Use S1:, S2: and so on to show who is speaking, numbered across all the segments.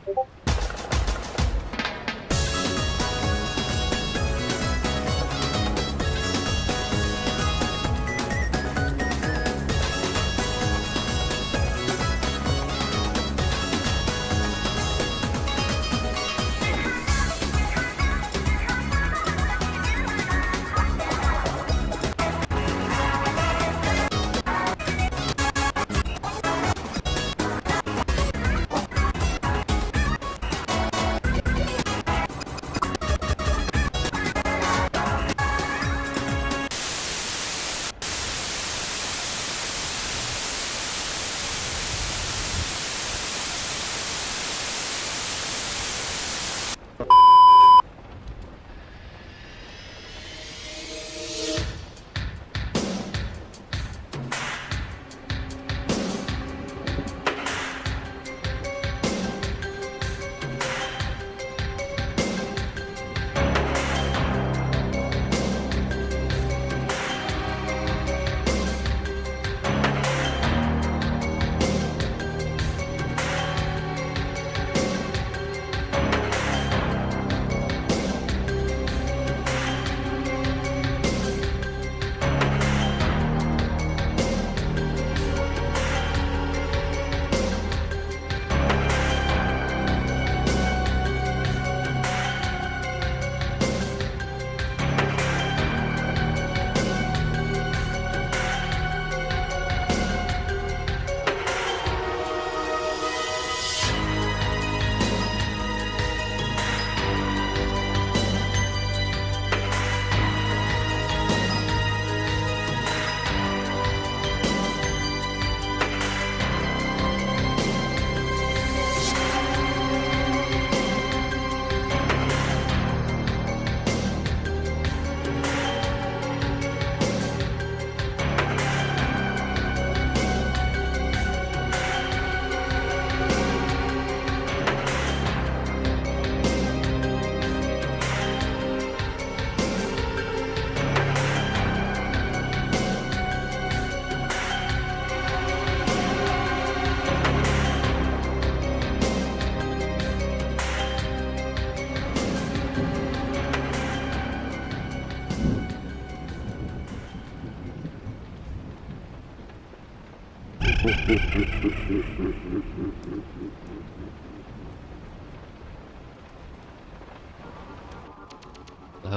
S1: Hello,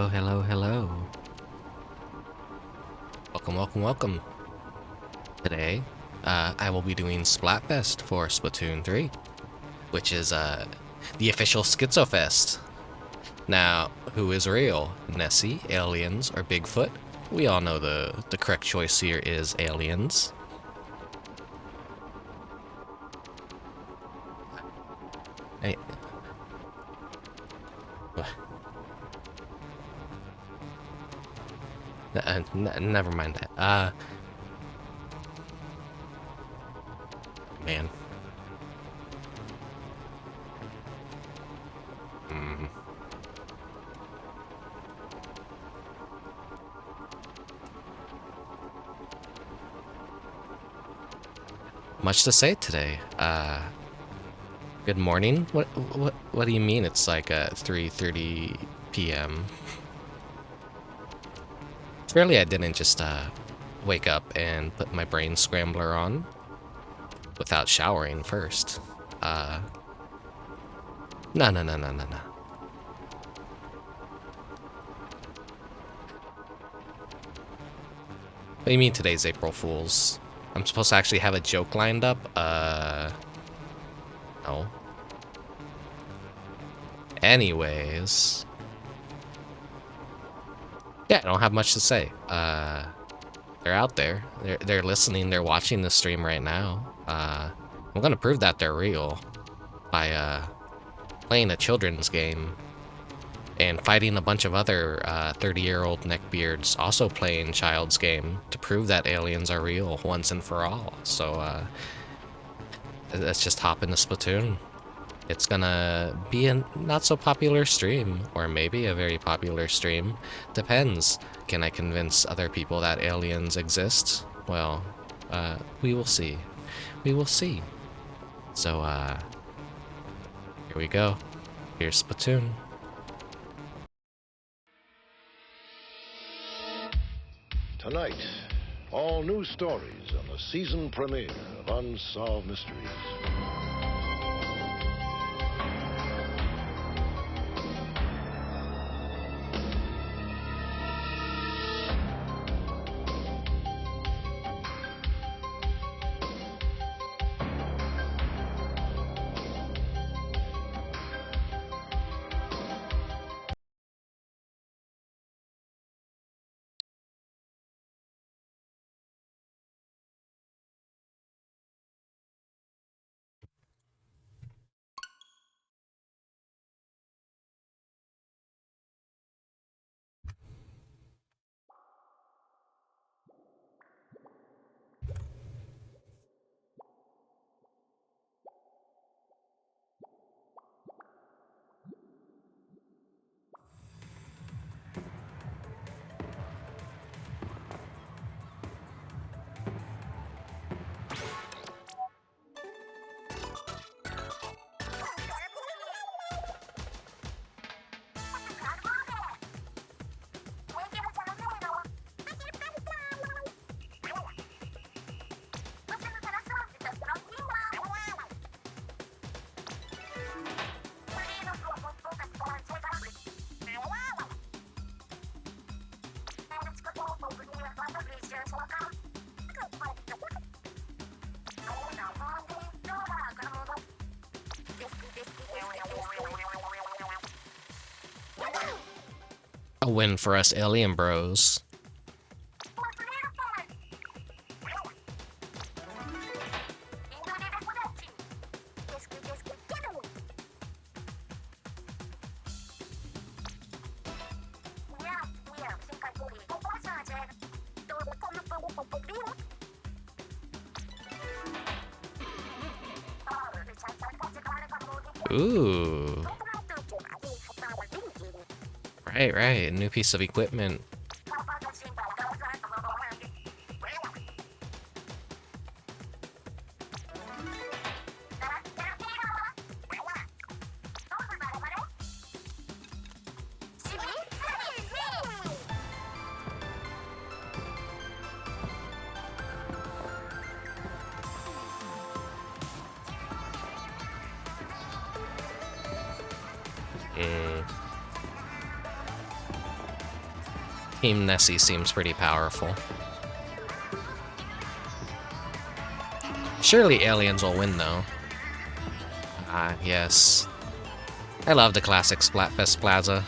S1: hello, hello. Welcome, welcome, welcome. Today, I will be doing Splatfest for Splatoon 3, which is the official Schizofest. Now, who is real? Nessie, aliens, or Bigfoot? We all know the correct choice here is aliens. Hey. Never mind that. Man. Much to say today. Good morning? What do you mean it's like 3:30 p.m.? Surely I didn't just wake up and put my brain scrambler on without showering first. No. What do you mean today's April Fool's? I'm supposed to actually have a joke lined up? No. Anyways. Yeah, I don't have much to say. They're out there. They're listening. They're watching the stream right now. I'm gonna prove that they're real by playing a children's game and fighting a bunch of other 30-year-old neckbeards also playing child's game to prove that aliens are real once and for all. So let's just hop into Splatoon. It's gonna be a not so popular stream, or maybe a very popular stream. Depends. Can I convince other people that aliens exist? Well, we will see. We will see. So, Here we go. Here's Splatoon.
S2: Tonight, all new stories on the season premiere of Unsolved Mysteries.
S1: A win for us alien bros. Ooh. Right. A new piece of equipment. Team Nessie seems pretty powerful. Surely aliens will win, though. Ah, yes. I love the classic Splatfest Plaza.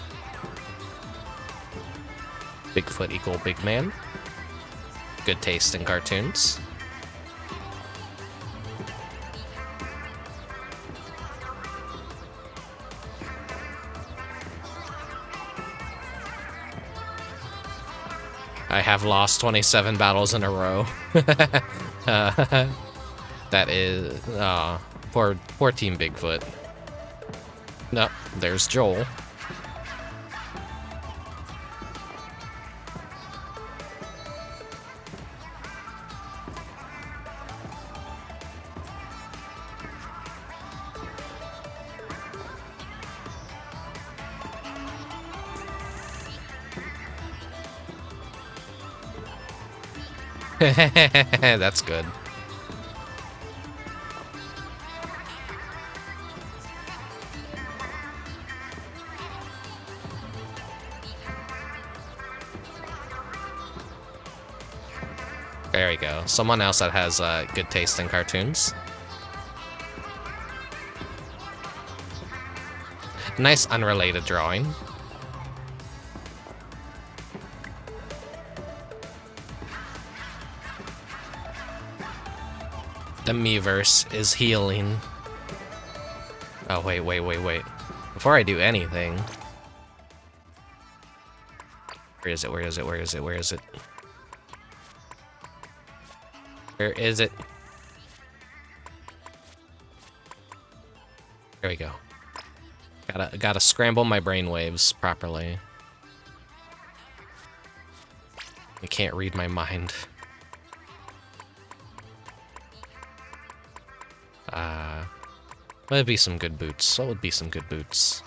S1: Bigfoot equal big man. Good taste in cartoons. I have lost 27 battles in a row. That is... poor Team Bigfoot. No, there's Joel. That's good. There we go. Someone else that has good taste in cartoons. Nice unrelated drawing. The Miiverse is healing. Oh, wait. Before I do anything... Where is it? Where is it? There we go. Gotta scramble my brainwaves properly. You can't read my mind. What would be some good boots? What would be some good boots?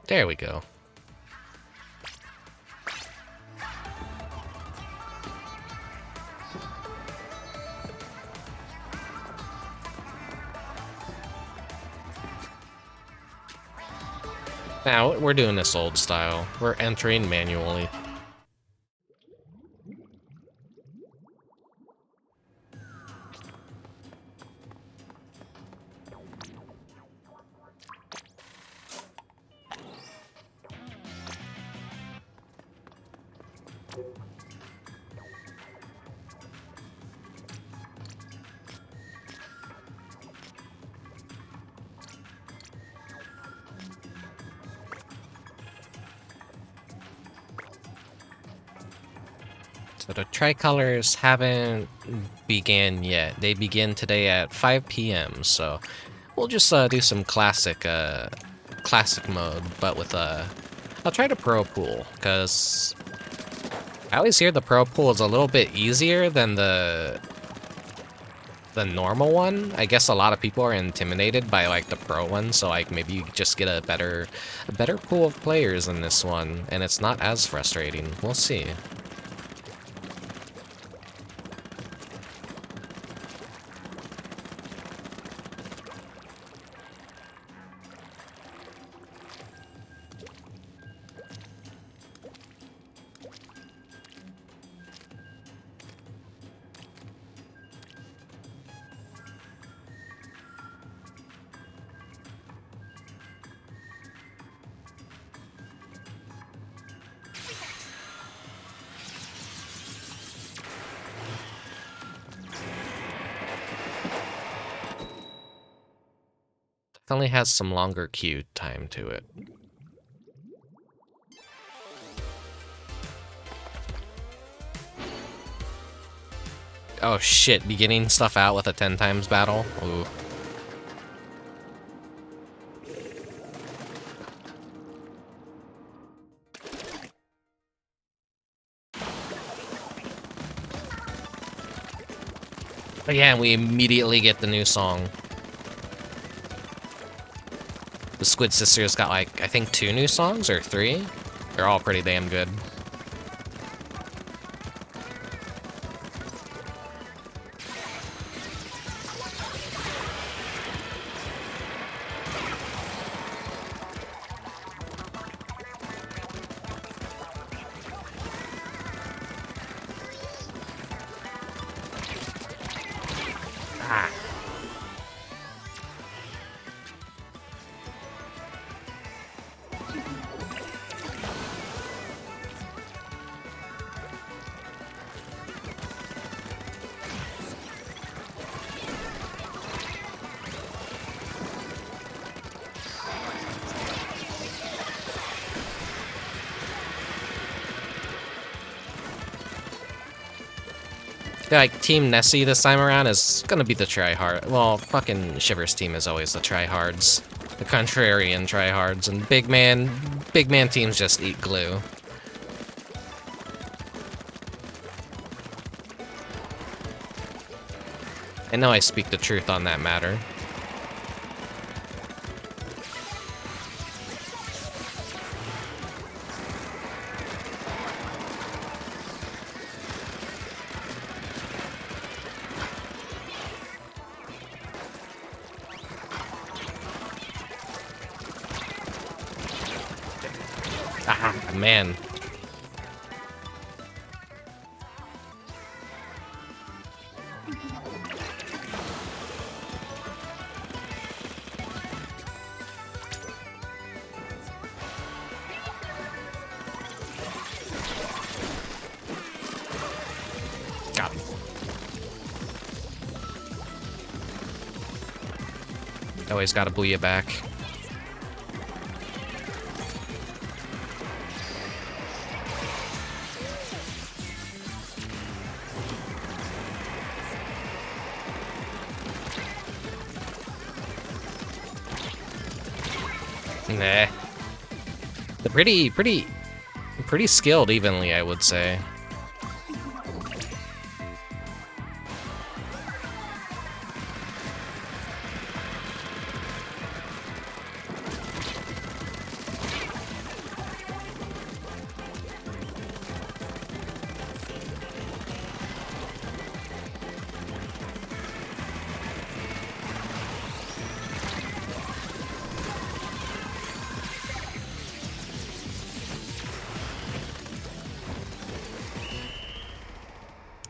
S1: There we go. Now, we're doing this old style. We're entering manually. So the tricolors haven't began yet. They begin today at 5 p.m. So we'll just do some classic mode, but with I'll try the pro pool because I always hear the pro pool is a little bit easier than the normal one. I guess a lot of people are intimidated by like the pro one, so like maybe you just get a better pool of players in this one, and it's not as frustrating. We'll see. Definitely has some longer queue time to it. Oh shit, beginning stuff out with a 10 times battle? Ooh. But yeah, we immediately get the new song. The Squid Sisters got like, I think 2 new songs or 3? They're all pretty damn good. I feel like Team Nessie this time around is gonna be the tryhard. Well, fucking Shiver's team is always the tryhards. The contrarian tryhards, and big man teams just eat glue. I know I speak the truth on that matter. Ah, man. Got him. Always gotta booyah back. Nah. pretty skilled evenly, I would say.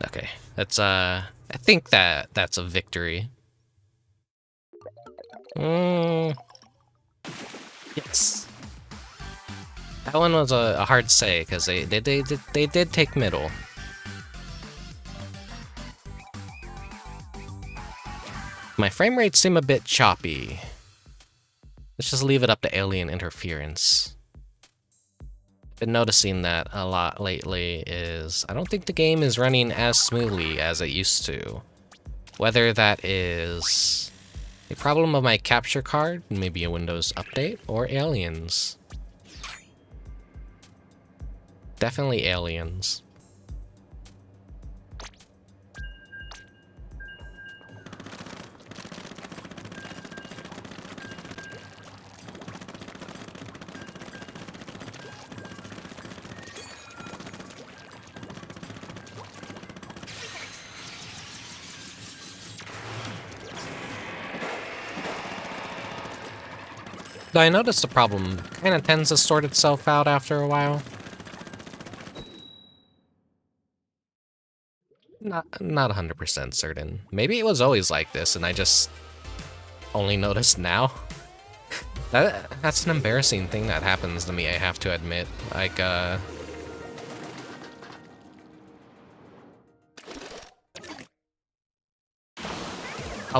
S1: Okay, that's I think that's a victory. Yes. That one was a hard say because they did take middle. My frame rates seem a bit choppy. Let's just leave it up to alien interference. Been noticing that a lot lately is I don't think the game is running as smoothly as it used to. Whether that is a problem of my capture card, maybe a Windows update, or aliens. Definitely aliens. Though I noticed the problem kind of tends to sort itself out after a while. Not 100% certain. Maybe it was always like this and I just only noticed now. That's an embarrassing thing that happens to me, I have to admit. Like, I'll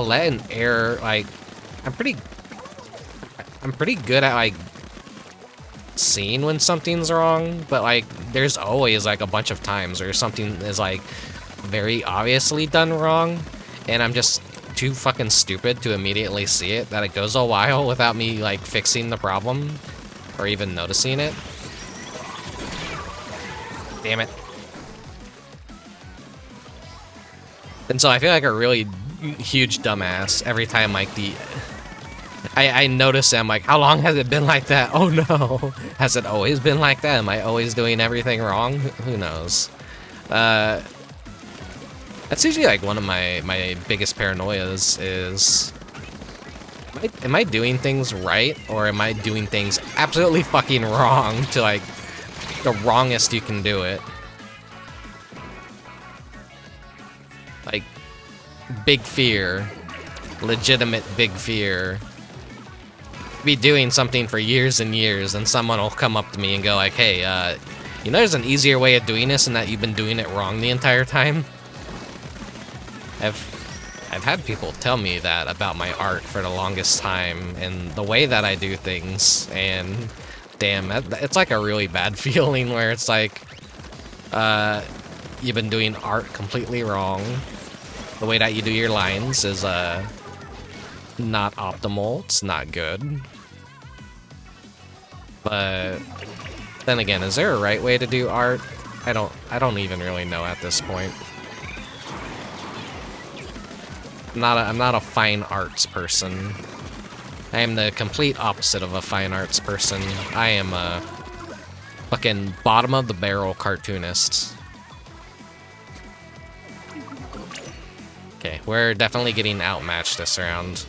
S1: let an error, like, I'm pretty good at, like, seeing when something's wrong, but, like, there's always, like, a bunch of times where something is, like, very obviously done wrong, and I'm just too fucking stupid to immediately see it, that it goes a while without me, like, fixing the problem, or even noticing it. Damn it. And so I feel like a really huge dumbass every time, like, I notice I'm like, how long has it been like that? Oh no. Has it always been like that? Am I always doing everything wrong? Who knows? That's usually like one of my biggest paranoias is, am I doing things right? Or am I doing things absolutely fucking wrong to like the wrongest you can do it? Like, big fear. Legitimate big fear. Be doing something for years and years, and someone will come up to me and go like, hey, you know there's an easier way of doing this and that you've been doing it wrong the entire time? I've had people tell me that about my art for the longest time and the way that I do things, and damn, it's like a really bad feeling where it's like, you've been doing art completely wrong. The way that you do your lines is, not optimal, it's not good. But then again, is there a right way to do art? I don't even really know at this point. I'm not a fine arts person. I am the complete opposite of a fine arts person. I am a fucking bottom of the barrel cartoonist. Okay, we're definitely getting outmatched this round.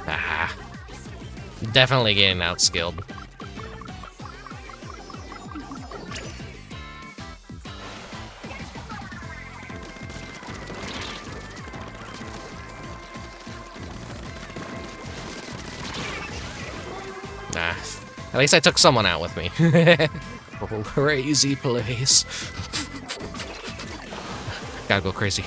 S1: Ah, definitely getting outskilled. Nah, at least I took someone out with me. Crazy place. Gotta go crazy.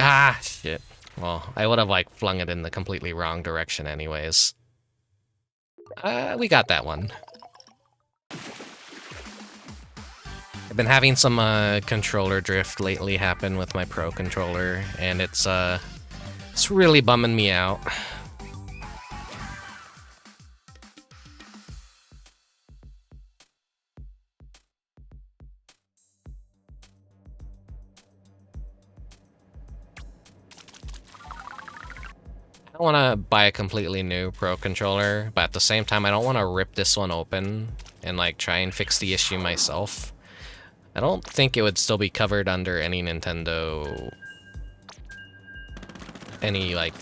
S1: Ah, shit. Well, I would have, like, flung it in the completely wrong direction anyways. We got that one. I've been having some, controller drift lately happen with my Pro controller, and it's really bumming me out. I want to buy a completely new Pro controller, but at the same time, I don't want to rip this one open and like try and fix the issue myself. I don't think it would still be covered under any Nintendo, any like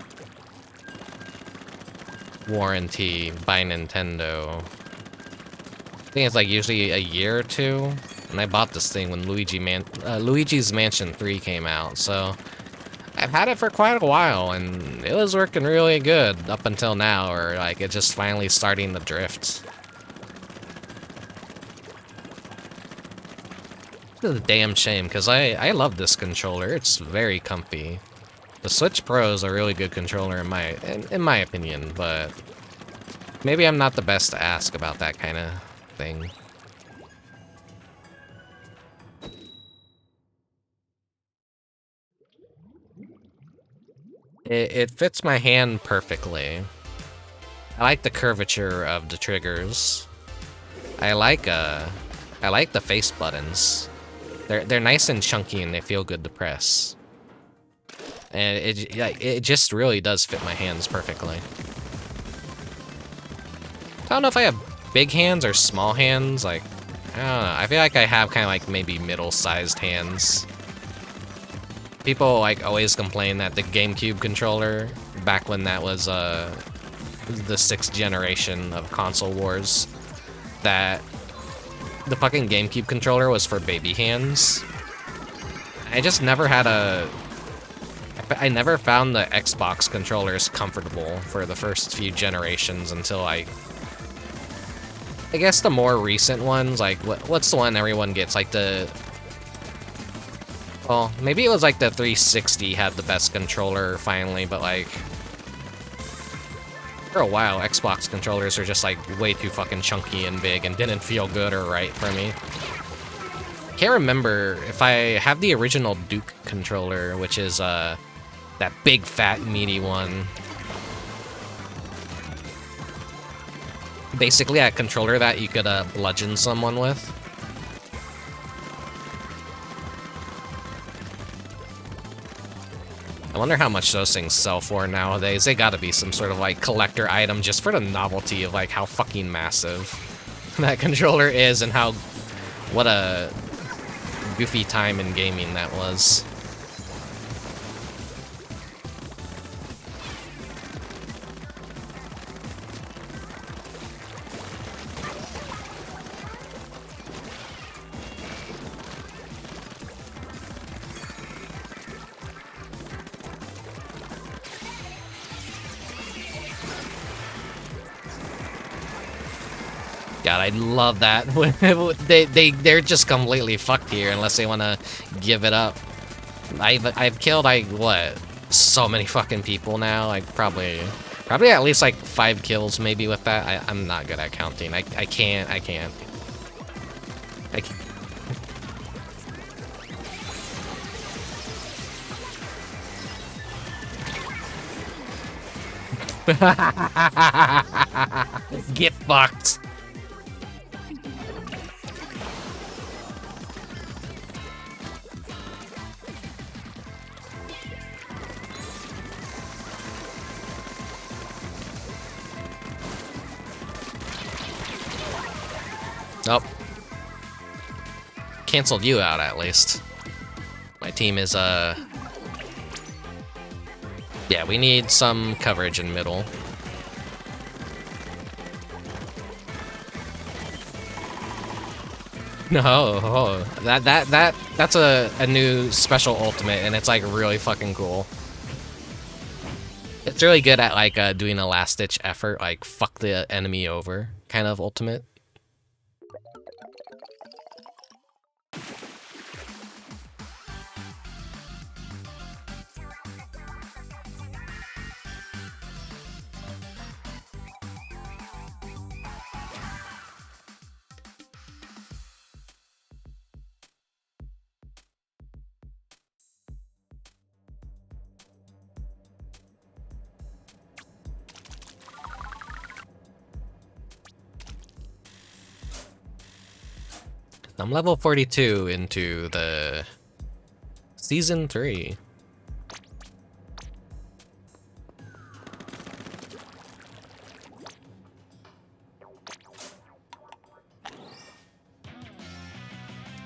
S1: warranty by Nintendo. I think it's like usually a year or two, and I bought this thing when Luigi's Mansion 3 came out, so I've had it for quite a while, and it was working really good up until now, or like it's just finally starting to drift. It's a damn shame, because I love this controller. It's very comfy. The Switch Pro is a really good controller in my opinion, but maybe I'm not the best to ask about that kind of thing. It fits my hand perfectly. I like the curvature of the triggers. I like the face buttons. They're nice and chunky and they feel good to press. And it just really does fit my hands perfectly. I don't know if I have big hands or small hands. Like, I don't know. I feel like I have kind of like maybe middle-sized hands. People like always complain that the GameCube controller, back when that was the 6th generation of console wars, that the fucking GameCube controller was for baby hands. I just never had I never found the Xbox controllers comfortable for the first few generations until I guess the more recent ones, like what's the one everyone gets, like well, maybe it was like the 360 had the best controller finally, but like for a while, Xbox controllers are just like way too fucking chunky and big and didn't feel good or right for me. Can't remember if I have the original Duke controller, which is that big fat meaty one. Basically a controller that you could bludgeon someone with. I wonder how much those things sell for nowadays. They gotta be some sort of like collector item just for the novelty of like how fucking massive that controller is and what a goofy time in gaming that was. God, I love that. They're just completely fucked here unless they want to give it up. I've killed what, so many fucking people now. Like probably at least like 5 kills maybe with that. I'm not good at counting. I can't. Get fucked. Nope. Canceled you out, at least. My team is, yeah, we need some coverage in middle. No, that's a new special ultimate, and it's, like, really fucking cool. It's really good at, like, doing a last-ditch effort, like, fuck the enemy over kind of ultimate. I'm level 42 into the Season 3.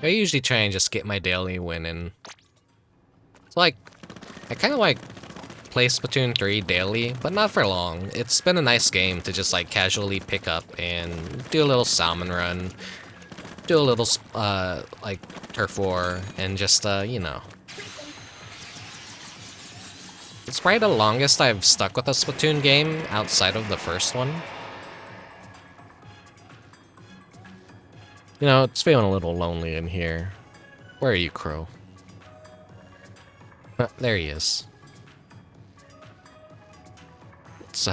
S1: I usually try and just get my daily win in. It's like, I kind of like play Splatoon 3 daily, but not for long. It's been a nice game to just like casually pick up and do a little Salmon Run, do a little like Turf War, and just you know. It's probably the longest I've stuck with a Splatoon game outside of the first one. You know, it's feeling a little lonely in here. Where are you, Crow? There he is. It's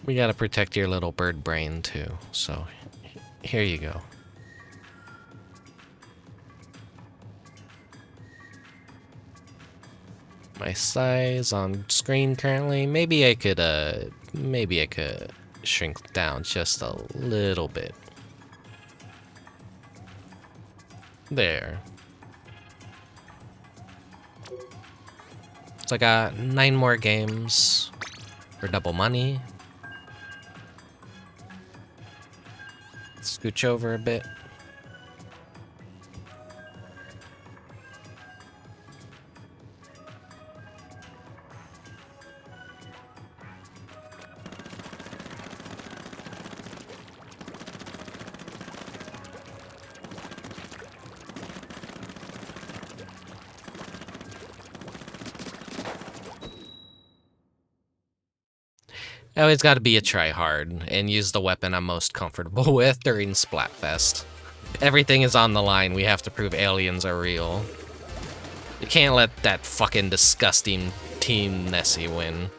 S1: we gotta protect your little bird brain too, so here you go. My size on screen currently, maybe I could shrink down just a little bit. There. So I got 9 more games for double money. Scooch over a bit. I always gotta be a tryhard and use the weapon I'm most comfortable with during Splatfest. Everything is on the line, we have to prove aliens are real. You can't let that fucking disgusting Team Nessie win.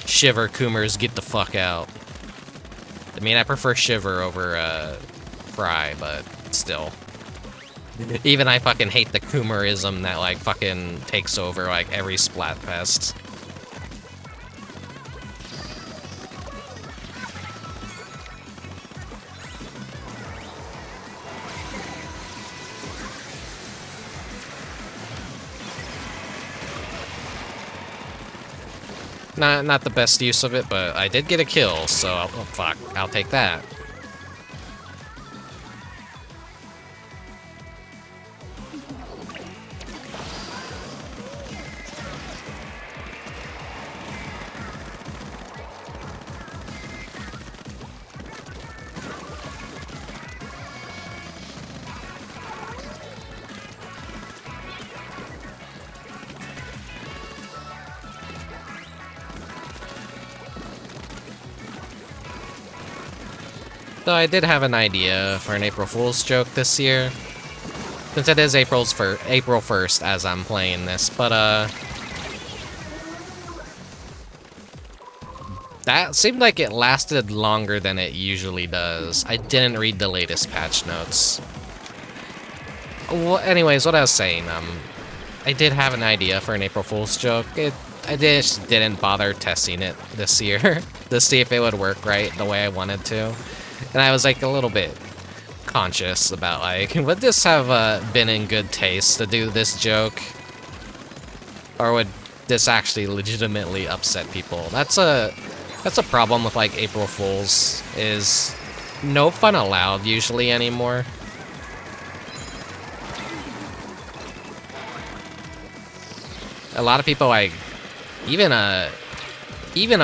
S1: Shiver, coomers, get the fuck out. I mean, I prefer Shiver over Fry, but still. Even I fucking hate the coomerism that like fucking takes over like every Splatfest. Not the best use of it, but I did get a kill, so oh, fuck, I'll take that. Though I did have an idea for an April Fool's joke this year, since it is April 1st as I'm playing this, but that seemed like it lasted longer than it usually does. I didn't read the latest patch notes. Well, anyways, what I was saying, I did have an idea for an April Fool's joke. I just didn't bother testing it this year to see if it would work right the way I wanted to. And I was like a little bit conscious about like, would this have been in good taste to do this joke? Or would this actually legitimately upset people? That's a problem with like April Fools, is no fun allowed usually anymore. A lot of people like, even a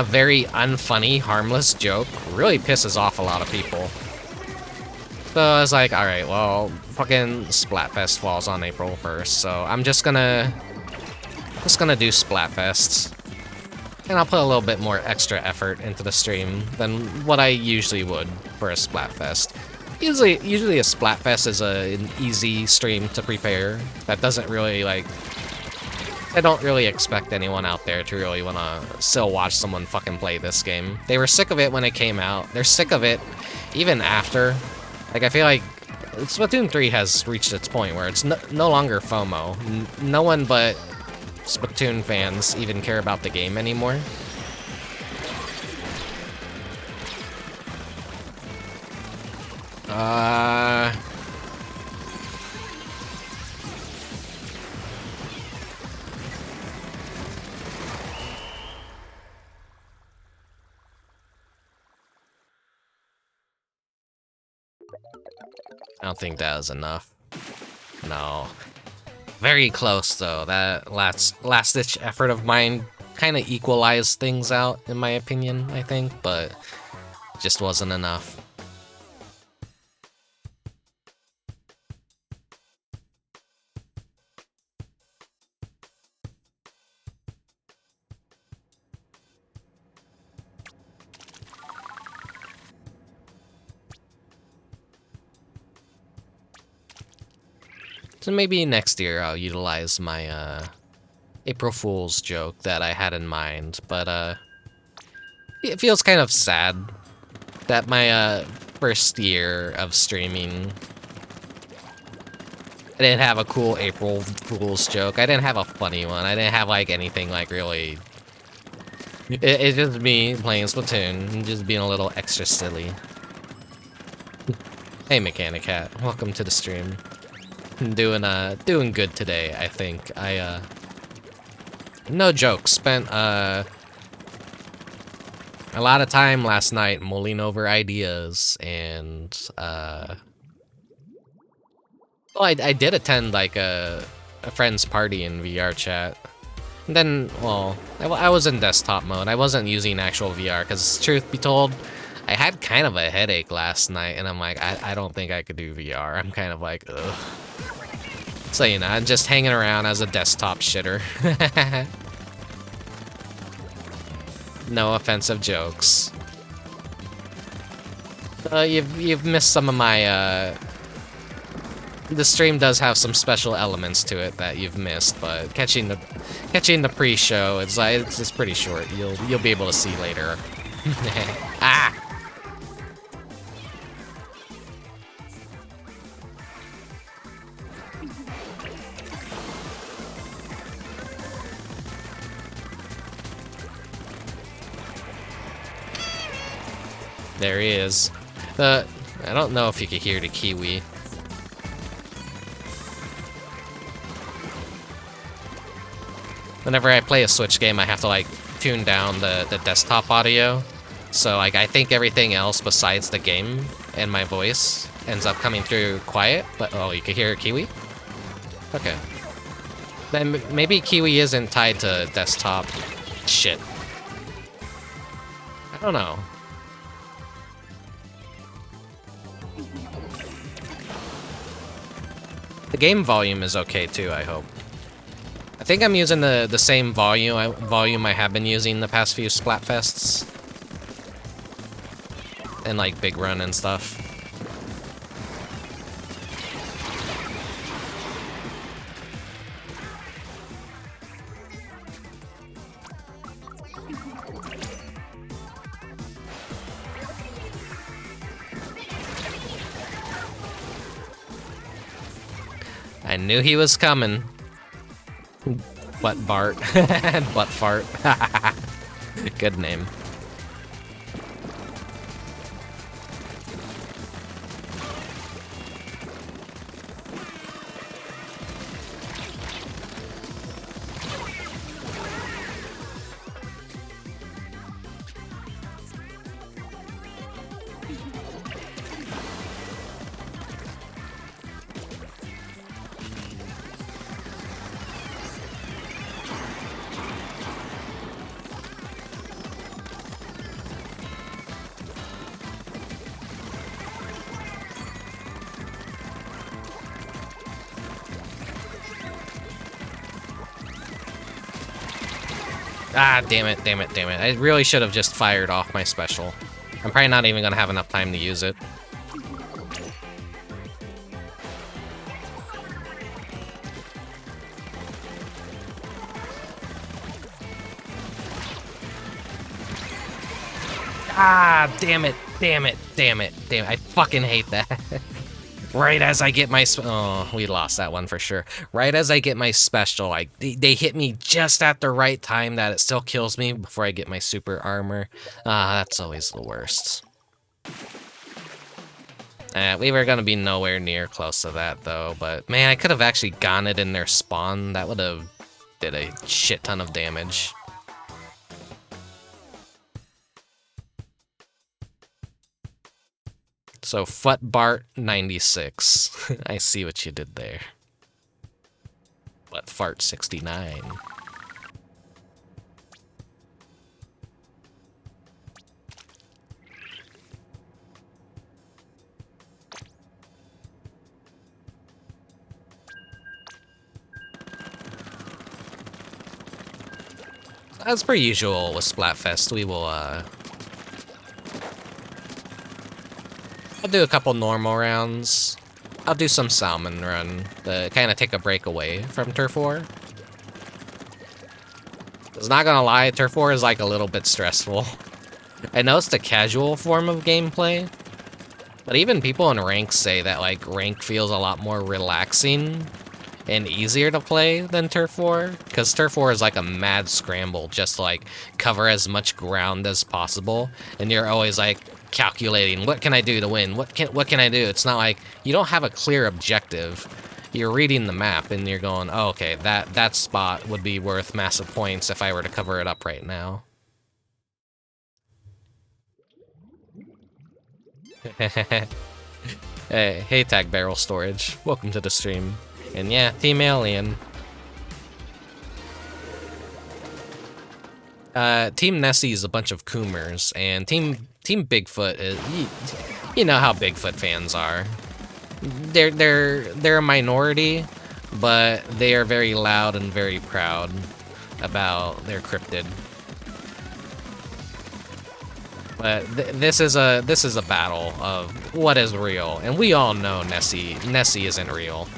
S1: very unfunny, harmless joke really pisses off a lot of people. So I was like, alright, well, fucking Splatfest falls on April 1st, so I'm just gonna do Splatfest. And I'll put a little bit more extra effort into the stream than what I usually would for a Splatfest. Usually a Splatfest is an easy stream to prepare. That doesn't really like. I don't really expect anyone out there to really want to still watch someone fucking play this game. They were sick of it when it came out. They're sick of it even after. Like, I feel like Splatoon 3 has reached its point where it's no longer FOMO. No one but Splatoon fans even care about the game anymore. I don't think that was enough. No. Very close, though. That last-ditch effort of mine kind of equalized things out, in my opinion, I think, but just wasn't enough. So maybe next year I'll utilize my April Fool's joke that I had in mind, but it feels kind of sad that my first year of streaming, I didn't have a cool April Fool's joke. I didn't have a funny one. I didn't have like anything like really. It's just me playing Splatoon and just being a little extra silly. Hey Mechanic Cat, welcome to the stream. Doing good today, I think. No joke, spent a lot of time last night mulling over ideas, and well, I did attend like a friend's party in VR chat. And then, well, I was in desktop mode. I wasn't using actual VR because, truth be told, I had kind of a headache last night, and I'm like, I don't think I could do VR. I'm kind of like, ugh. So, you know, I'm just hanging around as a desktop shitter. No offensive jokes. You've missed some of my, the stream does have some special elements to it that you've missed, but catching the pre-show, it's pretty short. You'll be able to see later. Ah! There he is. I don't know if you could hear the Kiwi. Whenever I play a Switch game, I have to like tune down the desktop audio. So like I think everything else besides the game and my voice ends up coming through quiet. But oh, you can hear Kiwi? Okay. Then maybe Kiwi isn't tied to desktop. Shit. I don't know. The game volume is okay too, I hope. I think I'm using the same volume I have been using the past few Splatfests. And like Big Run and stuff. I knew he was coming. Butt Bart. Butt Fart. Good name. Ah, damn it, damn it, damn it. I really should have just fired off my special. I'm probably not even gonna have enough time to use it. Ah, damn it, damn it, damn it, damn it. I fucking hate that. Right as I get my oh, we lost that one for sure. Right as I get my special, like they hit me just at the right time that it still kills me before I get my super armor. That's always the worst. We were gonna be nowhere near close to that though, but man, I could have actually gotten it in their spawn. That would have did a shit ton of damage. So Futbart 96. I see what you did there. What Fart 69. As per usual with Splatfest, we will I'll do a couple normal rounds. I'll do some Salmon Run to kind of take a break away from Turf War. It's not gonna lie, Turf War is like a little bit stressful. I know it's the casual form of gameplay, but even people in rank say that like rank feels a lot more relaxing and easier to play than Turf War, because Turf War is like a mad scramble just to like cover as much ground as possible, and you're always like calculating, what can I do to win? What can I do? It's not like you don't have a clear objective. You're reading the map and you're going, oh, okay, that spot would be worth massive points if I were to cover it up right now. Hey, Tag Barrel Storage. Welcome to the stream. And yeah, Team Alien. Team Nessie is a bunch of coomers, and Team Bigfoot is, you know how Bigfoot fans are. They're a minority, but they are very loud and very proud about their cryptid. But this is a battle of what is real, and we all know Nessie isn't real.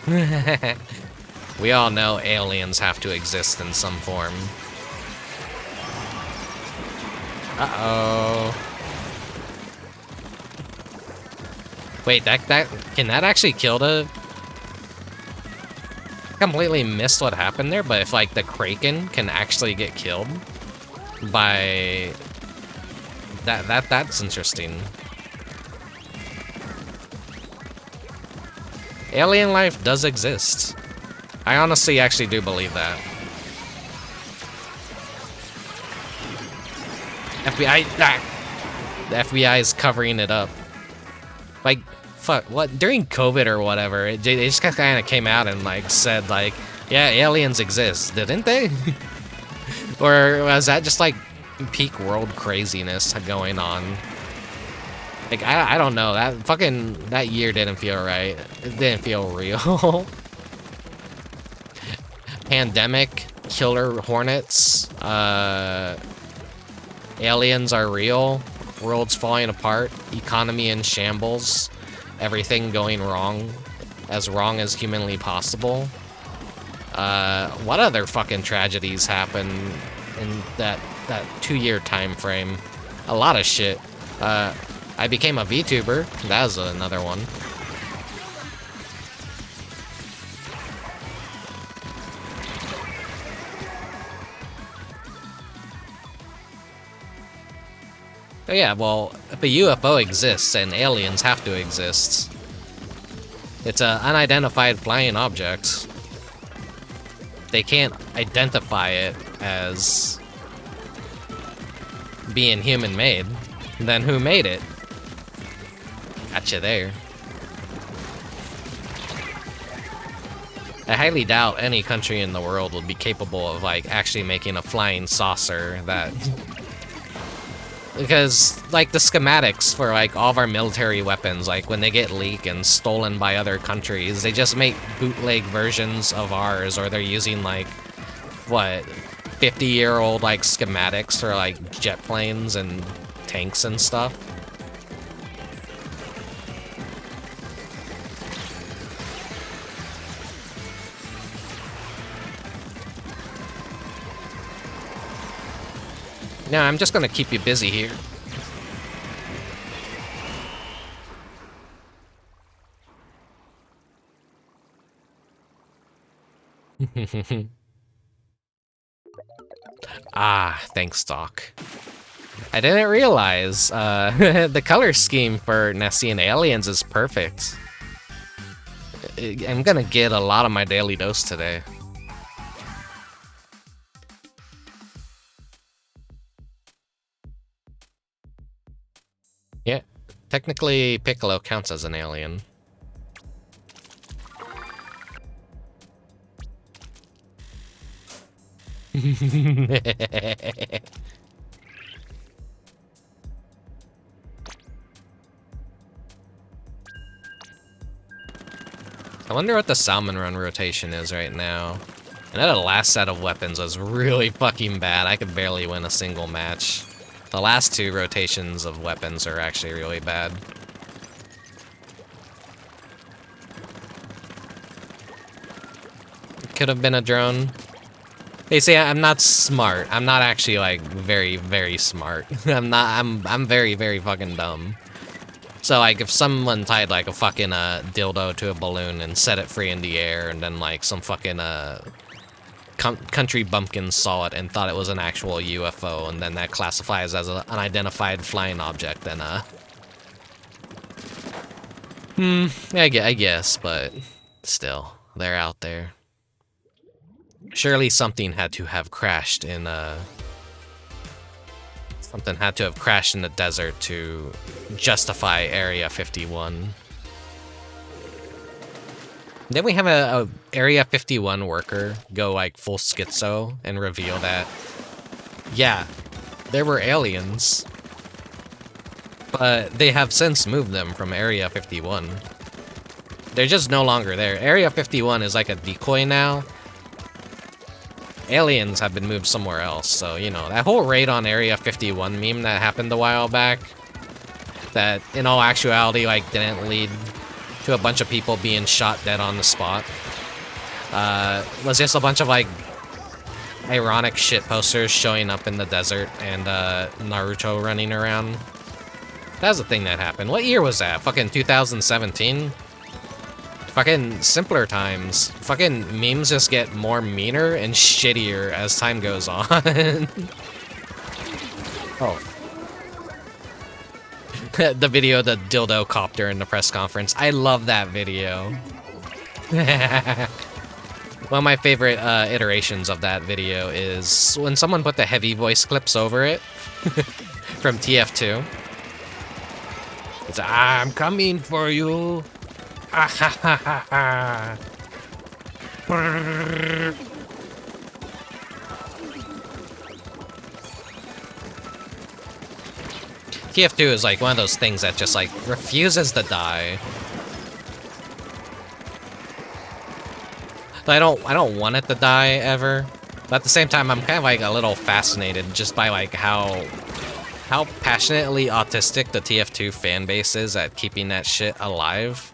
S1: We all know aliens have to exist in some form. Uh-oh. Wait, that can that actually kill the... I completely missed what happened there, but if like the Kraken can actually get killed by that's interesting. Alien life does exist. I honestly actually do believe that. FBI, the FBI is covering it up. Like, fuck, what, during COVID or whatever, they just kind of came out and like said like, yeah, aliens exist, didn't they? Or was that just like peak world craziness going on? Like, I don't know, that year didn't feel right. It didn't feel real. Pandemic, killer hornets, aliens are real, world's falling apart, economy in shambles, everything going wrong as humanly possible. What other fucking tragedies happen in that 2-year time frame? A lot of shit. I became a VTuber. That was another one. Oh yeah, well, if a UFO exists and aliens have to exist. It's an unidentified flying object. They can't identify it as being human-made. Then who made it? Gotcha there. I highly doubt any country in the world would be capable of, like, actually making a flying saucer that... Because, like, the schematics for, like, all of our military weapons, like, when they get leaked and stolen by other countries, they just make bootleg versions of ours, or they're using, like, what, 50-year-old, like, schematics for, like, jet planes and tanks and stuff. No, I'm just gonna keep you busy here. Ah, thanks, Doc. I didn't realize the color scheme for Nessie and Aliens is perfect. I'm gonna get a lot of my daily dose today. Yeah, technically Piccolo counts as an alien. I wonder what the Salmon Run rotation is right now. I know the last set of weapons was really fucking bad. I could barely win a single match. The last two rotations of weapons are actually really bad. Could have been a drone. Hey, see, I'm not smart. I'm not actually, like, very, very smart. I'm very, very fucking dumb. So, like, if someone tied, like, a fucking, dildo to a balloon and set it free in the air, and then, like, some fucking, country bumpkin saw it and thought it was an actual UFO, and then that classifies as an unidentified flying object, then, I guess, but still, they're out there. Surely something had to have crashed in, something had to have crashed in the desert to justify Area 51. Then we have a Area 51 worker go, like, full schizo and reveal that, yeah, there were aliens, but they have since moved them from Area 51. They're just no longer there. Area 51 is like a decoy now. Aliens have been moved somewhere else, so, you know, that whole raid on Area 51 meme that happened a while back, that in all actuality, like, didn't lead to a bunch of people being shot dead on the spot, was just a bunch of, like, ironic shit posters showing up in the desert and, Naruto running around. That's the thing that happened. What year was that? Fucking 2017? Fucking simpler times. Fucking memes just get more meaner and shittier as time goes on. Oh. The video of the dildo copter in the press conference. I love that video. One of my favorite iterations of that video is when someone put the heavy voice clips over it from TF2. It's, I'm coming for you. Ah ha ha ha ha. TF2 is like one of those things that just like refuses to die. I don't want it to die ever, but at the same time I'm kind of like a little fascinated just by like how passionately autistic the TF2 fan base is at keeping that shit alive.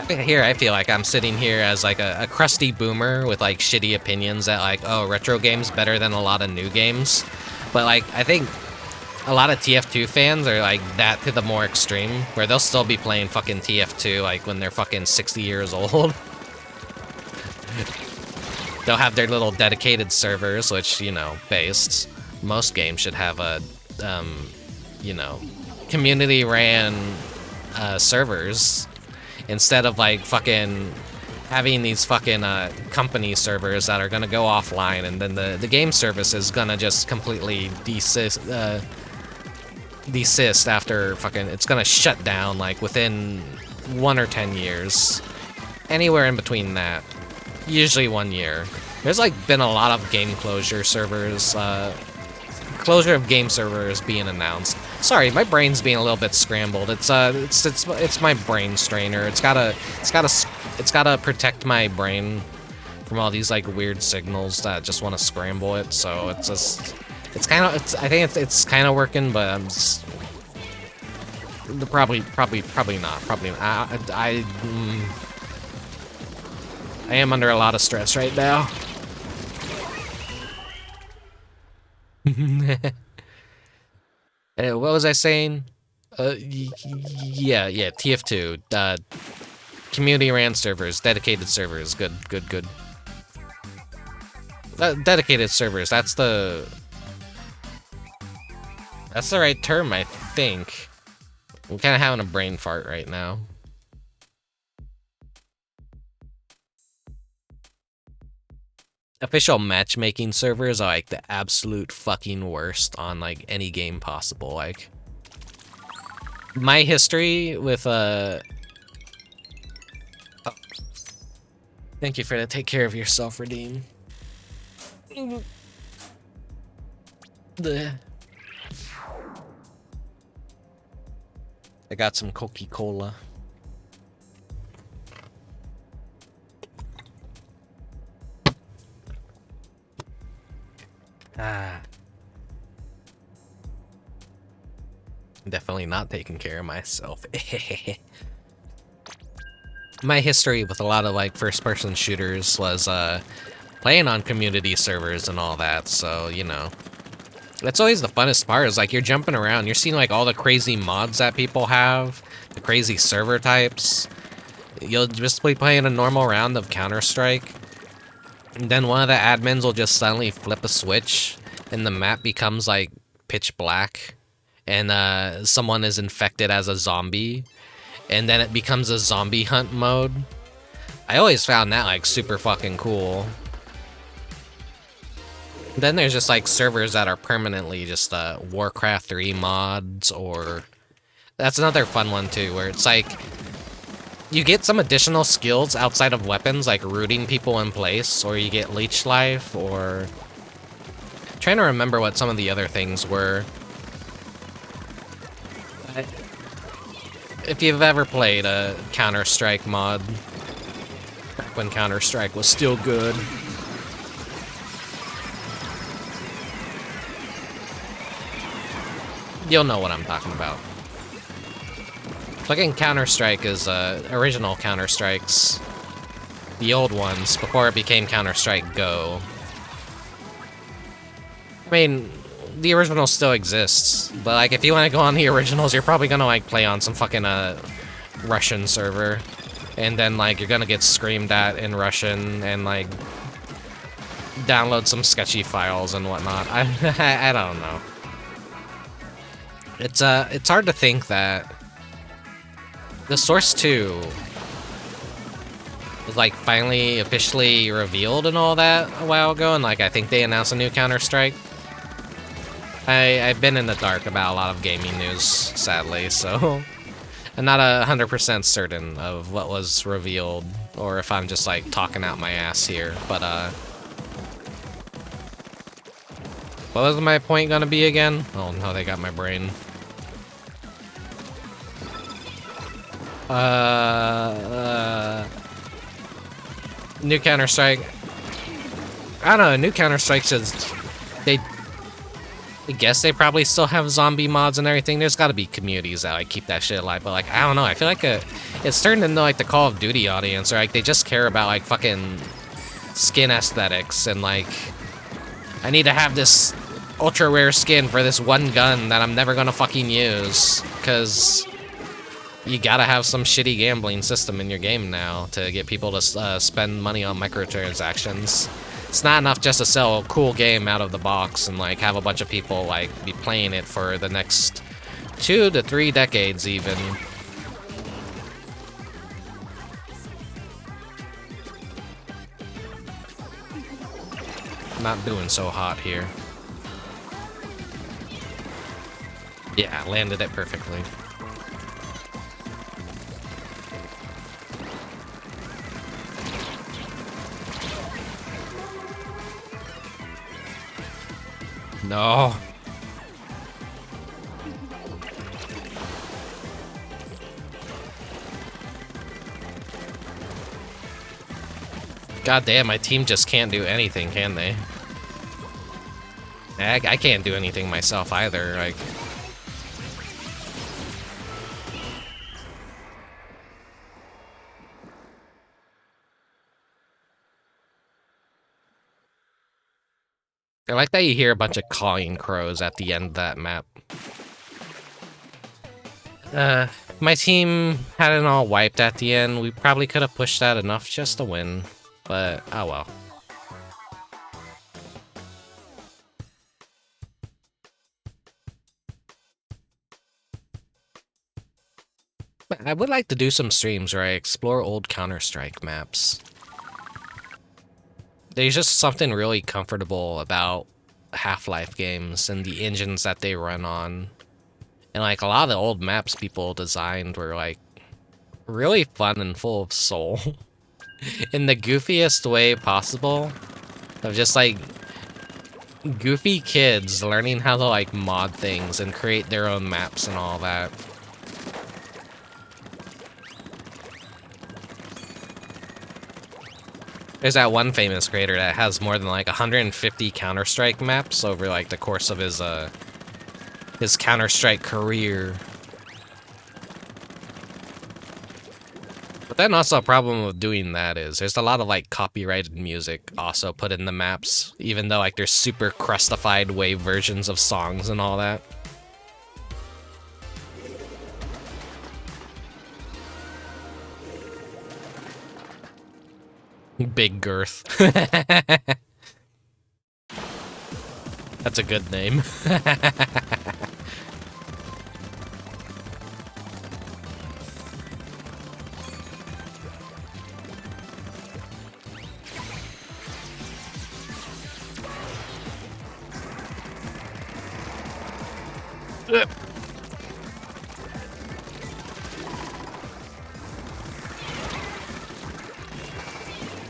S1: I feel like I'm sitting here as like a crusty boomer with like shitty opinions that like, oh, retro games better than a lot of new games. But like, I think a lot of TF2 fans are like that to the more extreme, where they'll still be playing fucking TF2 like when they're fucking 60 years old. They'll have their little dedicated servers, which, you know, based. Most games should have a, you know, community-ran servers. Instead of, like, fucking having these fucking company servers that are gonna go offline, and then the game service is gonna just completely desist after fucking... It's gonna shut down, like, within 1 or 10 years. Anywhere in between that. Usually 1 year. There's, like, been a lot of game closure servers, closure of game servers being announced. Sorry, my brain's being a little bit scrambled. It's my brain strainer. It's gotta protect my brain from all these like weird signals that just want to scramble it. So I think it's kind of working, but I'm just probably not. I am under a lot of stress right now. What was I saying? Yeah, TF2. Community ran servers, dedicated servers. Good, good, good. Dedicated servers, that's the right term, I think. I'm kind of having a brain fart right now. Official matchmaking servers are like the absolute fucking worst on like any game possible. Like my history with oh. Thank you for that. Take care of yourself, Redeem. I got some Coca-Cola. Definitely not taking care of myself. My history with a lot of like first-person shooters was playing on community servers and all that, so you know. That's always the funnest part, is like you're jumping around, you're seeing like all the crazy mods that people have, the crazy server types. You'll just be playing a normal round of Counter-Strike, and then one of the admins will just suddenly flip a switch, and the map becomes like pitch black, and someone is infected as a zombie, and then it becomes a zombie hunt mode. I always found that like super fucking cool. Then there's just like servers that are permanently just Warcraft 3 mods, or that's another fun one too, where it's like you get some additional skills outside of weapons, like rooting people in place, or you get leech life, or I'm trying to remember what some of the other things were. If you've ever played a Counter-Strike mod, back when Counter-Strike was still good. You'll know what I'm talking about. Fucking Counter-Strike is original Counter-Strikes. The old ones, before it became Counter-Strike Go. I mean, the original still exists, but like if you want to go on the originals, you're probably gonna like play on some fucking Russian server, and then like you're gonna get screamed at in Russian and like download some sketchy files and whatnot. I don't know. It's hard to think that the Source 2 was like finally officially revealed and all that a while ago, and like I think they announced a new Counter-Strike. I've been in the dark about a lot of gaming news, sadly, so I'm not 100% certain of what was revealed, or if I'm just like talking out my ass here, but what was my point gonna be again? Oh no, they got my brain. New Counter-Strike. I don't know, new Counter-Strike says I guess they probably still have zombie mods and everything. There's got to be communities that like keep that shit alive, but like I don't know. I feel like it's turned into like the Call of Duty audience, or like they just care about like fucking skin aesthetics and like I need to have this ultra rare skin for this one gun that I'm never gonna fucking use, because you gotta have some shitty gambling system in your game now to get people to spend money on microtransactions. It's not enough just to sell a cool game out of the box and like have a bunch of people like be playing it for the next 2 to 3 decades even. Not doing so hot here. Yeah, landed it perfectly. No. God damn, my team just can't do anything, can they? I can't do anything myself either, like... I like that you hear a bunch of cawing crows at the end of that map. My team had it all wiped at the end. We probably could have pushed that enough just to win, but oh well. I would like to do some streams where I explore old Counter-Strike maps. There's just something really comfortable about Half-Life games and the engines that they run on. And like a lot of the old maps people designed were like really fun and full of soul. In the goofiest way possible. Of just like goofy kids learning how to like mod things and create their own maps and all that. There's that one famous creator that has more than like 150 Counter-Strike maps over like the course of his Counter-Strike career. But then also a problem with doing that is there's a lot of like copyrighted music also put in the maps, even though like there's super crustified wave versions of songs and all that. Big Girth. That's a good name.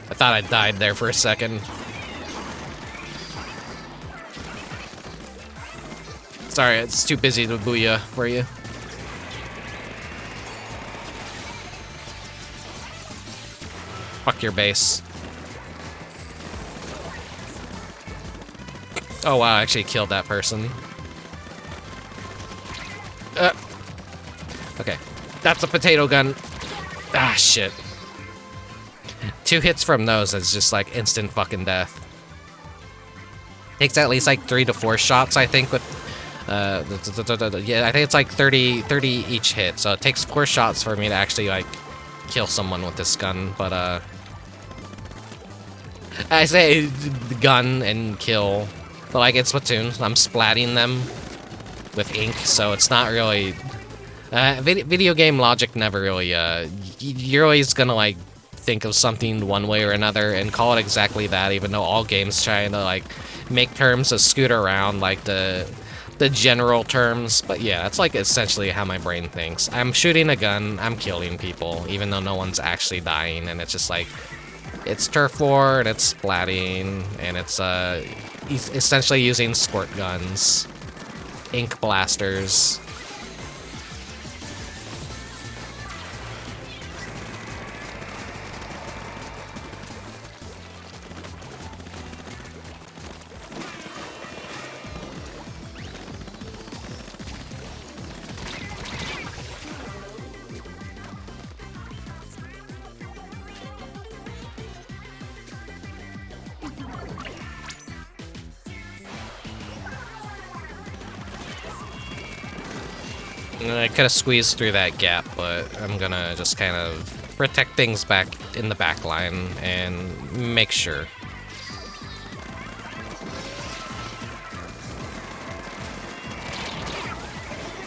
S1: I thought I died there for a second. Sorry, it's too busy to booyah for you. Fuck your base. Oh wow, I actually killed that person. Okay, that's a potato gun. Ah, shit. 2 hits from those is just like instant fucking death. Takes at least like 3 to 4 shots, I think, with yeah, I think it's like 30 each hit, so it takes 4 shots for me to actually like kill someone with this gun, but I say gun and kill, but like in Splatoon, I'm splatting them with ink, so it's not really video game logic never really you're always gonna like think of something one way or another and call it exactly that, even though all games try to like make terms to scoot around like the general terms. But yeah, that's like essentially how my brain thinks. I'm shooting a gun, I'm killing people, even though no one's actually dying, and it's just like it's turf war and it's splatting and it's essentially using squirt guns, ink blasters. I could have squeezed through that gap, but I'm gonna just kind of protect things back in the back line and make sure.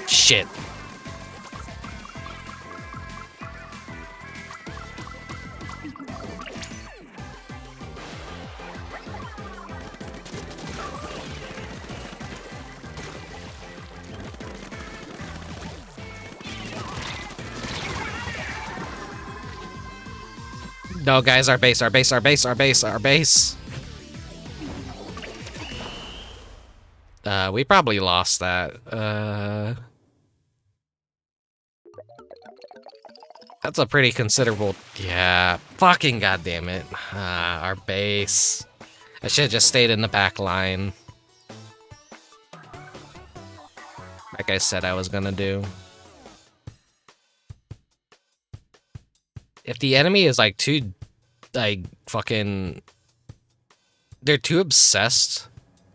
S1: Shit. No, guys, our base, our base, our base, our base, our base. We probably lost that. That's a pretty considerable... Yeah, fucking goddamn it. Our base. I should have just stayed in the back line. Like I said I was gonna do. If the enemy is like too, like fucking, they're too obsessed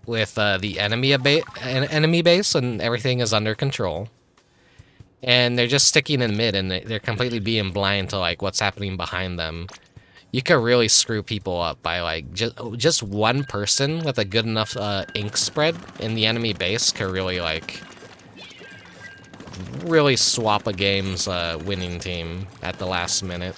S1: with the enemy base and everything is under control, and they're just sticking in mid, and they're completely being blind to like what's happening behind them. You could really screw people up by like just one person with a good enough ink spread in the enemy base could really like swap a game's winning team at the last minute.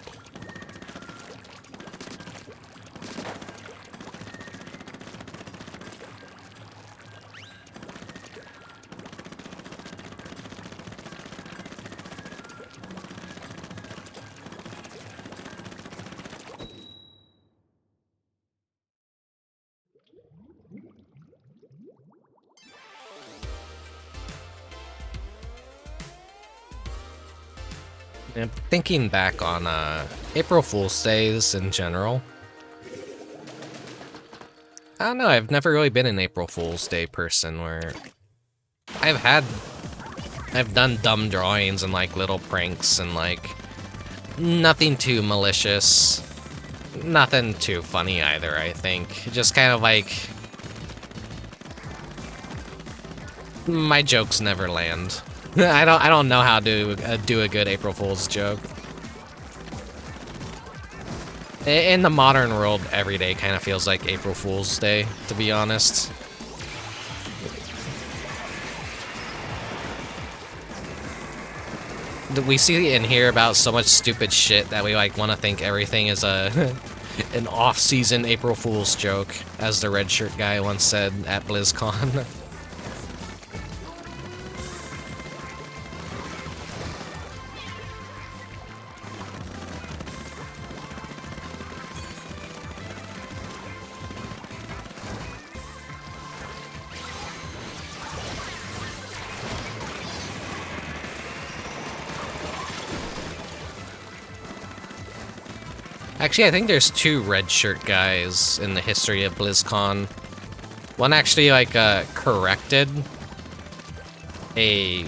S1: And thinking back on April Fool's Days in general, I don't know, I've never really been an April Fool's Day person where I've done dumb drawings and like little pranks and like nothing too malicious, nothing too funny either, I think. Just kind of like my jokes never land. I don't know how to do a good April Fool's joke. In the modern world, every day kind of feels like April Fool's Day, to be honest. We see and hear about so much stupid shit that we like want to think everything is a an off-season April Fool's joke, as the red shirt guy once said at BlizzCon. Actually, I think there's two red shirt guys in the history of BlizzCon. One actually like corrected a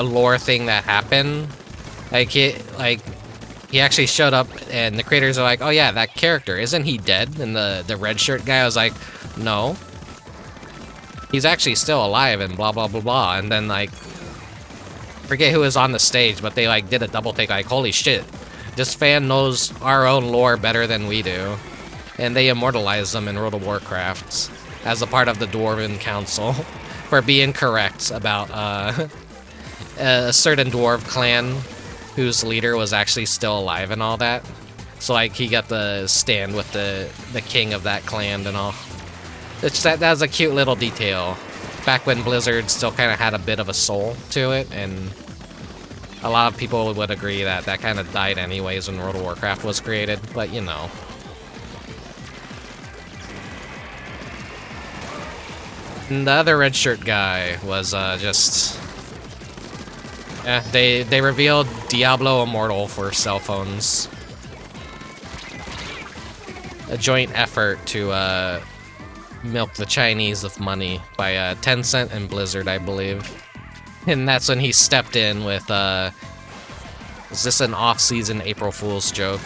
S1: lore thing that happened. He actually showed up and the creators are like, "Oh yeah, that character, isn't he dead?" And the red shirt guy was like, "No. He's actually still alive and blah blah blah blah." And then like forget who was on the stage, but they like did a double take like, holy shit, this fan knows our own lore better than we do. And they immortalized them in World of Warcraft as a part of the Dwarven Council for being correct about a certain dwarf clan whose leader was actually still alive and all that. So like he got to stand with the king of that clan and all. That was a cute little detail. Back when Blizzard still kind of had a bit of a soul to it, and a lot of people would agree that that kind of died anyways when World of Warcraft was created, but you know. And the other red shirt guy was just... they revealed Diablo Immortal for cell phones. A joint effort to milk the Chinese of money by Tencent and Blizzard, I believe. And that's when he stepped in with, is this an off-season April Fool's joke?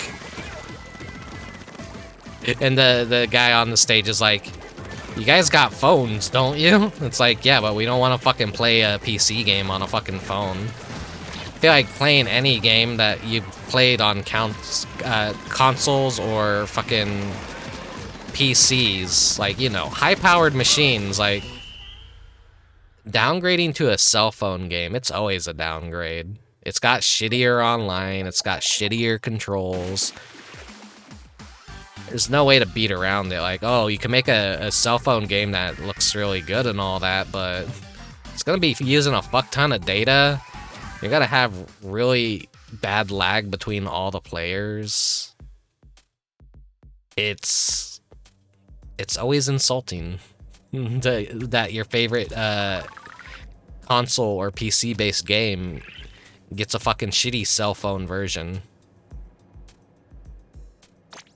S1: And the guy on the stage is like, you guys got phones, don't you? It's like, yeah, but we don't want to fucking play a PC game on a fucking phone. I feel like playing any game that you played on consoles or fucking PCs, like, you know, high-powered machines, like, downgrading to a cell phone game, it's always a downgrade. It's got shittier online, it's got shittier controls. There's no way to beat around it, like, oh, you can make a cell phone game that looks really good and all that, but it's gonna be using a fuck ton of data. You're gonna have really bad lag between all the players. It's always insulting that your favorite console or PC-based game gets a fucking shitty cell phone version.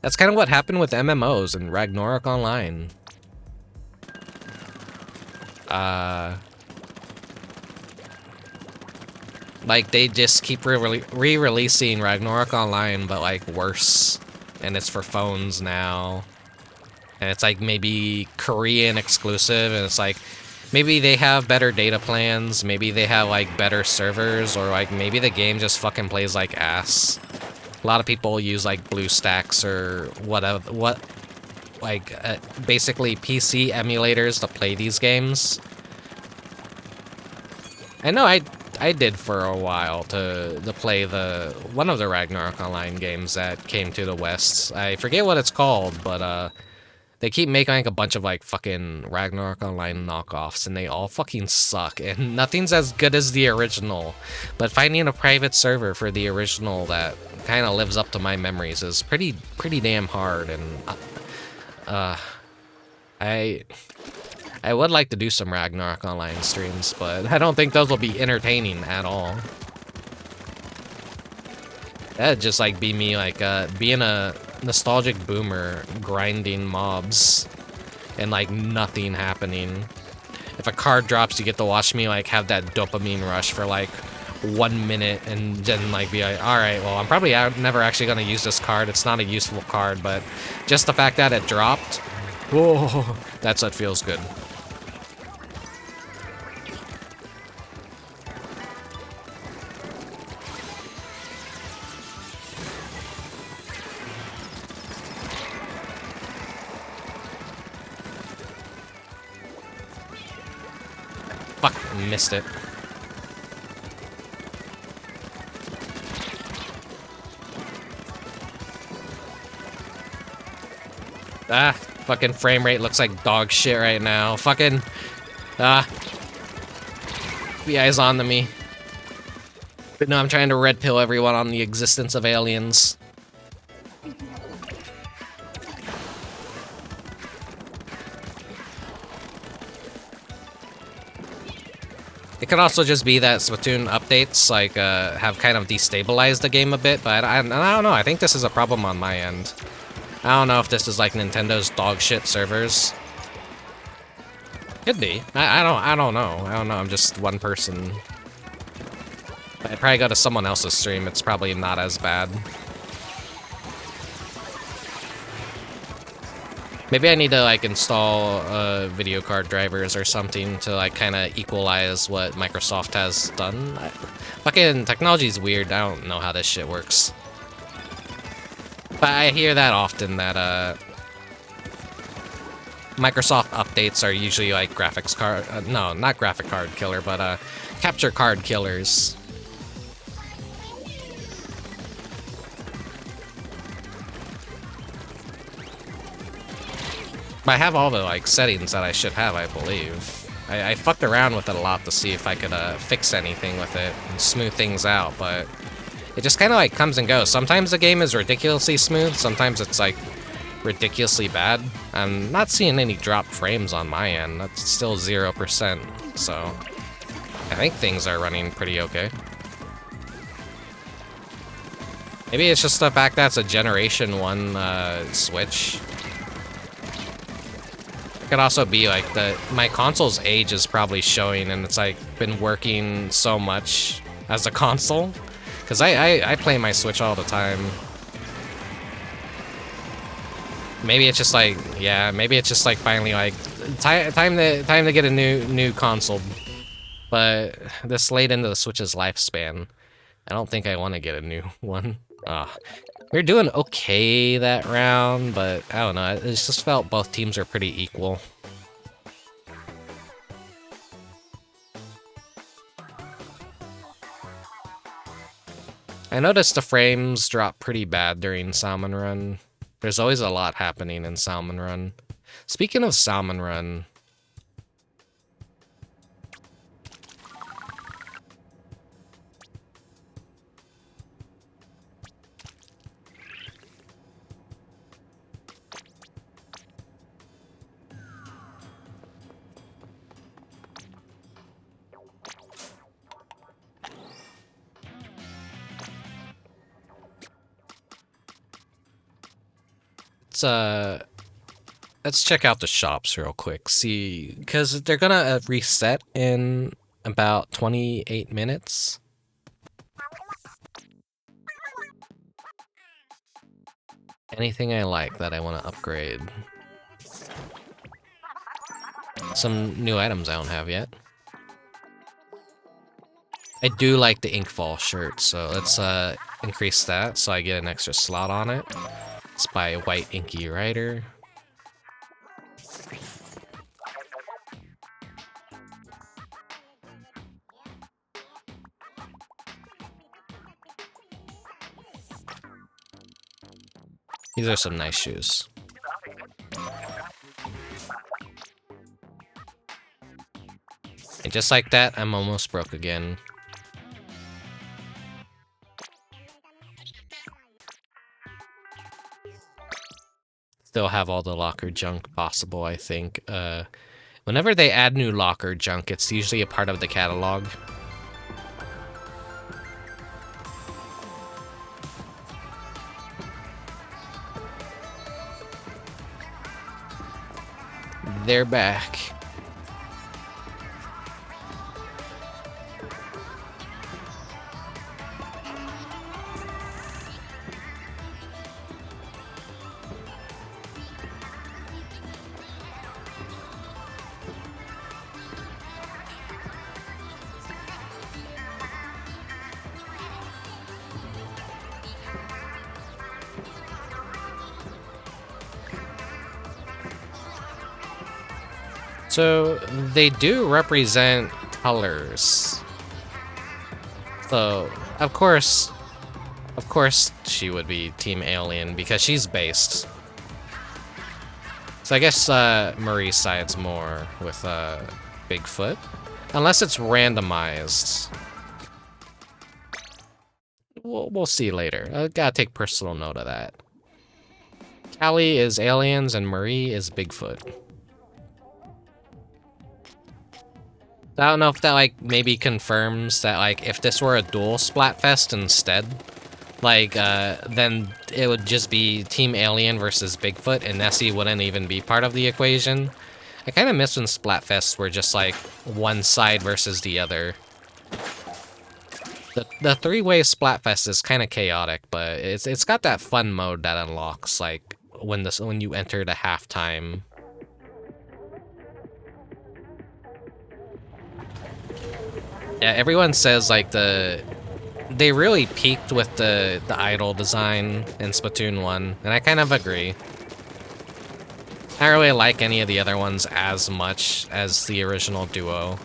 S1: That's kind of what happened with MMOs and Ragnarok Online. Like, they just keep re-releasing Ragnarok Online, but like worse. And it's for phones now. And it's like maybe Korean exclusive, and it's like, Maybe they have better data plans, maybe they have like better servers, or like maybe the game just fucking plays like ass. A lot of people use like BlueStacks or whatever, basically PC emulators to play these games. I know I did for a while to play one of the Ragnarok Online games that came to the West. I forget what it's called, but they keep making like a bunch of like fucking Ragnarok Online knockoffs, and they all fucking suck, and nothing's as good as the original. But finding a private server for the original that kind of lives up to my memories is pretty damn hard, and I would like to do some Ragnarok Online streams, but I don't think those will be entertaining at all. That'd just like be me like being a nostalgic boomer grinding mobs and like nothing happening. If a card drops, you get to watch me like have that dopamine rush for like 1 minute and then like be like, all right, well, I'm probably never actually gonna use this card. It's not a useful card, but just the fact that it dropped, whoa, that's what feels good. Fuck, missed it. Ah, fucking frame rate looks like dog shit right now. Fucking, FBI's on to me. But no, I'm trying to red pill everyone on the existence of aliens. It could also just be that Splatoon updates like have kind of destabilized the game a bit, but I don't know. I think this is a problem on my end. I don't know if this is like Nintendo's dog shit servers. Could be. I don't know. I don't know. I'm just one person. I probably go to someone else's stream. It's probably not as bad. Maybe I need to like install video card drivers or something to like kind of equalize what Microsoft has done. Fucking technology is weird. I don't know how this shit works. But I hear that often that Microsoft updates are usually like graphics card. No, not graphic card killer, but capture card killers. I have all the like settings that I should have, I believe. I fucked around with it a lot to see if I could fix anything with it and smooth things out, but it just kind of like comes and goes. Sometimes the game is ridiculously smooth, sometimes it's like ridiculously bad. I'm not seeing any drop frames on my end. That's still 0%, so I think things are running pretty okay. Maybe it's just the fact that it's a Generation 1 Switch. Could also be like my console's age is probably showing, and it's like been working so much as a console, because I play my Switch all the time. Maybe it's just like, yeah, maybe it's just like finally like time to get a new console. But this late into the Switch's lifespan, I don't think I want to get a new one. We're doing okay that round, but I don't know. It just felt both teams are pretty equal. I noticed the frames drop pretty bad during Salmon Run. There's always a lot happening in Salmon Run. Speaking of Salmon Run, let's check out the shops real quick. See, because they're gonna reset in about 28 minutes. Anything I like that I want to upgrade? some new items I don't have yet. I do like the Inkfall shirt, so let's increase that so I get an extra slot on it. Let's buy a white inky rider. These are some nice shoes. And just like that, I'm almost broke again. Still have all the locker junk possible, I think. Whenever they add new locker junk, it's usually a part of the catalog. They're back. So they do represent colors. So of course she would be Team Alien because she's based. So I guess Marie sides more with Bigfoot, unless it's randomized. We'll see later. I gotta take personal note of that. Callie is aliens and Marie is Bigfoot. I don't know if that, like, maybe confirms that, like, if this were a dual Splatfest instead, like, then it would just be Team Alien versus Bigfoot, and Nessie wouldn't even be part of the equation. I kind of miss when Splatfests were just, like, one side versus the other. The three-way Splatfest is kind of chaotic, but it's got that fun mode that unlocks, like, when you enter the halftime. Yeah, everyone says like they really peaked with the idol design in Splatoon 1, and I kind of agree. I don't really like any of the other ones as much as the original duo.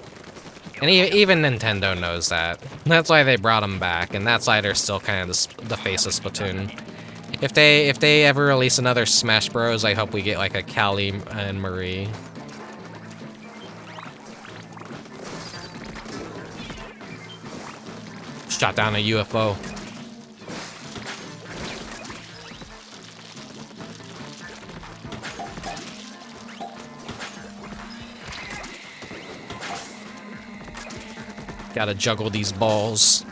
S1: And even Nintendo knows that. That's why they brought them back, and that's why they're still kind of the face of Splatoon. If they ever release another Smash Bros, I hope we get like a Callie and Marie. Shot down a UFO. Gotta juggle these balls.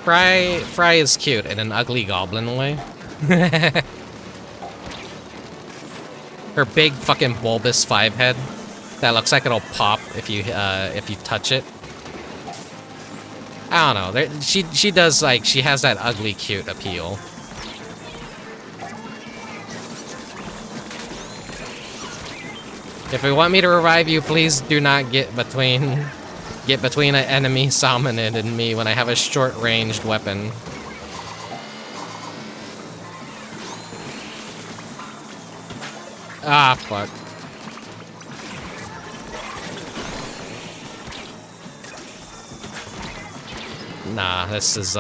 S1: Fry is cute in an ugly goblin way. Her big fucking bulbous 5 head that looks like it'll pop if you touch it. I don't know. She does, like, she has that ugly cute appeal. If you want me to revive you, please do not get between an enemy salmonid and me when I have a short-ranged weapon. Ah, fuck. Nah, this is,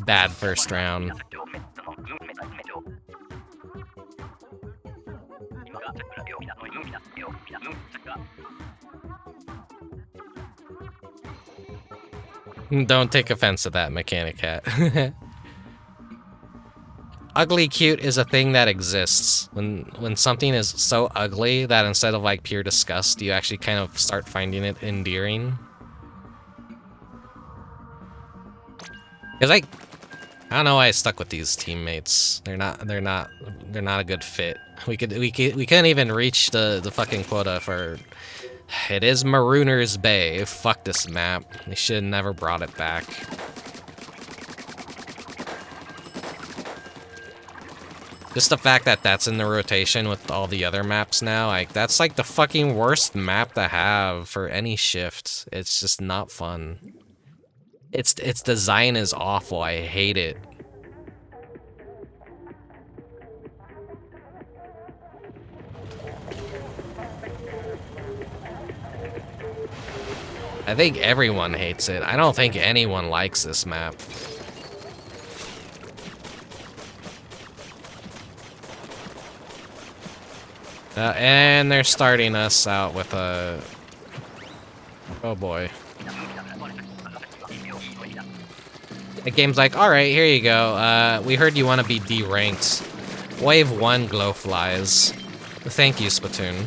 S1: bad first round. Don't take offense to that, Mechanic Cat. ugly cute is a thing that exists. When something is so ugly that instead of like pure disgust, you actually kind of start finding it endearing. Cause I don't know why I stuck with these teammates. They're not a good fit. We couldn't even reach the fucking quota for. It is Marooner's Bay. Fuck this map. They should have never brought it back. Just the fact that that's in the rotation with all the other maps now, like, that's like the fucking worst map to have for any shift. It's just not fun. Its design is awful. I hate it. I think everyone hates it. I don't think anyone likes this map. And they're starting us out with a... Oh boy. The game's like, alright, here you go. We heard you want to be D-ranked. Wave 1 glowflies. Thank you, Splatoon.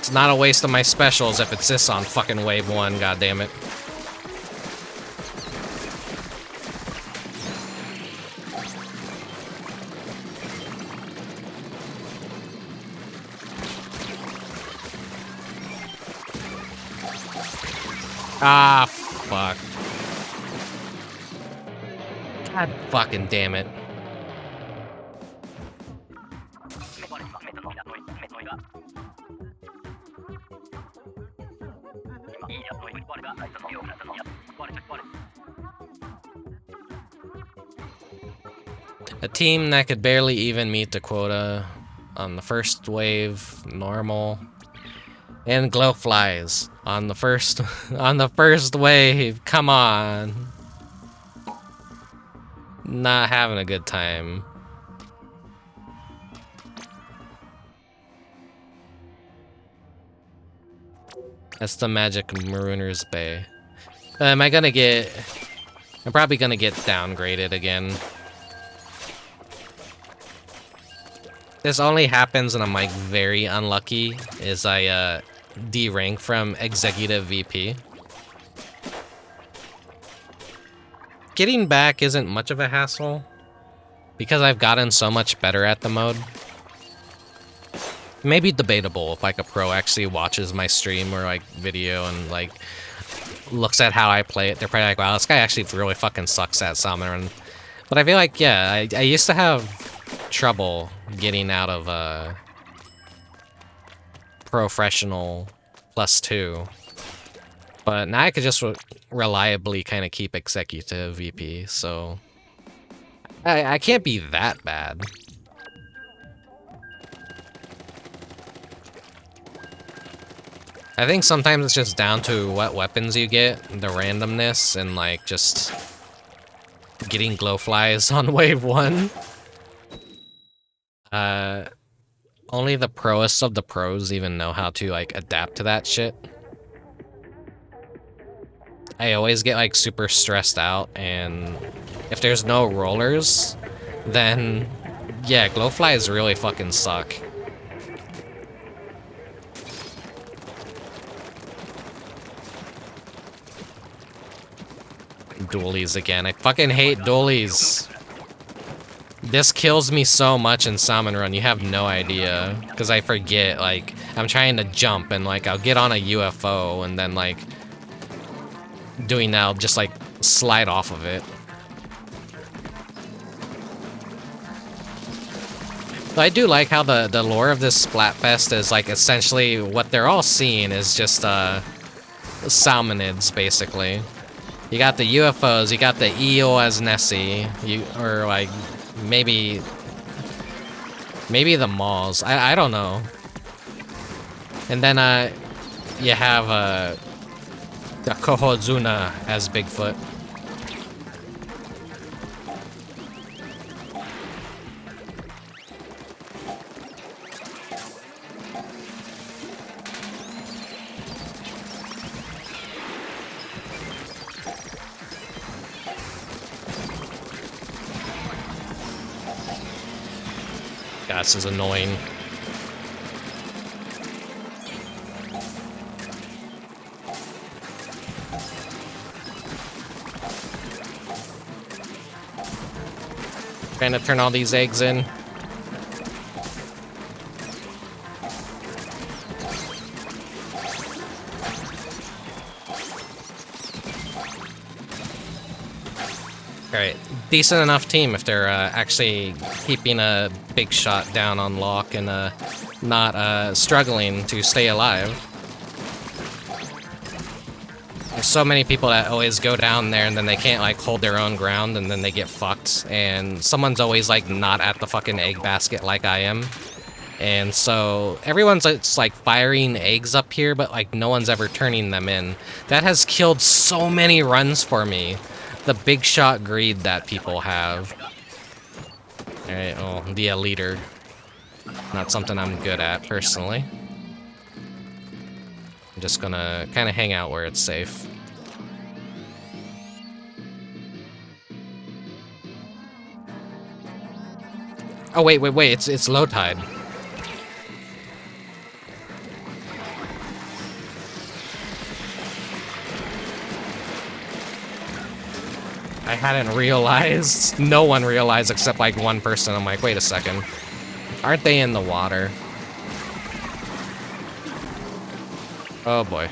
S1: It's not a waste of my specials if it's this on fucking wave 1, goddammit. Ah, fuck. God fucking damn it. A team that could barely even meet the quota on the first wave, normal, and glowflies on the first wave. Come on, not having a good time. That's the magic Marooner's Bay. I'm probably gonna get downgraded again. This only happens when I'm like very unlucky, is I D-rank from Executive VP. Getting back isn't much of a hassle, because I've gotten so much better at the mode. Maybe debatable if like a pro actually watches my stream or like video and like looks at how I play it. They're probably like, wow, this guy actually really fucking sucks at Salon Run. But I feel like, yeah, I used to have trouble getting out of professional +2, but now I could just reliably kind of keep executive VP, so I can't be that bad. I think sometimes it's just down to what weapons you get, the randomness, and like just getting glowflies on wave 1. Only the proest of the pros even know how to like adapt to that shit. I always get like super stressed out, and if there's no rollers, then yeah, glowflies really fucking suck. Dualies again. I fucking hate dualies. This kills me so much in Salmon Run, you have no idea. Because I forget, like, I'm trying to jump and, like, I'll get on a UFO and then, like, doing that, I'll just, like, slide off of it. I do like how the lore of this Splatfest is like essentially what they're all seeing is just salmonids basically. You got the UFOs, you got the eel as Nessie, or like maybe the malls. I don't know. And then you have the Kohozuna as Bigfoot. God, this is annoying. Trying to turn all these eggs in. Alright, decent enough team if they're actually keeping a big shot down on lock and not struggling to stay alive. There's so many people that always go down there and then they can't like hold their own ground and then they get fucked. And someone's always like not at the fucking egg basket like I am. And so everyone's it's like firing eggs up here, but like no one's ever turning them in. That has killed so many runs for me. The big shot greed that people have. Alright, well, the leader. Not something I'm good at, personally. I'm just gonna kind of hang out where it's safe. Oh, wait, it's low tide. I hadn't realized. No one realized except like one person. I'm like, wait a second. Aren't they in the water? Oh boy.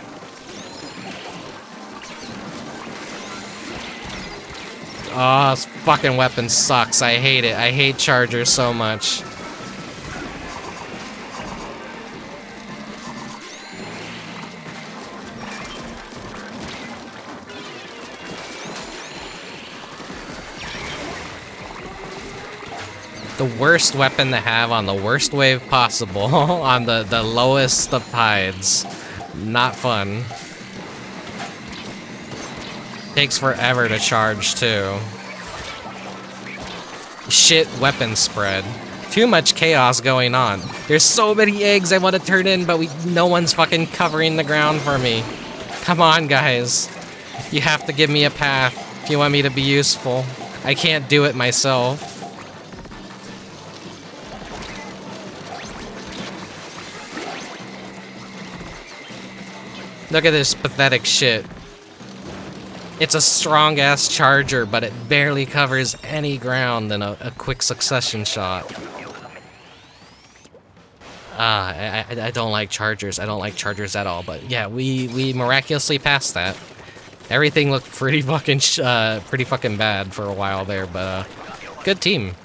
S1: Oh, this fucking weapon sucks. I hate it. I hate chargers so much. The worst weapon to have on the worst wave possible on the lowest of tides. Not fun. Takes forever to charge too. Shit weapon spread. Too much chaos going on. There's so many eggs I want to turn in, but no one's fucking covering the ground for me. Come on, guys. You have to give me a path if you want me to be useful. I can't do it myself. Look at this pathetic shit. It's a strong-ass charger, but it barely covers any ground in a quick succession shot. I don't like chargers. I don't like chargers at all. But yeah, we miraculously passed that. Everything looked pretty fucking bad for a while there, but good team.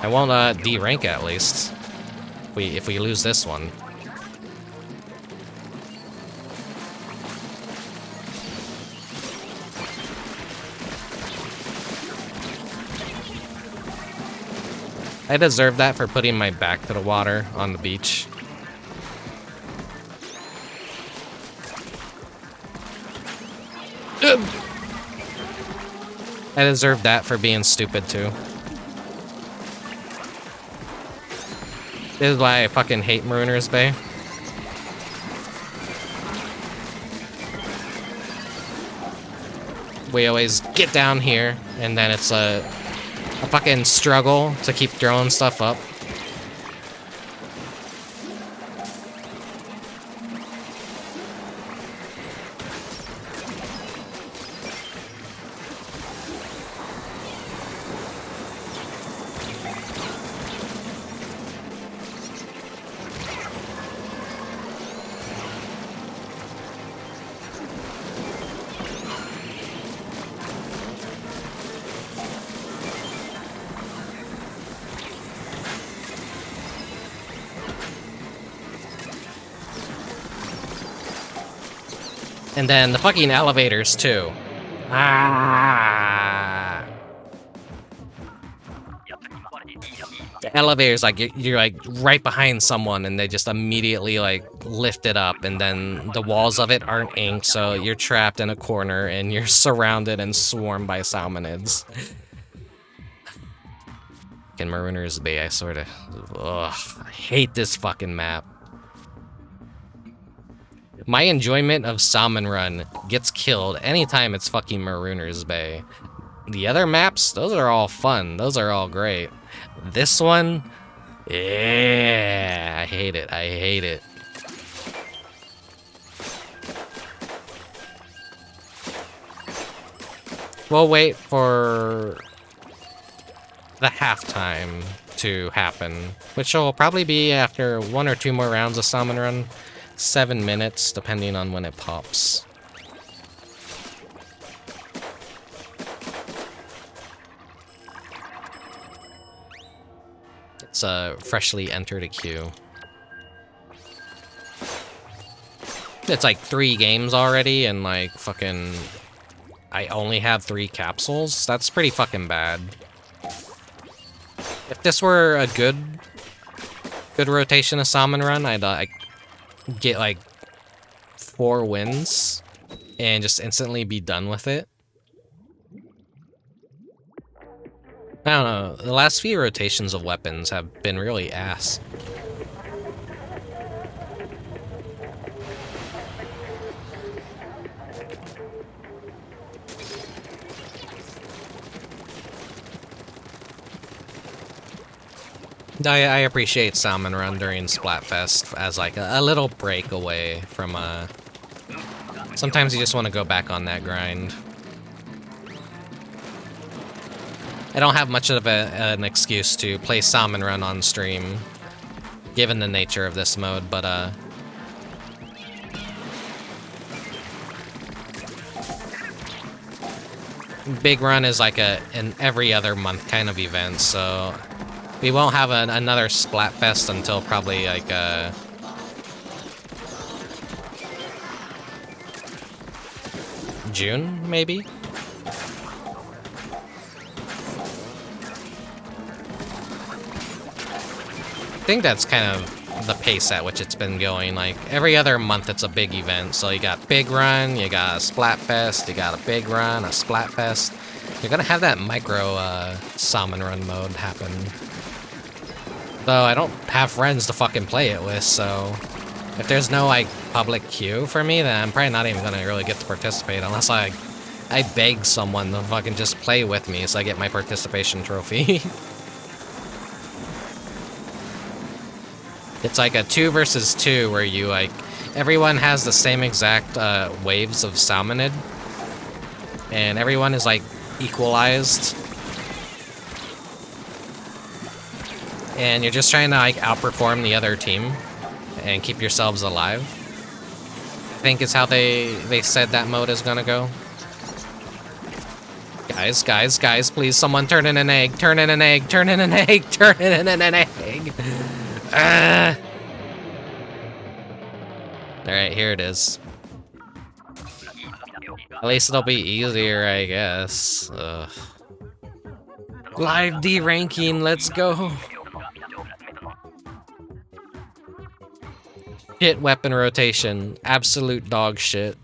S1: I won't D-rank at least. If we lose this one. I deserve that for putting my back to the water on the beach. I deserve that for being stupid too. This is why I fucking hate Marooners Bay. We always get down here, and then it's a fucking struggle to keep throwing stuff up. And then the fucking elevators, too. Ah! The elevators, like, you're like right behind someone and they just immediately like lift it up, and then the walls of it aren't inked, so you're trapped in a corner and you're surrounded and swarmed by salmonids. Fucking Marooner's Bay, I sorta... Ugh, I hate this fucking map. My enjoyment of Salmon Run gets killed anytime it's fucking Marooner's Bay. The other maps, those are all fun. Those are all great. This one, yeah, I hate it. I hate it. We'll wait for the halftime to happen, which will probably be after 1 or 2 more rounds of Salmon Run. 7 minutes, depending on when it pops. It's freshly entered a queue. It's like 3 games already, and like fucking... I only have 3 capsules? That's pretty fucking bad. If this were a good rotation of Salmon Run, I'd get like 4 wins and just instantly be done with it. I don't know, the last few rotations of weapons have been really ass. I appreciate Salmon Run during Splatfest as like a little break away from sometimes you just want to go back on that grind. I don't have much of an excuse to play Salmon Run on stream, given the nature of this mode, but Big Run is like an every other month kind of event, so we won't have another Splatfest until probably like June, maybe? I think that's kind of the pace at which it's been going. Like, every other month it's a big event. So you got Big Run, you got a Splatfest, you got a Big Run, a Splatfest. You're gonna have that micro Salmon Run mode happen. Though I don't have friends to fucking play it with, so... If there's no, like, public queue for me, then I'm probably not even gonna really get to participate unless I beg someone to fucking just play with me so I get my participation trophy. It's like a 2 versus 2 where you, like, everyone has the same exact waves of salmonid, and everyone is, like, equalized. And you're just trying to, like, outperform the other team and keep yourselves alive. I think is how they said that mode is gonna go. Guys, please, someone turn in an egg, turn in an egg, turn in an egg, turn in an egg. Alright, here it is. At least it'll be easier, I guess. Ugh. Live D ranking, let's go. Shit weapon rotation, absolute dog shit.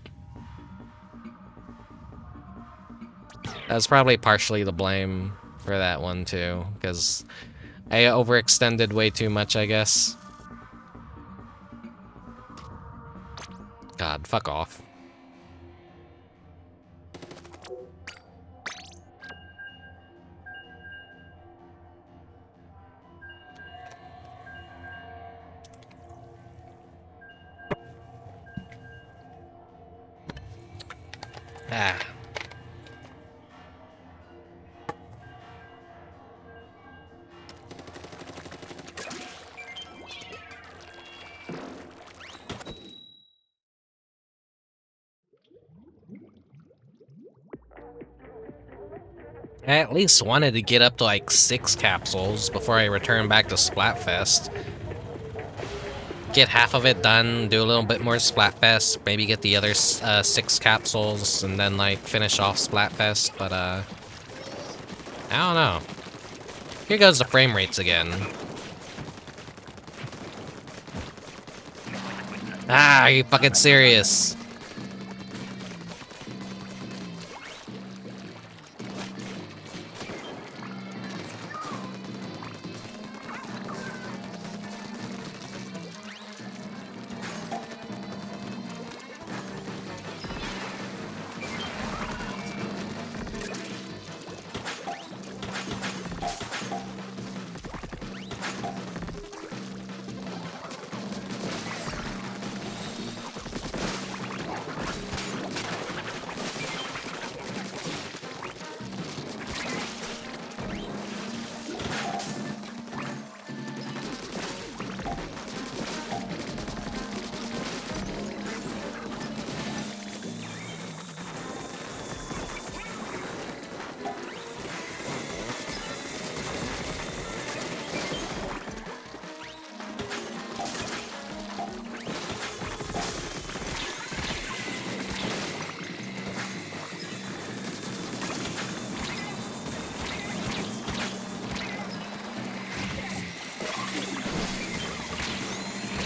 S1: That's probably partially the blame for that one too, because I overextended way too much, I guess. God, fuck off. Ah. I at least wanted to get up to like 6 capsules before I return back to Splatfest. get half of it done, do a little bit more Splatfest, maybe get the other 6 capsules, and then like finish off Splatfest. But I don't know. Here goes the frame rates again. Ah, are you fucking serious?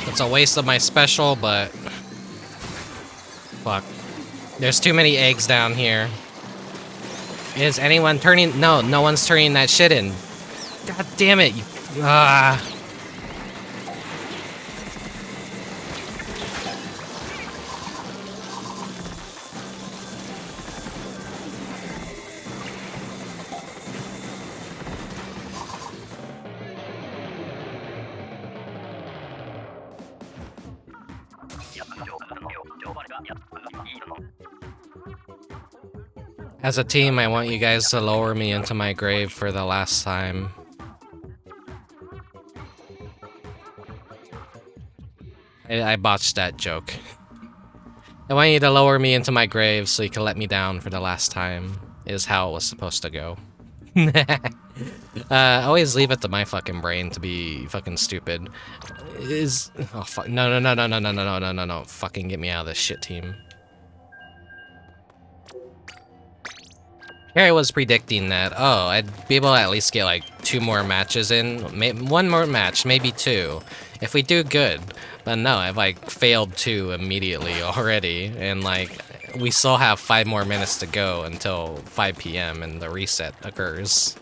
S1: It's a waste of my special, but fuck. There's too many eggs down here. Is anyone turning? No, no one's turning that shit in. God damn it. Ah. As a team, I want you guys to lower me into my grave for the last time. I botched that joke. I want you to lower me into my grave so you can let me down for the last time, is how it was supposed to go. Always leave it to my fucking brain to be fucking stupid. Oh fuck, no, fucking get me out of this shit team. Here I was predicting that, oh, I'd be able to at least get like 2 more matches in. 1 more match, maybe 2. If we do good. But no, I've like failed 2 immediately already. And like, we still have 5 more minutes to go until 5 PM and the reset occurs.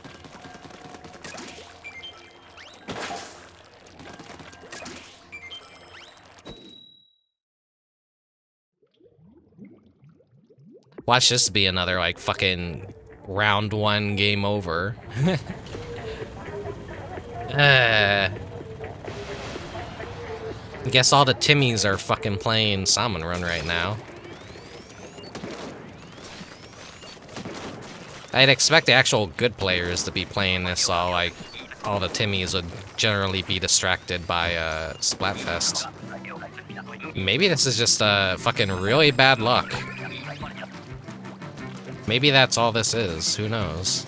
S1: Watch this be another like fucking round 1 game over. I guess all the Timmies are fucking playing Salmon Run right now. I'd expect the actual good players to be playing this, so like all the Timmies would generally be distracted by Splatfest. Maybe this is just fucking really bad luck. Maybe that's all this is, who knows?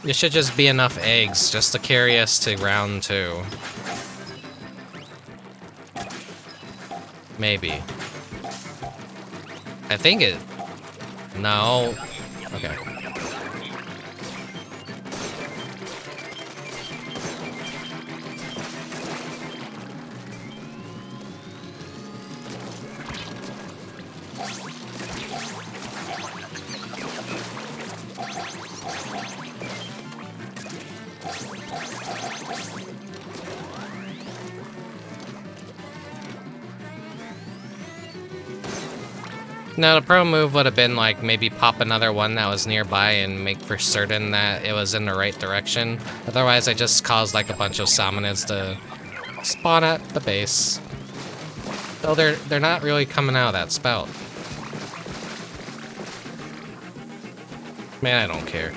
S1: It should just be enough eggs just to carry us to round 2. Maybe. I think it... No. Okay. No, the pro move would have been like maybe pop another one that was nearby and make for certain that it was in the right direction. Otherwise, I just caused like a bunch of salmonids to spawn at the base. Though they're not really coming out of that spout. Man, I don't care.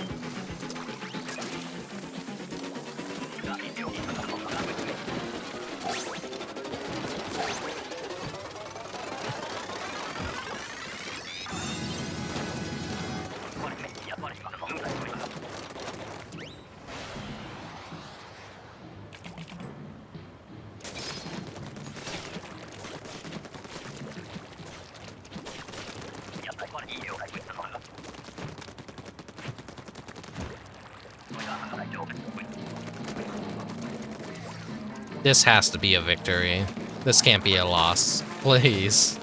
S1: This has to be a victory. This can't be a loss. Please.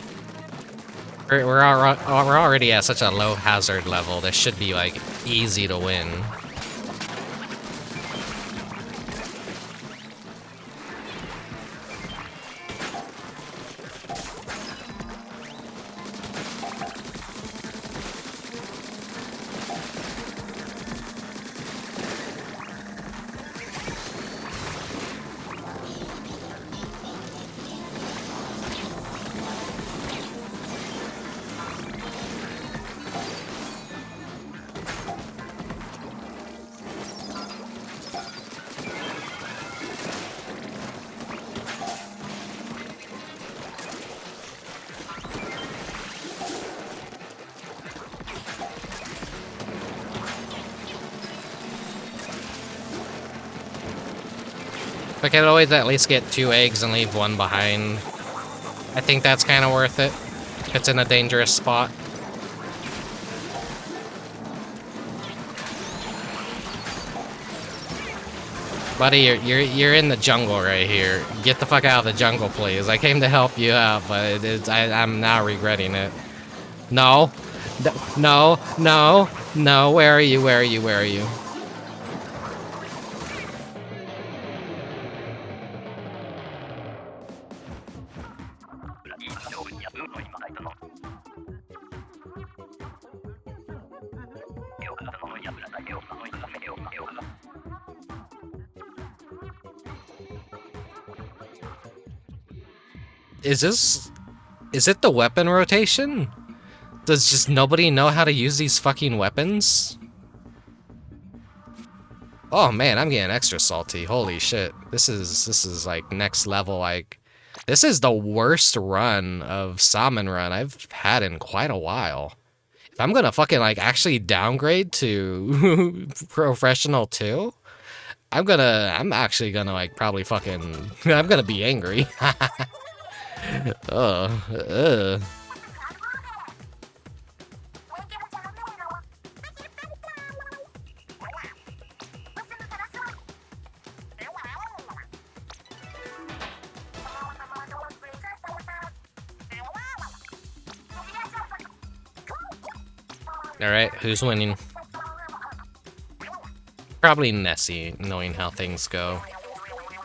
S1: We're already at such a low hazard level. This should be, like, easy to win. I could always at least get 2 eggs and leave 1 behind. I think that's kind of worth it. If it's in a dangerous spot. Buddy, you're in the jungle right here. Get the fuck out of the jungle, please. I came to help you out, but I'm now regretting it. No. No. No. No. Where are you? Where are you? Where are you? Is it the weapon rotation? Does just nobody know how to use these fucking weapons? Oh man, I'm getting extra salty. Holy shit. This is like next level. Like, this is the worst run of Salmon Run I've had in quite a while. If I'm gonna fucking like actually downgrade to Professional 2, I'm actually gonna like probably fucking, I'm gonna be angry. Alright, who's winning? Probably Nessie, knowing how things go.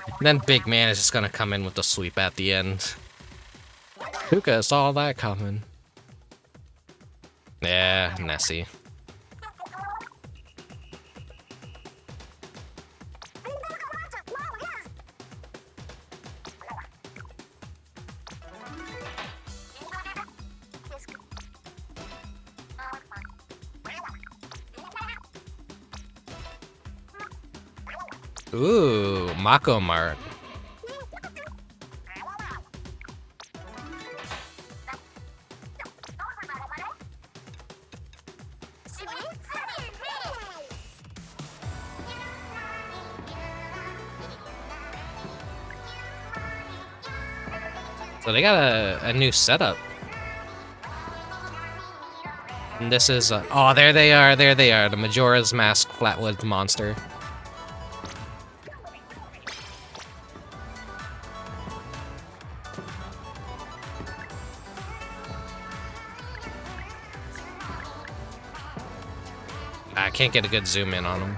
S1: And then Big Man is just gonna come in with the sweep at the end. Puka saw that coming. Yeah, Nessie. Ooh, Mako Mart. So they got a new setup. And this is, oh, there they are, the Majora's Mask Flatwood monster. I can't get a good zoom in on them.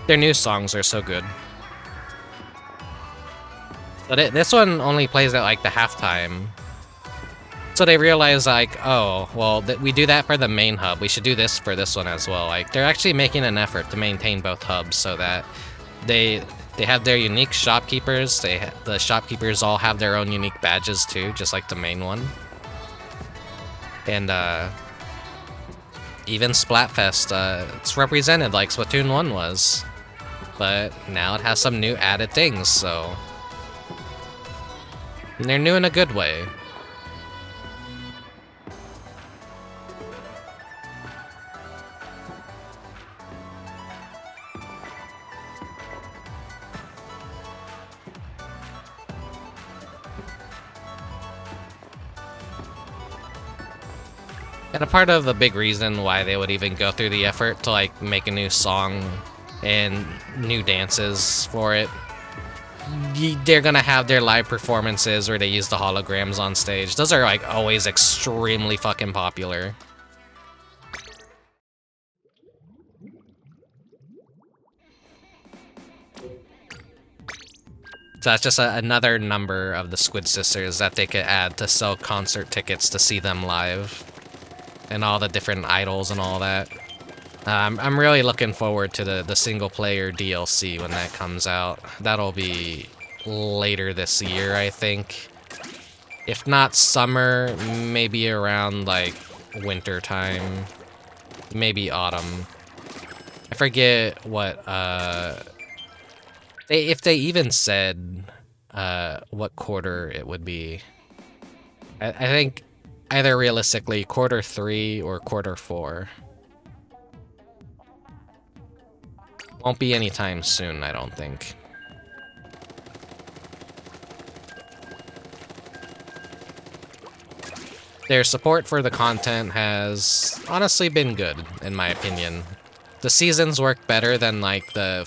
S1: Their new songs are so good. But this one only plays at like the halftime. So they realize like, oh, well, we do that for the main hub. We should do this for this one as well. Like, they're actually making an effort to maintain both hubs so that they have their unique shopkeepers. The shopkeepers all have their own unique badges too, just like the main one. And even Splatfest, it's represented like Splatoon 1 was. But now it has some new added things, so... And they're new in a good way. And a part of the big reason why they would even go through the effort to like make a new song and new dances for it, they're gonna have their live performances where they use the holograms on stage. Those are like always extremely fucking popular. So that's just another number of the Squid Sisters that they could add to sell concert tickets to see them live. And all the different idols and all that. I'm really looking forward to the single player DLC when that comes out. That'll be later this year, I think. If not summer, maybe around like winter time. Maybe autumn. I forget what if they even said what quarter it would be. I think either realistically quarter 3 or quarter 4. Won't be anytime soon, I don't think. Their support for the content has honestly been good, in my opinion. The seasons work better than like the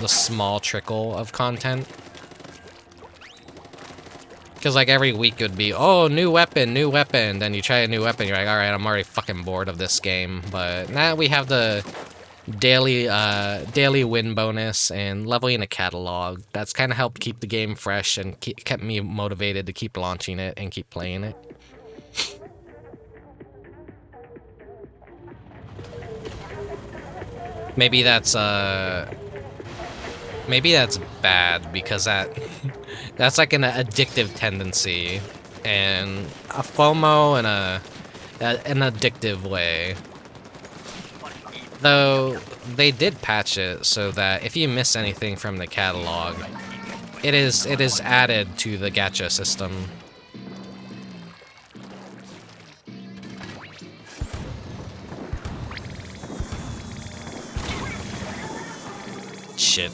S1: small trickle of content. Because like every week it would be, oh, new weapon, then you try a new weapon, you're like, alright, I'm already fucking bored of this game. But now we have the daily win bonus and leveling a catalog. That's kind of helped keep the game fresh and kept me motivated to keep launching it and keep playing it. Maybe that's bad because that's like an addictive tendency and a FOMO in an addictive way. Though they did patch it so that if you miss anything from the catalog, it is added to the gacha system. Shit.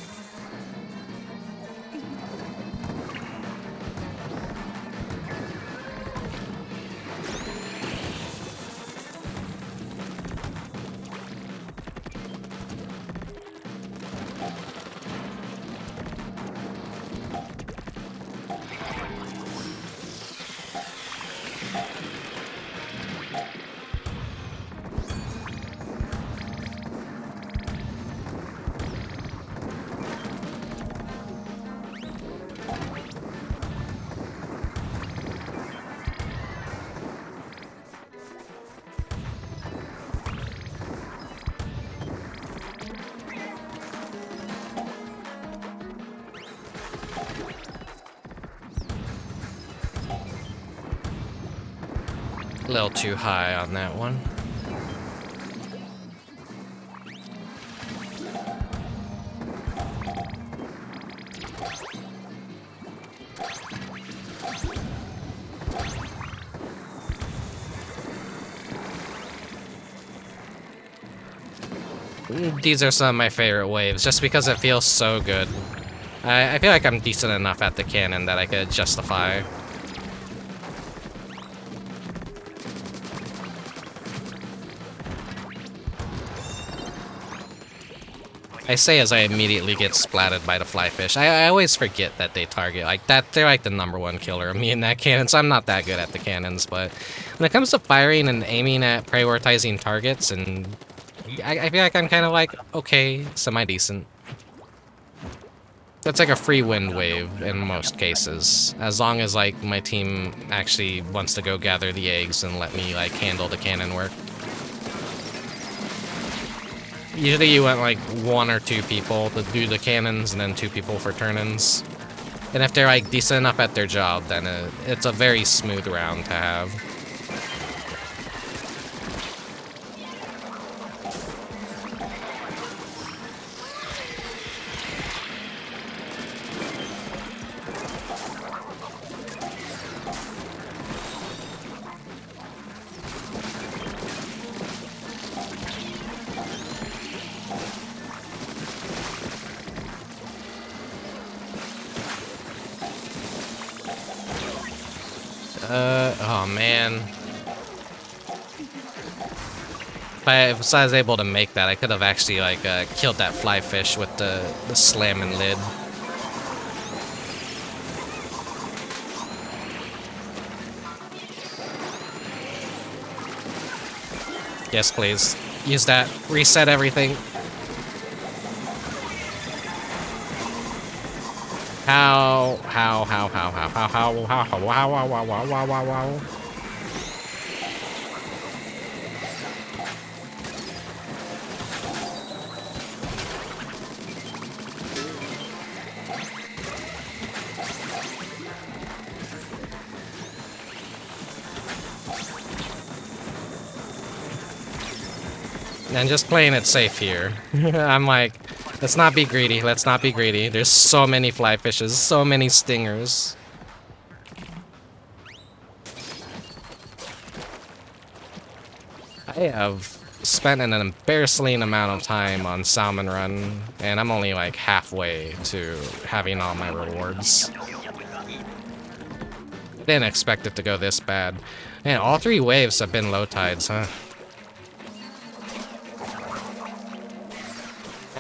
S1: A little too high on that one. These are some of my favorite waves, just because it feels so good. I feel like I'm decent enough at the cannon that I could justify. I say as I immediately get splatted by the flyfish. I always forget that they target like that. They're like the #1 killer of me in that cannon, so I'm not that good at the cannons. But when it comes to firing and aiming at prioritizing targets, and I feel like I'm kind of like, okay, semi-decent. That's like a free wind wave in most cases, as long as like my team actually wants to go gather the eggs and let me like handle the cannon work. Usually you want like 1 or 2 people to do the cannons and then 2 people for turn-ins. And if they're like decent enough at their job, then it's a very smooth round to have. Oh man. If I was able to make that, I could have actually like killed that fly fish with the slamming lid. Yes, please. Use that. Reset everything. How? And just playing it safe here. I'm like, let's not be greedy. Let's not be greedy. There's so many fly fishes, so many stingers. I have spent an embarrassing amount of time on Salmon Run, and I'm only like halfway to having all my rewards. Didn't expect it to go this bad. Man, all 3 waves have been low tides, huh?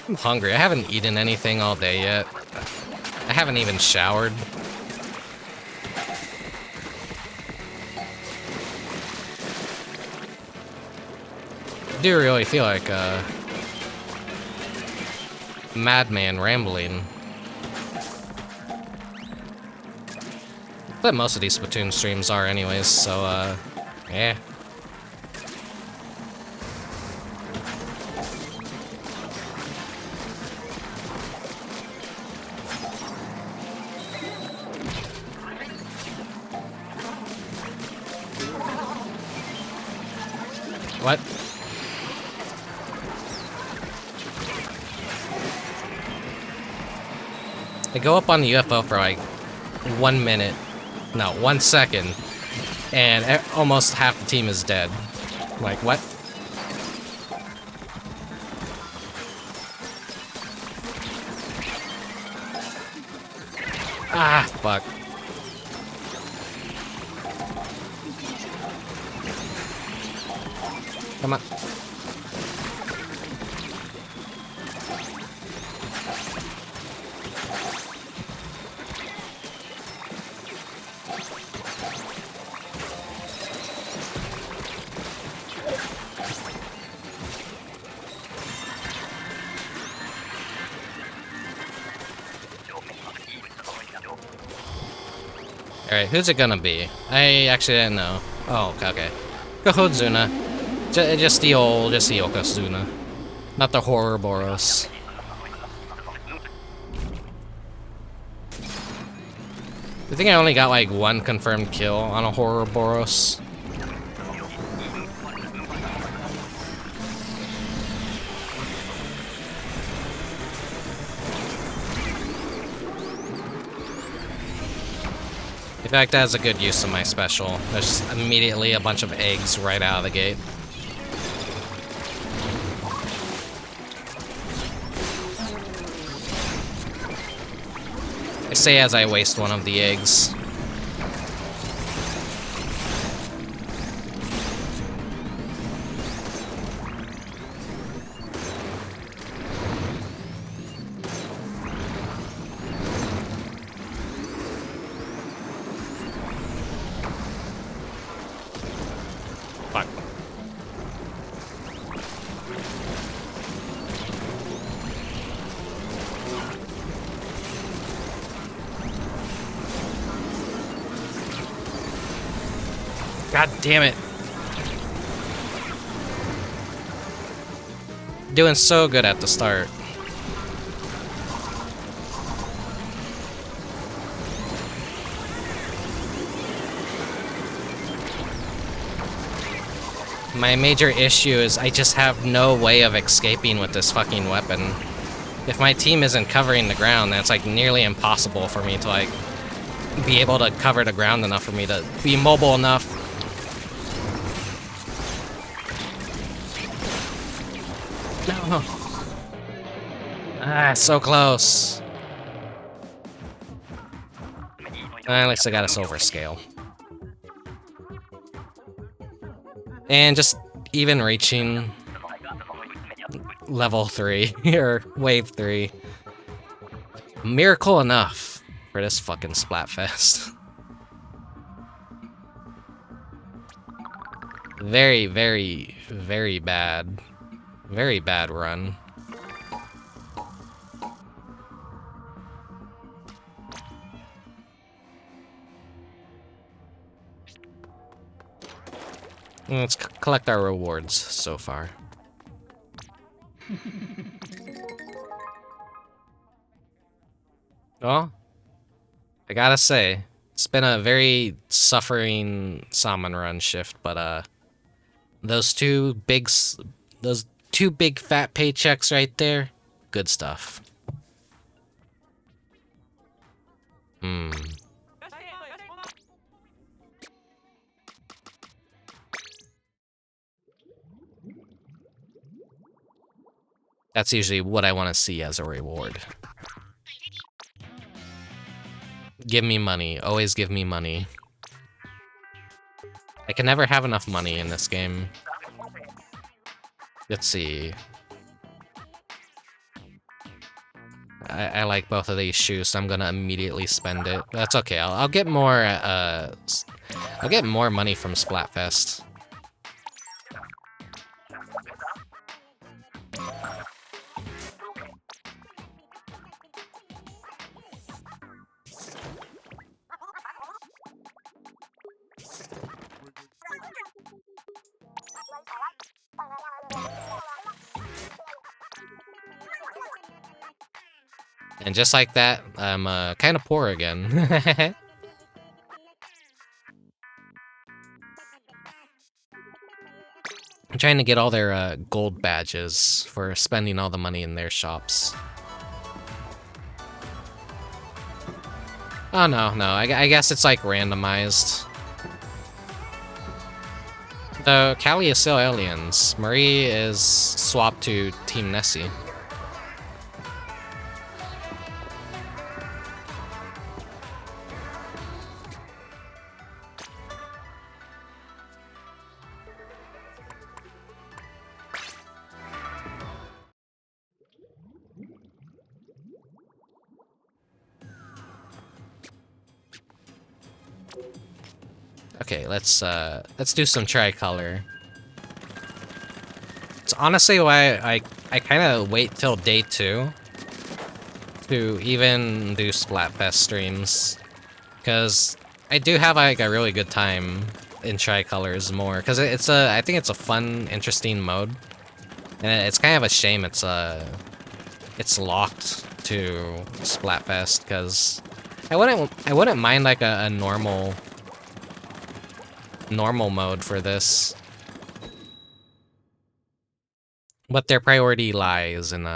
S1: I'm hungry. I haven't eaten anything all day yet. I haven't even showered. I do really feel like a madman rambling. But most of these Splatoon streams are anyways, so yeah. What? I go up on the UFO for like 1 minute, no, 1 second, and almost half the team is dead. I'm like, what? Ah, fuck. Come on. Alright, who's it gonna be? I actually didn't know. Oh, okay. Yokozuna. Just the Yokozuna. Not the Ouroboros. I think I only got like 1 confirmed kill on a Ouroboros. In fact, that's a good use of my special. There's immediately a bunch of eggs right out of the gate. I say as I waste one of the eggs. Fuck. God damn it. Doing so good at the start. My major issue is I just have no way of escaping with this fucking weapon. If my team isn't covering the ground, then it's like nearly impossible for me to like be able to cover the ground enough for me to be mobile enough. No. Ah, so close. At least I got a silver scale. And just even reaching level 3 or wave 3. Miracle enough for this fucking Splatfest. Very, very, very bad. Very bad run. Let's collect our rewards so far. Well, I gotta say, it's been a very suffering Salmon Run shift, but those two big fat paychecks right there, good stuff. That's usually what I want to see as a reward. Give me money. Always give me money. I can never have enough money in this game. Let's see. I like both of these shoes, so I'm gonna immediately spend it. That's okay. I'll get more. I'll get more money from Splatfest. And just like that, I'm kind of poor again. I'm trying to get all their gold badges for spending all the money in their shops. Oh, no. I guess it's like randomized. Though Callie is still aliens. Marie is swapped to Team Nessie. Okay, let's do some tricolor. It's honestly why I kind of wait till day 2 to even do Splatfest streams, because I do have like a really good time in tricolors more, because I think it's a fun, interesting mode, and it's kind of a shame it's locked to Splatfest, because I wouldn't mind like a normal mode for this, but their priority lies in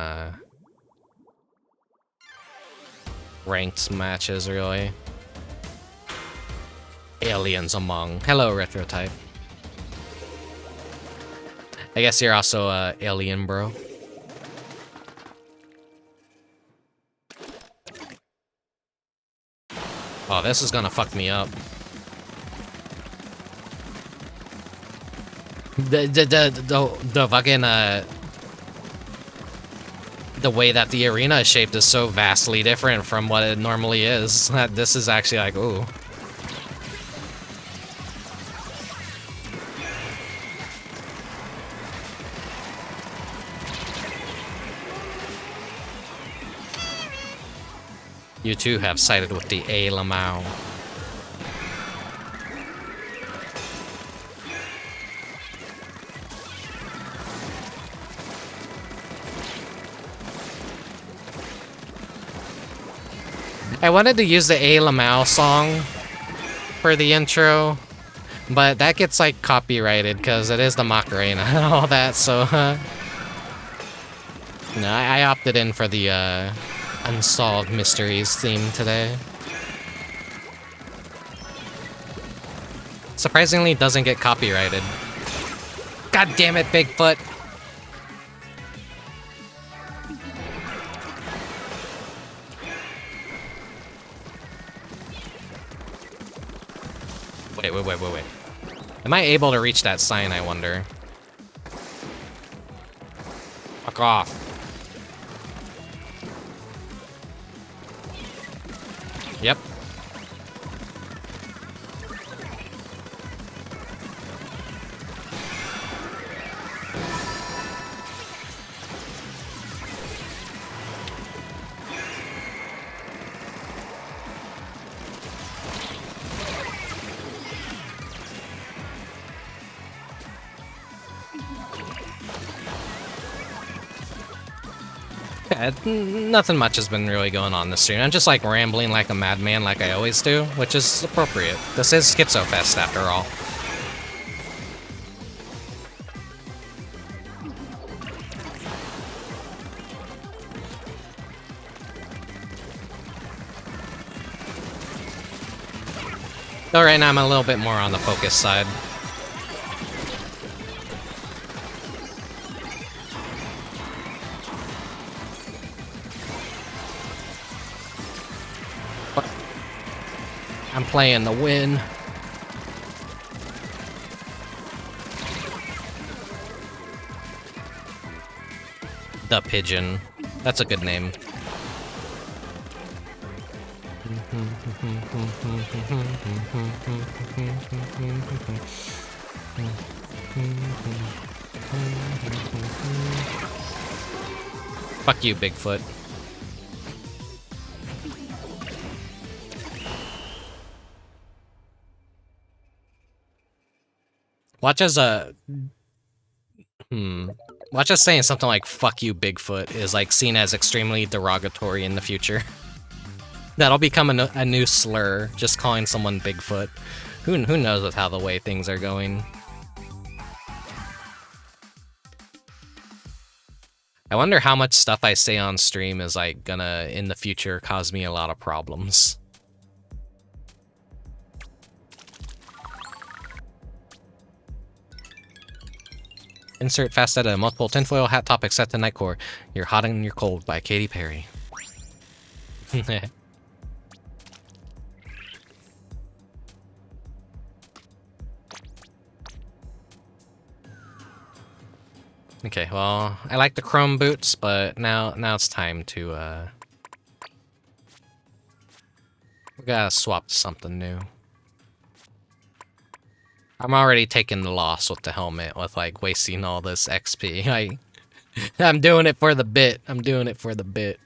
S1: ranked matches, really. Aliens among. Hello, Retrotype. I guess you're also a alien, bro. Oh, this is gonna fuck me up. The fucking the way that the arena is shaped is so vastly different from what it normally is. This is actually like, ooh. You too have sided with the lmaos. I wanted to use the lmaos song for the intro, but that gets like copyrighted because it is the Macarena and all that, so no, I opted in for the Unsolved Mysteries theme today. Surprisingly, it doesn't get copyrighted. God damn it, Bigfoot! Wait. Am I able to reach that sign, I wonder? Fuck off. Yep. Yeah, nothing much has been really going on this stream. I'm just like rambling like a madman like I always do, which is appropriate. This is Schizofest after all. Though right now I'm a little bit more on the focus side. I'm playing the win. The Pigeon. That's a good name. Fuck you, Bigfoot. Watch as watch us saying something like "fuck you, Bigfoot" is like seen as extremely derogatory in the future. That'll become a new slur, just calling someone Bigfoot. Who knows with how the way things are going. I wonder how much stuff I say on stream is like gonna in the future cause me a lot of problems. Insert fast edit, multiple tinfoil hat topics set to Nightcore. You're hot and you're cold by Katy Perry. Okay, well, I like the chrome boots, but now it's time to we gotta swap to something new. I'm already taking the loss with the helmet, with like wasting all this XP. I'm doing it for the bit. I'm doing it for the bit.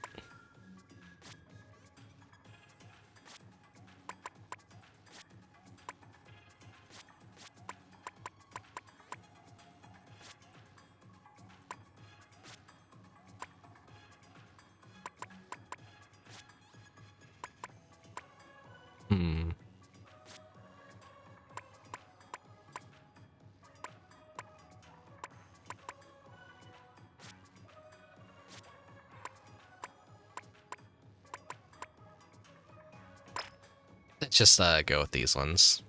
S1: Let's just go with these ones.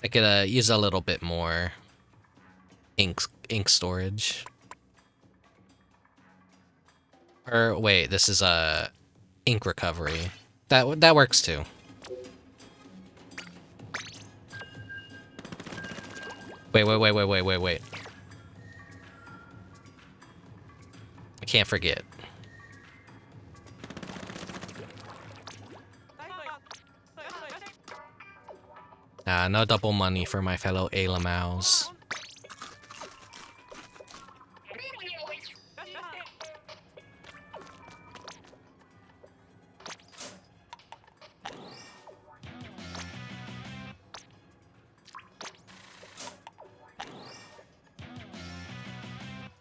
S1: I could use a little bit more ink storage. Or wait, this is ink recovery. That works too. Wait. I can't forget. No double money for my fellow lmaos.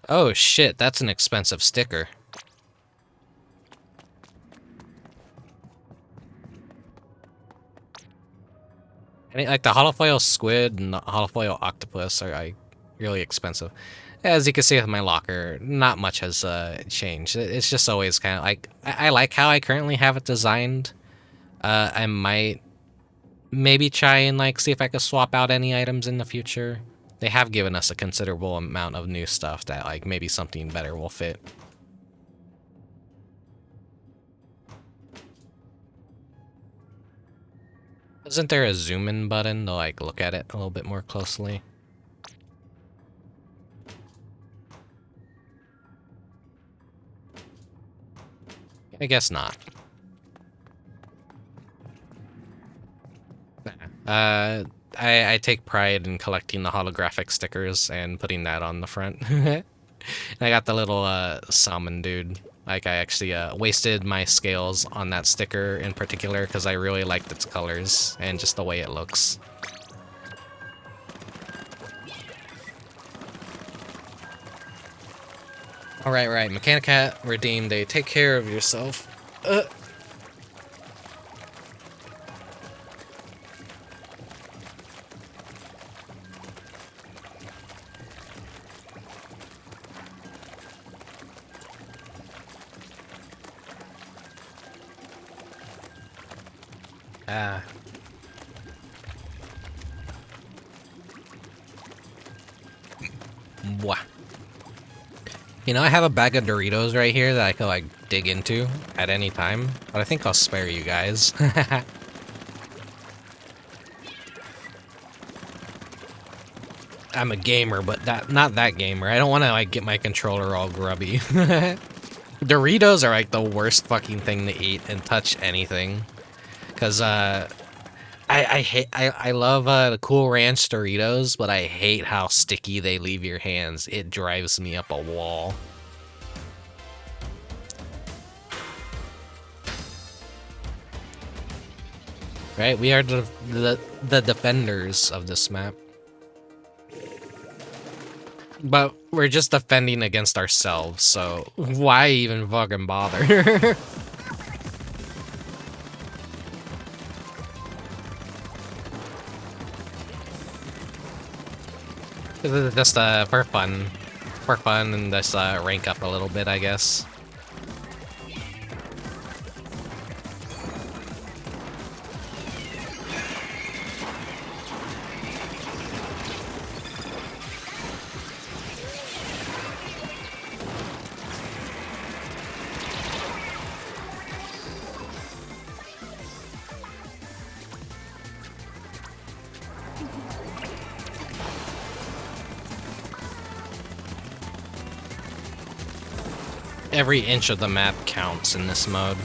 S1: Oh shit, that's an expensive sticker. Like the holofoil squid and the holofoil octopus are like really expensive. As you can see with my locker, not much has changed. It's just always kind of like I like how I currently have it designed. I might maybe try and like see if I could swap out any items in the future. They have given us a considerable amount of new stuff that like maybe something better will fit. Isn't there a zoom in button to like look at it a little bit more closely? I guess not. I take pride in collecting the holographic stickers and putting that on the front. I got the little salmon dude. Like, I actually wasted my scales on that sticker in particular because I really liked its colors and just the way it looks. Right. Mechanicat redeemed a take care of yourself. Mwah. You know, I have a bag of Doritos right here that I could, like, dig into at any time, but I think I'll spare you guys. I'm a gamer, but not that gamer. I don't want to, like, get my controller all grubby. Doritos are, like, the worst fucking thing to eat and touch anything. Because, I love the Cool Ranch Doritos, but I hate how sticky they leave your hands. It drives me up a wall. Right, we are the defenders of this map. But we're just defending against ourselves, so why even fucking bother? Just for fun, and just rank up a little bit, I guess. Every inch of the map counts in this mode.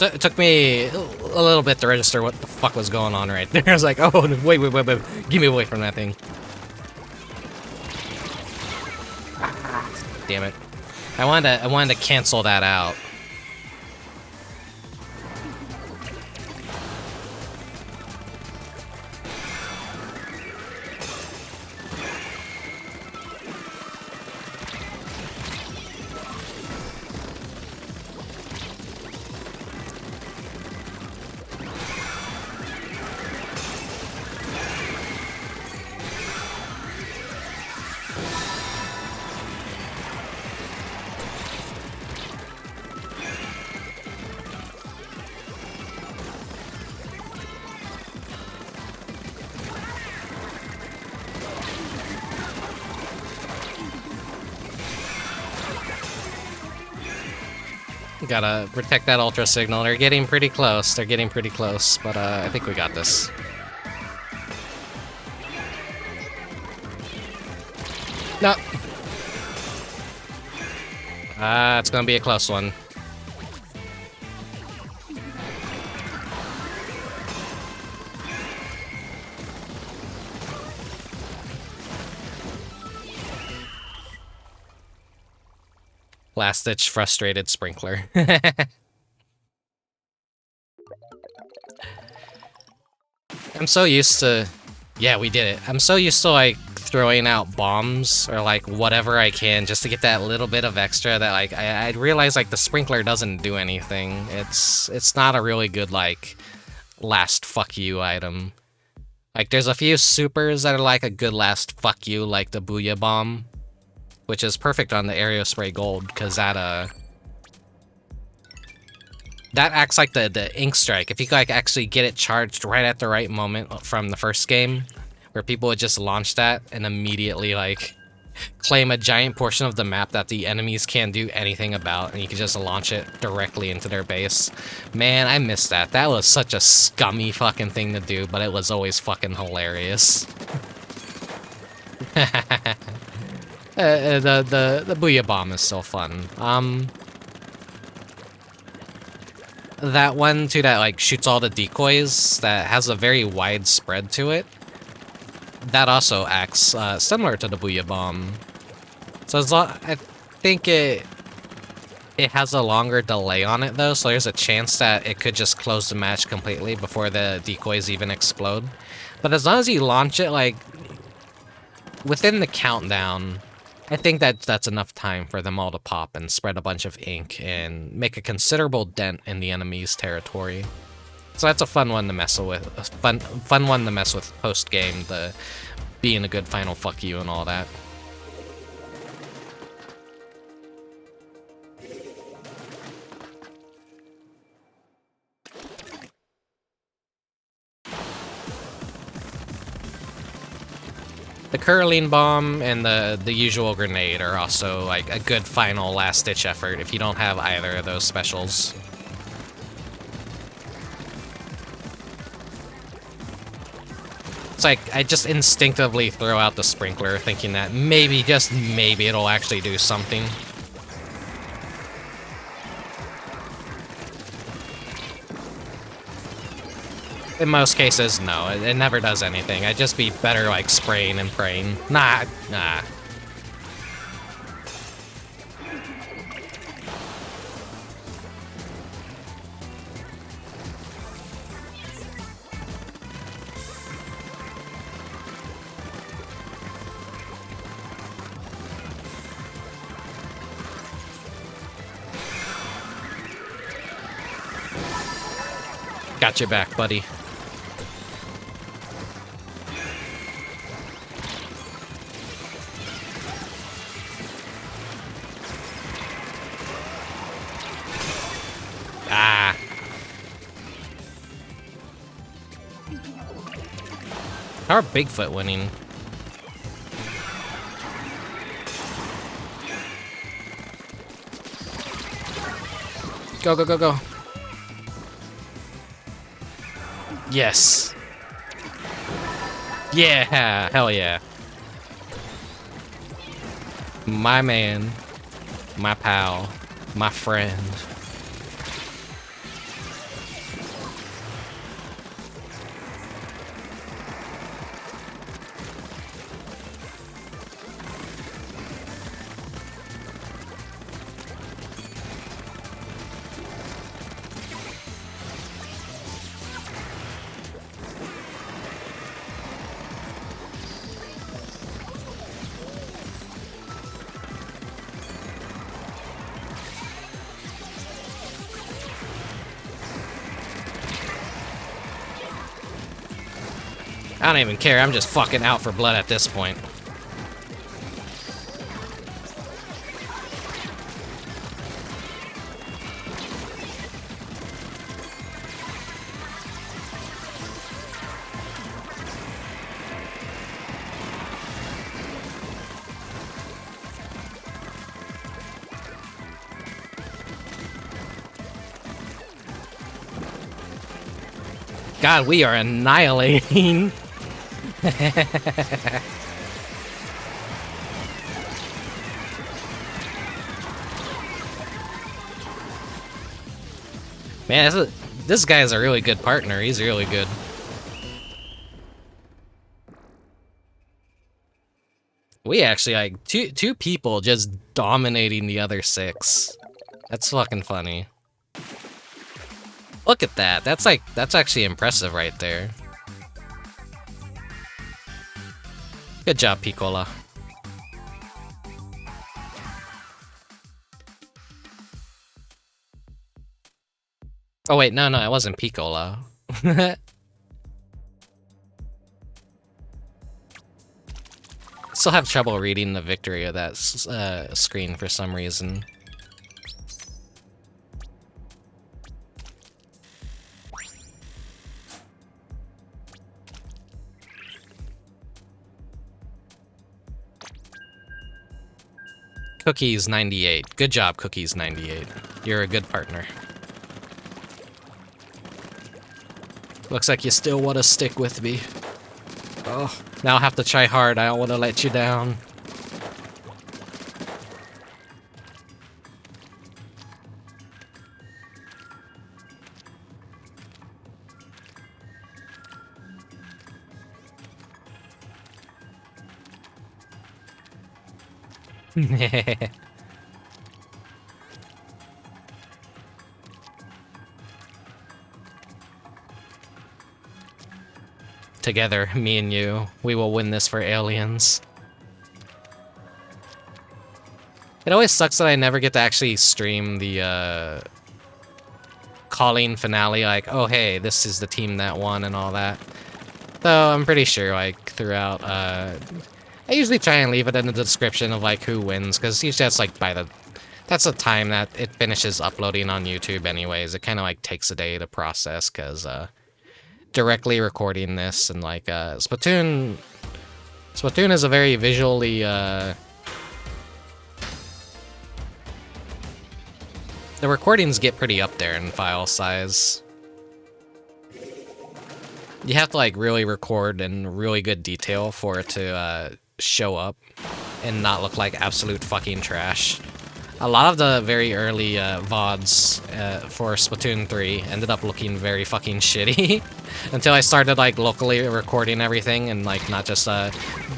S1: It took me a little bit to register what the fuck was going on right there. I was like, oh, wait, get me away from that thing. Damn it. I wanted to cancel that out. Gotta protect that ultra signal. They're getting pretty close. But I think we got this. No. It's gonna be a close one. Last-ditch frustrated sprinkler. I'm so used to... Yeah, we did it. I'm so used to, like, throwing out bombs or like whatever I can just to get that little bit of extra that like I realize like the sprinkler doesn't do anything. It's not a really good like last fuck you item. Like there's a few supers that are like a good last fuck you, like the Booyah Bomb, which is perfect on the Aerospray Gold because that acts like the Ink Strike. If you like actually get it charged right at the right moment from the first game, where people would just launch that and immediately like claim a giant portion of the map that the enemies can't do anything about, and you can just launch it directly into their base. Man, I missed that. That was such a scummy fucking thing to do, but it was always fucking hilarious. The Booyah Bomb is so fun. That one too that like shoots all the decoys, that has a very wide spread to it. That also acts similar to the Booyah Bomb. So I think it has a longer delay on it though, so there's a chance that it could just close the match completely before the decoys even explode. But as long as you launch it like within the countdown, I think that's enough time for them all to pop and spread a bunch of ink and make a considerable dent in the enemy's territory. So that's a fun one to mess with. A fun one to mess with post game, the being a good final fuck you and all that. The curling bomb and the usual grenade are also like a good final last ditch effort if you don't have either of those specials. It's like, I just instinctively throw out the sprinkler thinking that maybe, just maybe, it'll actually do something. In most cases, no, it never does anything. I'd just be better like spraying and praying. Nah. Got your back, buddy. Ah. How are Bigfoot winning? Go, go, go, go. Yes. Yeah, hell yeah. My man, my pal, my friend. I don't even care, I'm just fucking out for blood at this point. God, we are annihilating. Man, this guy's a really good partner. He's really good. We actually, like, two people just dominating the other 6. That's fucking funny. Look at that. That's actually impressive right there. Good job, Piccola. Oh wait, no, it wasn't Piccola. Still have trouble reading the victory of that screen for some reason. Cookies 98. Good job, Cookies 98. You're a good partner. Looks like you still want to stick with me. Oh, now I'll have to try hard. I don't want to let you down. Together, me and you, we will win this for aliens. It always sucks that I never get to actually stream the calling finale, like, oh hey, this is the team that won and all that. Though I'm pretty sure, like, throughout, I usually try and leave it in the description of, like, who wins, because usually that's, like, that's the time that it finishes uploading on YouTube anyways. It kind of, like, takes a day to process, because, directly recording this, and, like, Splatoon is a very visually, the recordings get pretty up there in file size. You have to, like, really record in really good detail for it to show up and not look like absolute fucking trash. A lot of the very early VODs for Splatoon 3 ended up looking very fucking shitty until I started, like, locally recording everything and, like, not just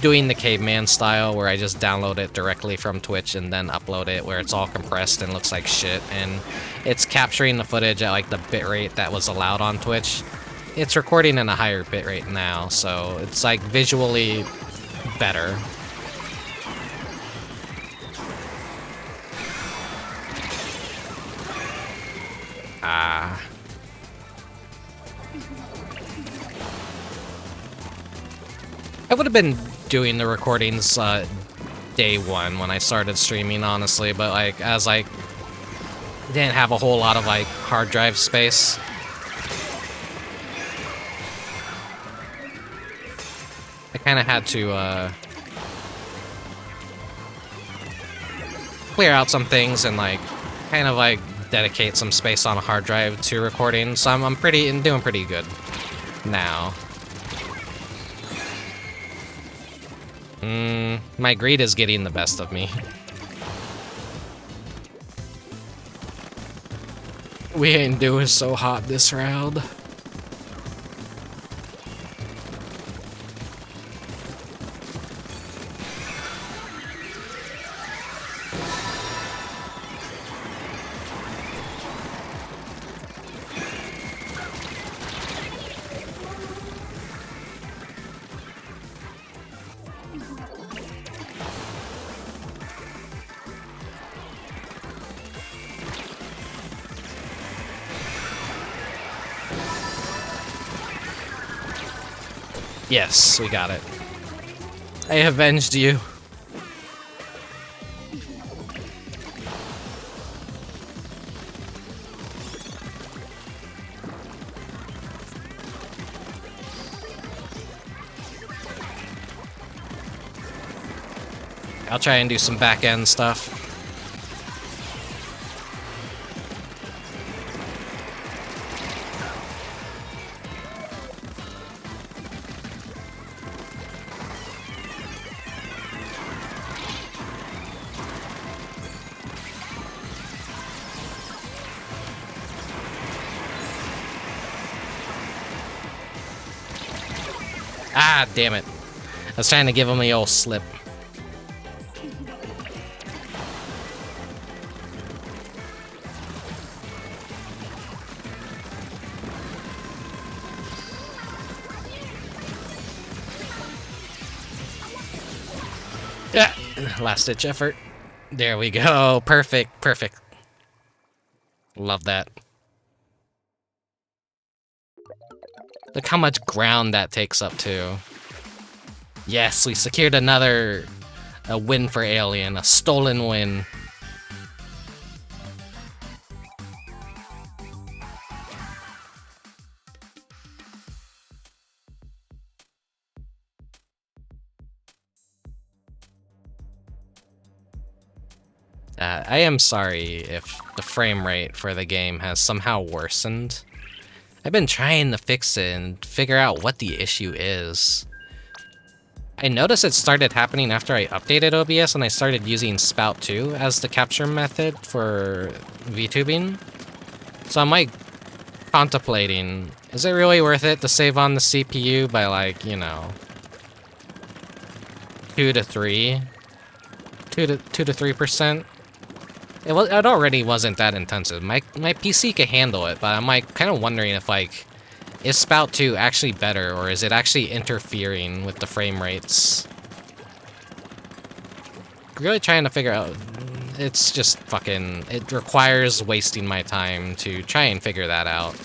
S1: doing the caveman style where I just download it directly from Twitch and then upload it where it's all compressed and looks like shit, and it's capturing the footage at, like, the bitrate that was allowed on Twitch. It's recording in a higher bitrate now, so it's, like, visually better. I would have been doing the recordings day one when I started streaming, honestly, but, like, as I didn't have a whole lot of, like, hard drive space, I kind of had to clear out some things and, like, kind of, like, dedicate some space on a hard drive to recording, so I'm doing pretty good now. My greed is getting the best of me. We ain't doing so hot this round. Yes, we got it. I avenged you. I'll try and do some back-end stuff. Ah, damn it. I was trying to give him the old slip. Last ditch effort. There we go. Perfect, perfect. Love that. Look how much ground that takes up too. Yes, we secured a win for Alien, a stolen win. I am sorry if the frame rate for the game has somehow worsened. I've been trying to fix it and figure out what the issue is. I noticed it started happening after I updated OBS and I started using Spout 2 as the capture method for VTubing. So I'm like contemplating, is it really worth it to save on the CPU by like, you know, 2 to 3%? It already wasn't that intensive. My PC could handle it, but I'm like kind of wondering if like, is Spout 2 actually better, or is it actually interfering with the frame rates? Really trying to figure out. It's just fucking. It requires wasting my time to try and figure that out.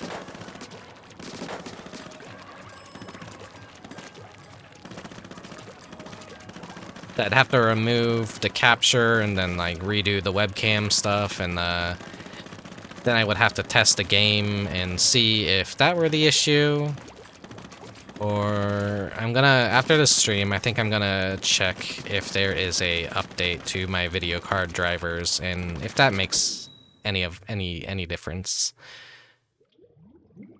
S1: I'd have to remove the capture and then like redo the webcam stuff, and then I would have to test the game and see if that were the issue. Or I'm gonna, after the stream, I think I'm gonna check if there is a update to my video card drivers and if that makes any difference.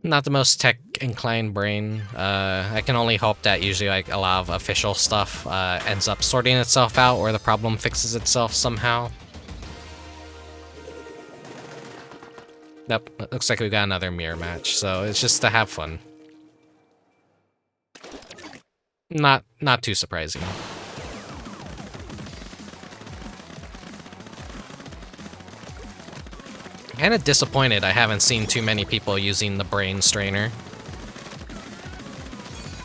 S1: Not the most tech-inclined brain. I can only hope that usually like a lot of official stuff ends up sorting itself out, or the problem fixes itself somehow. Nope, it looks like we got another mirror match, so it's just to have fun. Not too surprising. Kind of disappointed I haven't seen too many people using the brain strainer.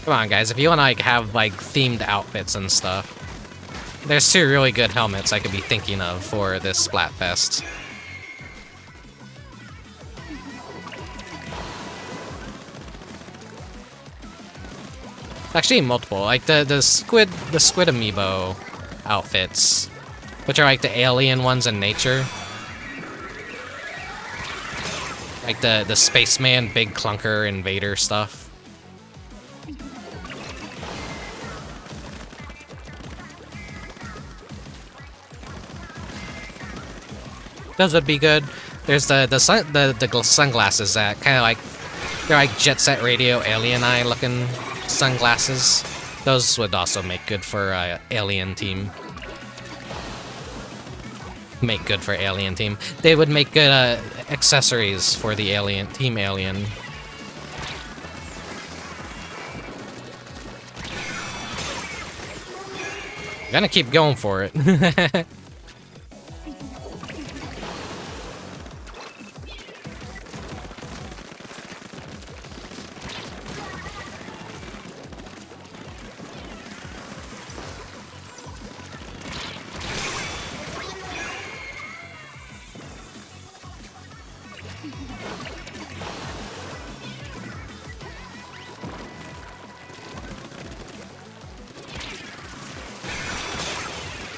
S1: Come on, guys, if you want to like have like themed outfits and stuff, there's 2 really good helmets I could be thinking of for this Splatfest. Actually, multiple, like the squid amiibo outfits, which are like the alien ones in nature. Like the spaceman, big clunker, invader stuff. Those would be good. There's the sunglasses that kind of like, they're like Jet Set Radio alien eye looking sunglasses. Those would also make good for alien team. Make good for alien team. They would make good accessories for the alien team alien. Gonna keep going for it.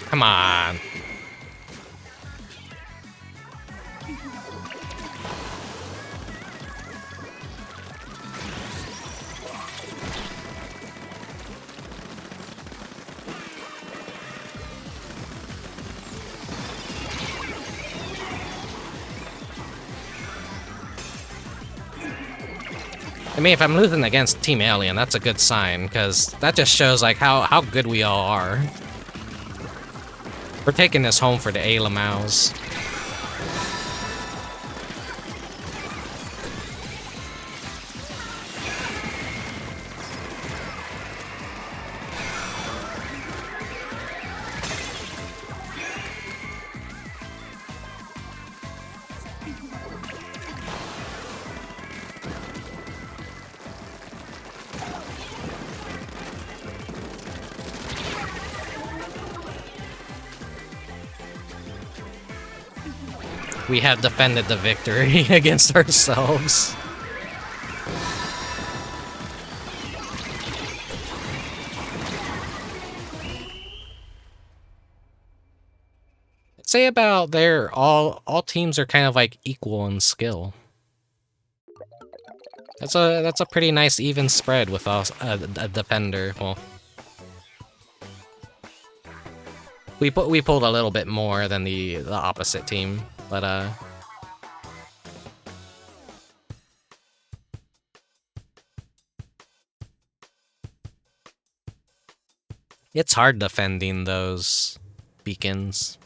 S1: Come on. I mean, if I'm losing against Team Alien, that's a good sign, because that just shows like how good we all are. We're taking this home for the lmaos. We have defended the victory against ourselves. Say about all teams are kind of like equal in skill. That's a pretty nice even spread with us, a defender. Well, we pulled a little bit more than the opposite team, but it's hard defending those beacons.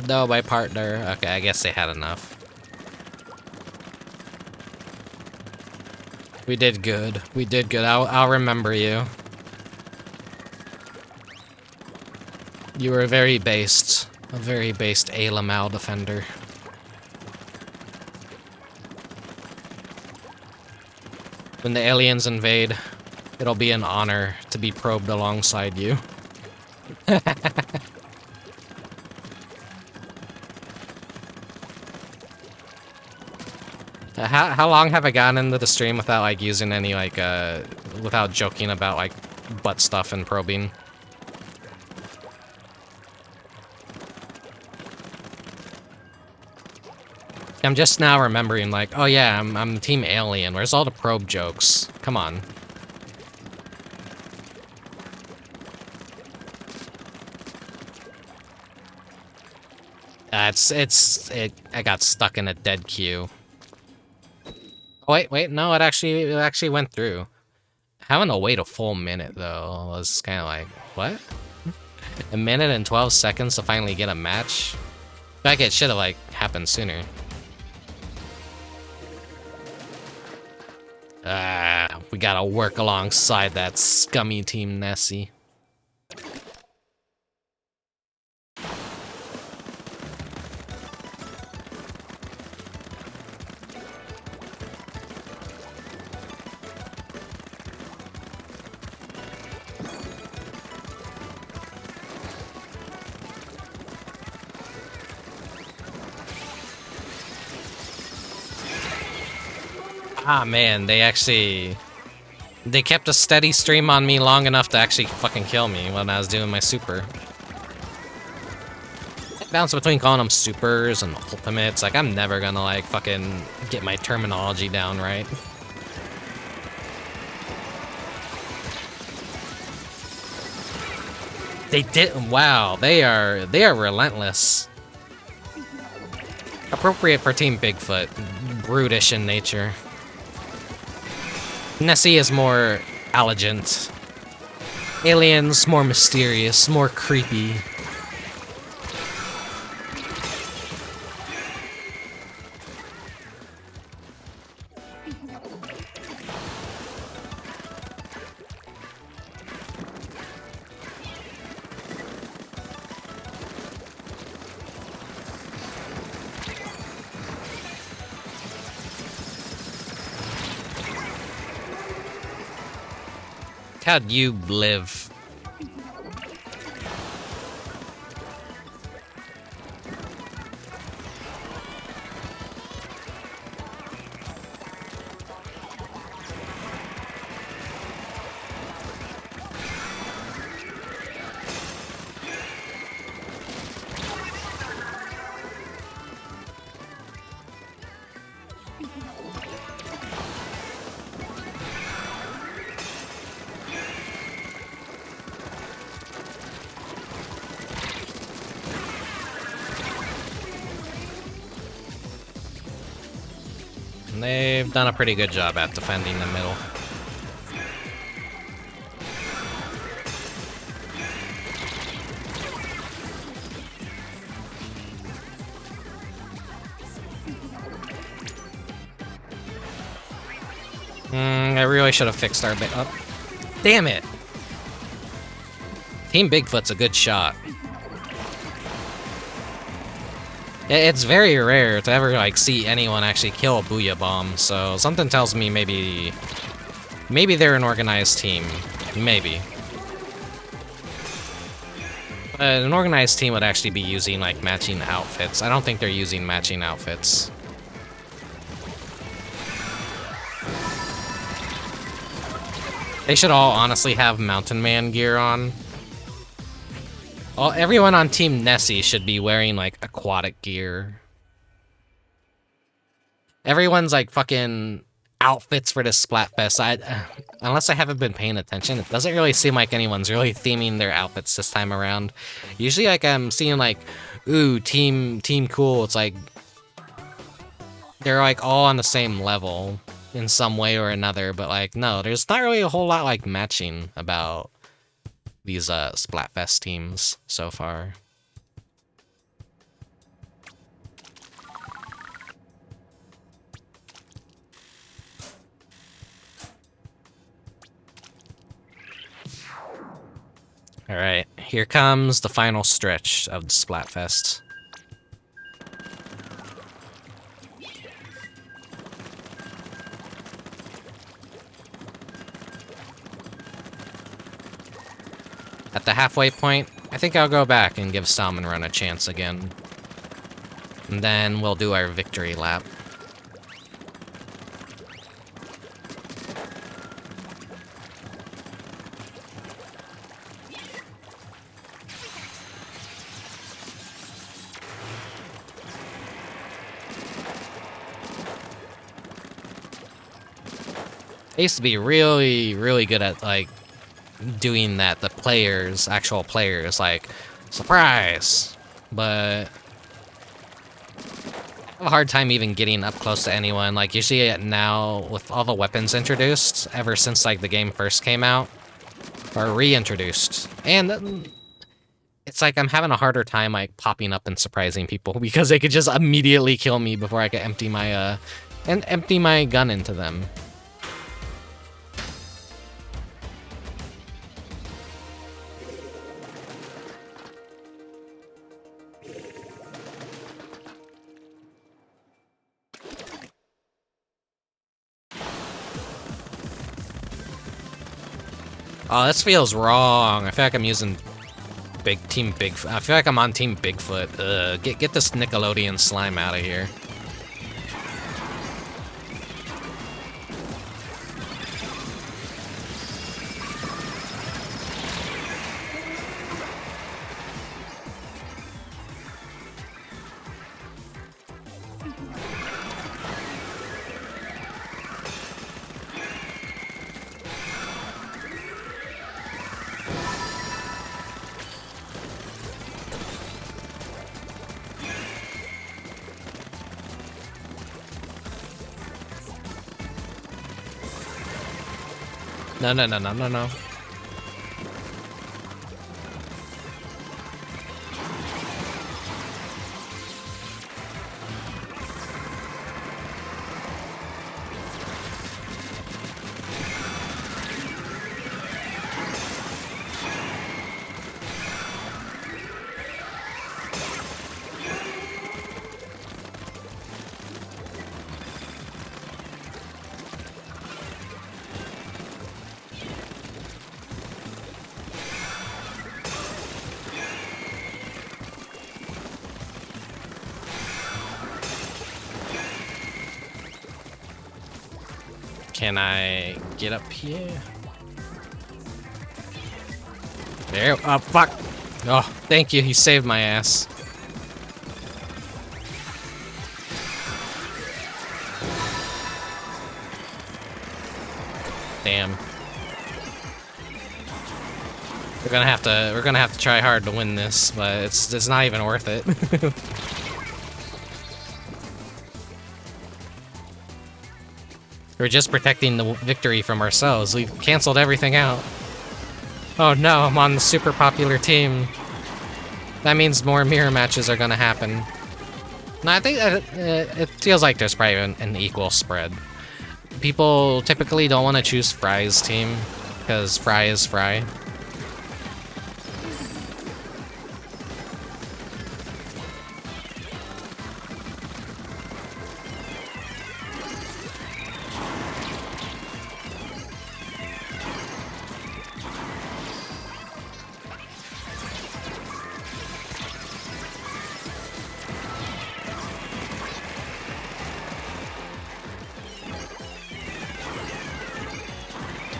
S1: No, my partner. Okay, I guess they had enough. We did good. We did good. I'll remember you. You were a very based lmaos defender. When the aliens invade, it'll be an honor to be probed alongside you. How long have I gotten into the stream without like using any like without joking about like butt stuff and probing? I'm just now remembering like, oh yeah, I'm Team Alien. Where's all the probe jokes? Come on. I got stuck in a dead queue. Oh, wait, no, it actually went through. Having to wait a full minute though was kind of like, what? A minute and 12 seconds to finally get a match? I feel like it should have like happened sooner. We gotta work alongside that scummy Team Nessie. Ah man, they kept a steady stream on me long enough to actually fucking kill me when I was doing my super. I bounce between calling them supers and ultimates, like I'm never gonna like fucking get my terminology down right. They did, wow, they are relentless. Appropriate for Team Bigfoot, brutish in nature. Nessie is more elegant. Aliens, more mysterious, more creepy. How'd you live? They've done a pretty good job at defending the middle. I really should have fixed our bit up. Damn it! Team Bigfoot's a good shot. It's very rare to ever like see anyone actually kill a Booyah Bomb, so something tells me maybe they're an organized team. Maybe. But an organized team would actually be using like matching outfits. I don't think they're using matching outfits. They should all honestly have Mountain Man gear on. Everyone on Team Nessie should be wearing, like, aquatic gear. Everyone's, like, fucking outfits for this Splatfest. Unless I haven't been paying attention, it doesn't really seem like anyone's really theming their outfits this time around. Usually, like, I'm seeing, like, ooh, Team Cool. It's like, they're, like, all on the same level in some way or another. But, like, no, there's not really a whole lot, like, matching about these Splatfest teams so far. Alright, here comes the final stretch of the Splatfest. At the halfway point, I think I'll go back and give Salmon Run a chance again. And then we'll do our victory lap. I used to be really, really good at, like, doing that, the players, actual players, like, surprise! But I have a hard time even getting up close to anyone. Like, usually now, with all the weapons introduced, ever since, like, the game first came out, or reintroduced, and it's like I'm having a harder time, like, popping up and surprising people, because they could just immediately kill me before I could empty my gun into them. Oh, this feels wrong. I feel like I'm using I feel like I'm on Team Bigfoot. Get this Nickelodeon slime out of here. No. Can I get up here? There. Oh, fuck. Oh, thank you. You saved my ass. Damn. We're gonna have to try hard to win this, but it's not even worth it. We're just protecting the victory from ourselves. We've canceled everything out. Oh no, I'm on the super popular team. That means more mirror matches are gonna happen. No, I think it feels like there's probably an equal spread. People typically don't want to choose Fry's team, because Fry is Fry.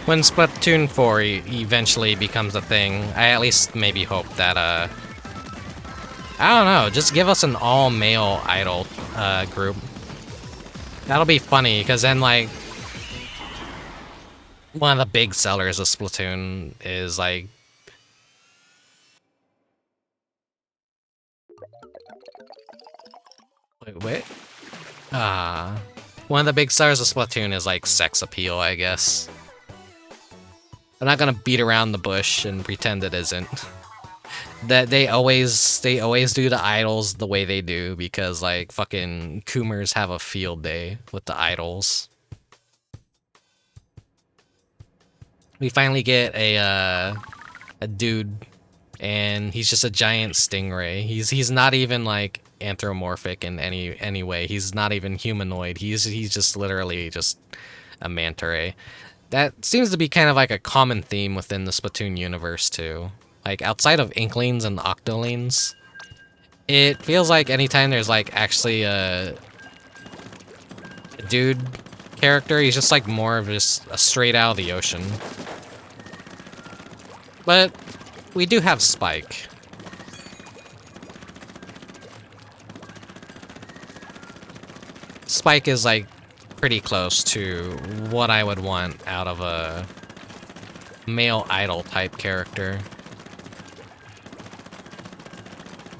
S1: When Splatoon 4 eventually becomes a thing, I at least maybe hope that, I don't know, just give us an all-male idol group. That'll be funny, because then, like, one of the big sellers of Splatoon is, like... Wait. One of the big stars of Splatoon is like sex appeal, I guess. I'm not gonna beat around the bush and pretend it isn't. That they always do the idols the way they do because like fucking coomers have a field day with the idols. We finally get a dude, and he's just a giant stingray. He's not even like anthropomorphic in any way. He's not even humanoid. He's just literally just a manta ray. That seems to be kind of like a common theme within the Splatoon universe too. Like outside of Inklings and Octolings, it feels like anytime there's like actually a dude character, he's just like more of just a straight out of the ocean. But we do have Spike. Spike is like pretty close to what I would want out of a male idol type character.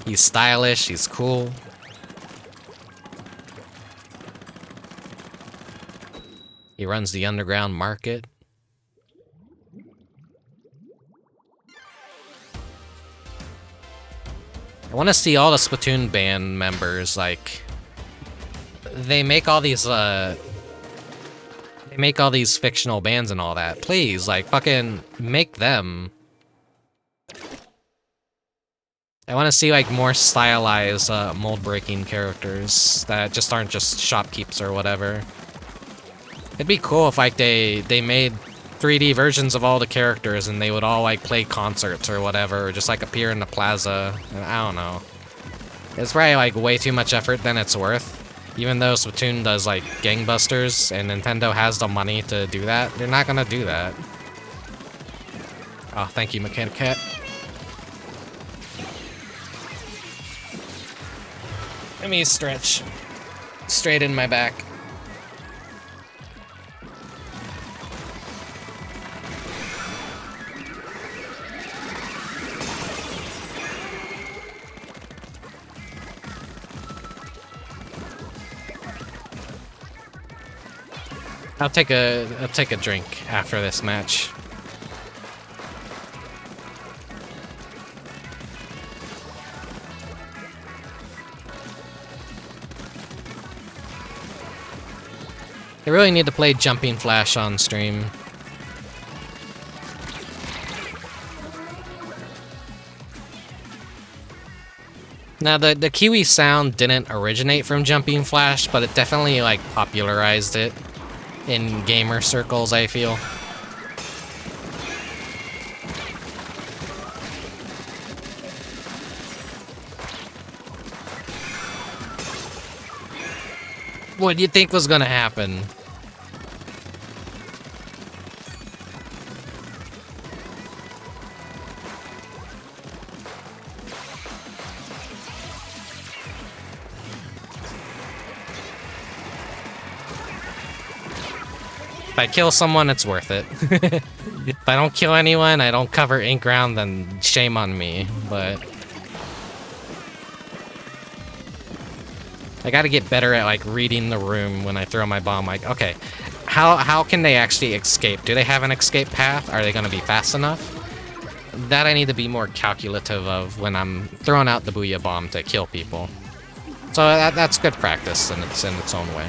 S1: He's stylish, he's cool. He runs the underground market. I want to see all the Splatoon band members, like, they make all these fictional bands and all that. Please, like, fucking make them. I want to see, like, more stylized, mold-breaking characters that just aren't just shopkeepers or whatever. It'd be cool if, like, they made 3D versions of all the characters and they would all, like, play concerts or whatever, or just, like, appear in the plaza. I don't know. It's probably, like, way too much effort than it's worth. Even though Splatoon does, like, gangbusters and Nintendo has the money to do that, they're not gonna do that. Oh, thank you, Mechanic Cat. Let me stretch. Straight in my back. I'll take a drink after this match. I really need to play Jumping Flash on stream. Now, the Kiwi sound didn't originate from Jumping Flash, but it definitely, like, popularized it in gamer circles, I feel. What do you think was gonna happen? If I kill someone, it's worth it. If I don't kill anyone, I don't cover ink ground, then shame on me, but... I gotta get better at, like, reading the room when I throw my bomb. Like, okay, how can they actually escape? Do they have an escape path? Are they gonna be fast enough? That I need to be more calculative of when I'm throwing out the Booyah Bomb to kill people. So that's good practice in its own way.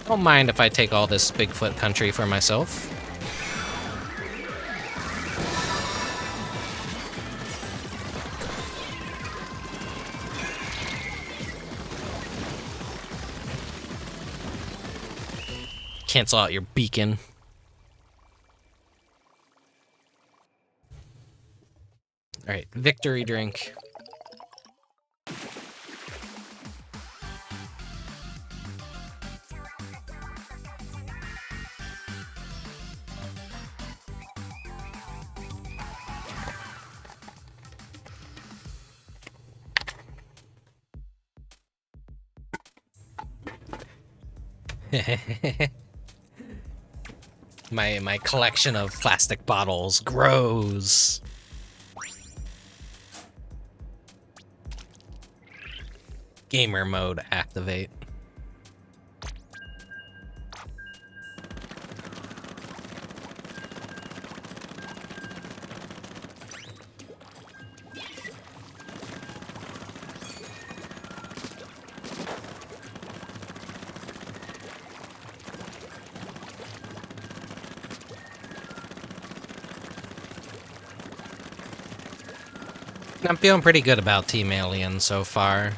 S1: Don't mind if I take all this Bigfoot country for myself. Cancel out your beacon. Alright, victory drink. My collection of plastic bottles grows. Gamer mode activate. I'm feeling pretty good about Team Alien so far.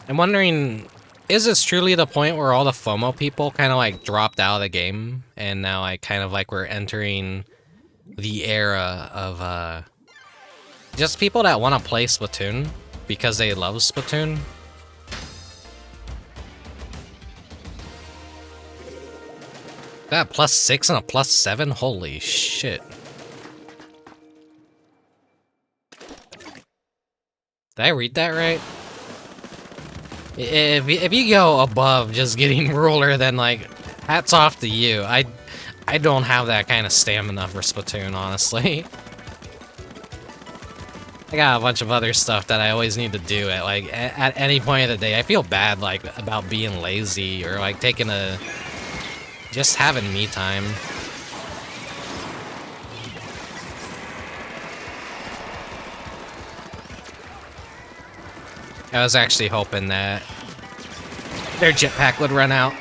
S1: I'm wondering, is this truly the point where all the FOMO people kind of like dropped out of the game, and now I kind of like we're entering the era of just people that want to play Splatoon because they love Splatoon? That +6 and a +7? Holy shit. Did I read that right? If you go above just getting ruler, then like, hats off to you. I don't have that kind of stamina for Splatoon, honestly. I got a bunch of other stuff that I always need to do at any point of the day. I feel bad like about being lazy or like taking a just having me time. I was actually hoping that their jetpack would run out.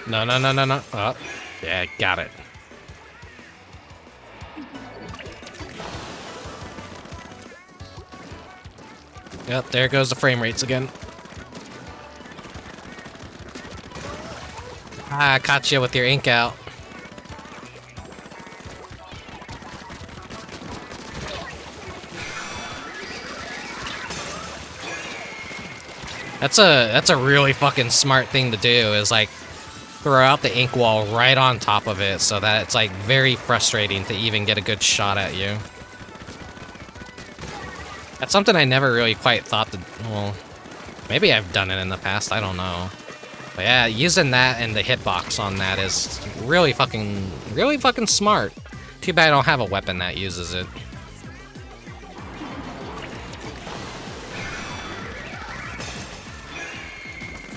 S1: No, no, no, no, no. Oh, yeah, got it. Yep, there goes the frame rates again. Ah, I caught you with your ink out. That's a really fucking smart thing to do, is like throw out the ink wall right on top of it so that it's like very frustrating to even get a good shot at you. That's something I never really quite thought to, well, maybe I've done it in the past, I don't know. But yeah, using that and the hitbox on that is really fucking smart. Too bad I don't have a weapon that uses it.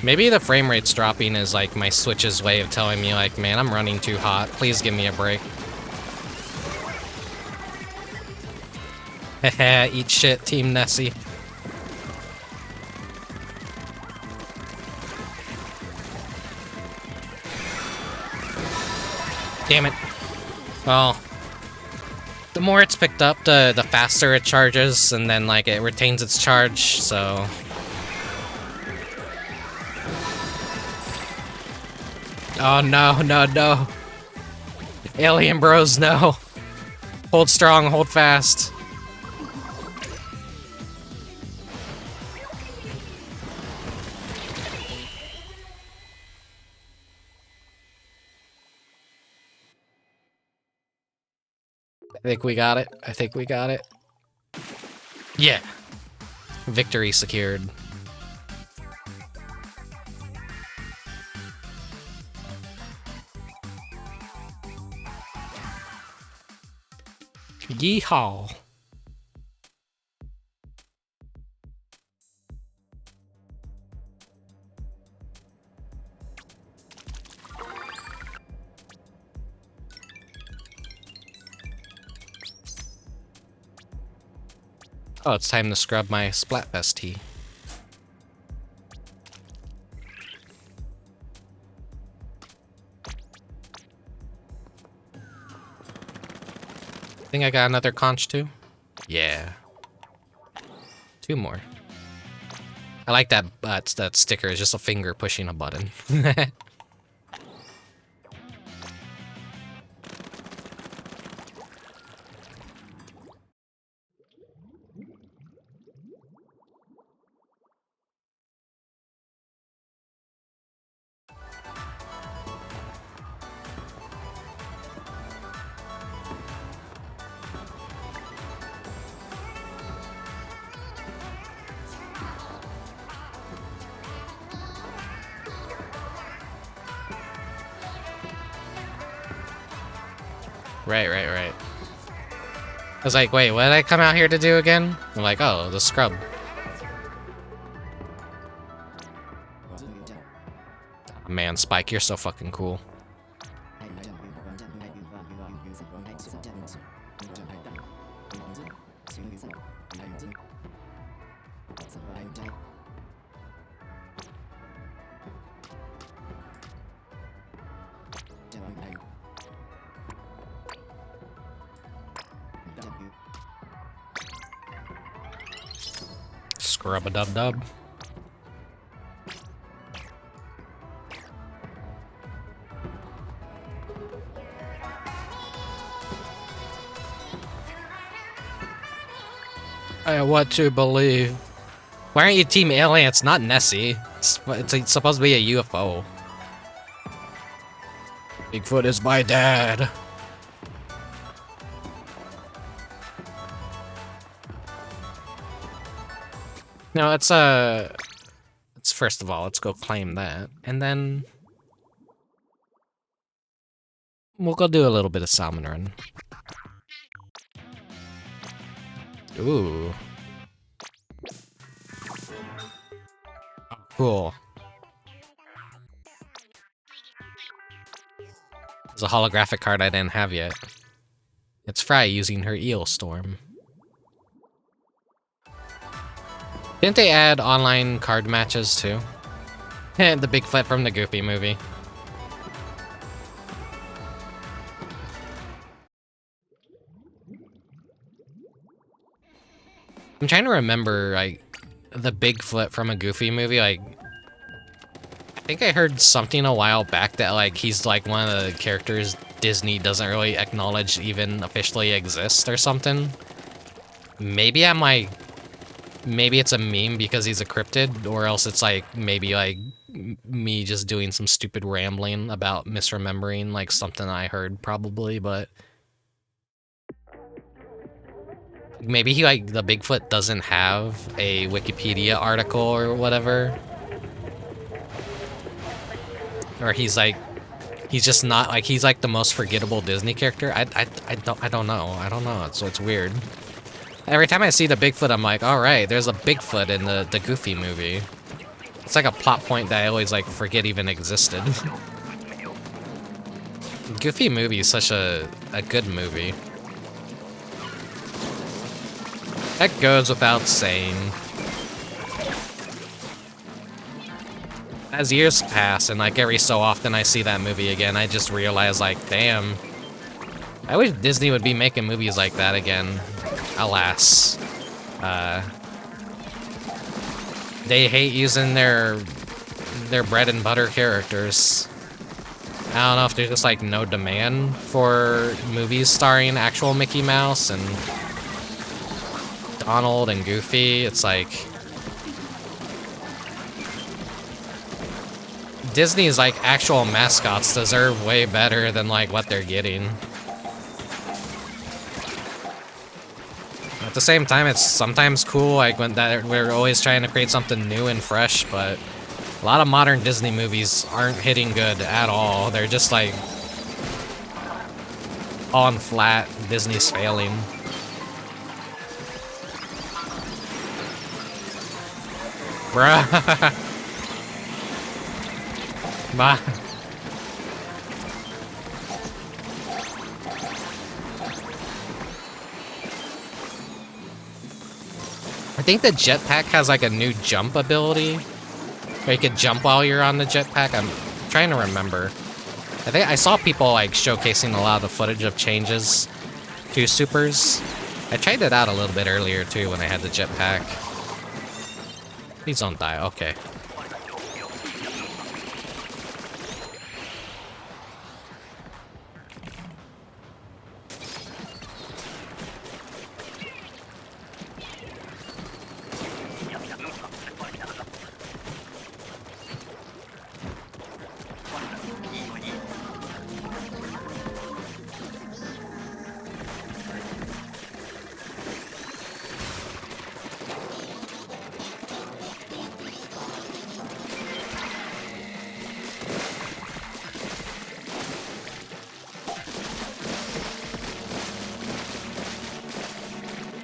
S1: Maybe the frame rate's dropping is like my Switch's way of telling me like, man, I'm running too hot. Please give me a break. Heh, eat shit, Team Nessie. Damn it. Well, the more it's picked up, the faster it charges, and then like it retains its charge, so... Oh no, no, no. Alien bros, no. Hold strong, hold fast. I think we got it. I think we got it. Yeah. Victory secured. Yeehaw. Oh, it's time to scrub my Splatfest tea. Think I got another conch too? Yeah. 2 more. I like that that sticker. It's just a finger pushing a button. Right. I was like, wait, what did I come out here to do again? I'm like, oh, the scrub. Oh, man, Spike, you're so fucking cool. Scrub-a-dub-dub. I want to believe. Why aren't you Team Alien? It's not Nessie. It's supposed to be a UFO. Bigfoot is my dad. No, it's first of all, let's go claim that, and then we'll go do a little bit of Salmon Run. Ooh. Oh, cool. There's a holographic card I didn't have yet. It's Fry using her Eel Storm. Didn't they add online card matches too? The Bigfoot from the Goofy movie. I'm trying to remember, like, the Bigfoot from a Goofy movie, like, I think I heard something a while back that, like, he's, like, one of the characters Disney doesn't really acknowledge even officially exist or something. Maybe I'm, like, maybe it's a meme because he's a cryptid, or else it's, like, maybe, like, me just doing some stupid rambling about misremembering, like, something I heard, probably, but maybe he, like, the Bigfoot doesn't have a Wikipedia article or whatever. Or he's, like, he's just not, like, he's, like, the most forgettable Disney character. I don't know. So it's weird. Every time I see the Bigfoot, I'm like, alright, there's a Bigfoot in the Goofy movie. It's like a plot point that I always, like, forget even existed. Goofy movie is such a good movie. That goes without saying. As years pass, and, like, every so often I see that movie again, I just realize, like, damn. I wish Disney would be making movies like that again. Alas. They hate using their bread and butter characters. I don't know if there's just, like, no demand for movies starring actual Mickey Mouse and Donald and Goofy. It's like Disney's, like, actual mascots deserve way better than, like, what they're getting. At the same time, it's sometimes cool, like, when that we're always trying to create something new and fresh, but a lot of modern Disney movies aren't hitting good at all. They're just, like, on flat. Disney's failing. Bruh. Bye. I think the jetpack has like a new jump ability. Where you could jump while you're on the jetpack. I'm trying to remember. I think I saw people like showcasing a lot of the footage of changes to supers. I tried it out a little bit earlier too when I had the jetpack. Please don't die. Okay.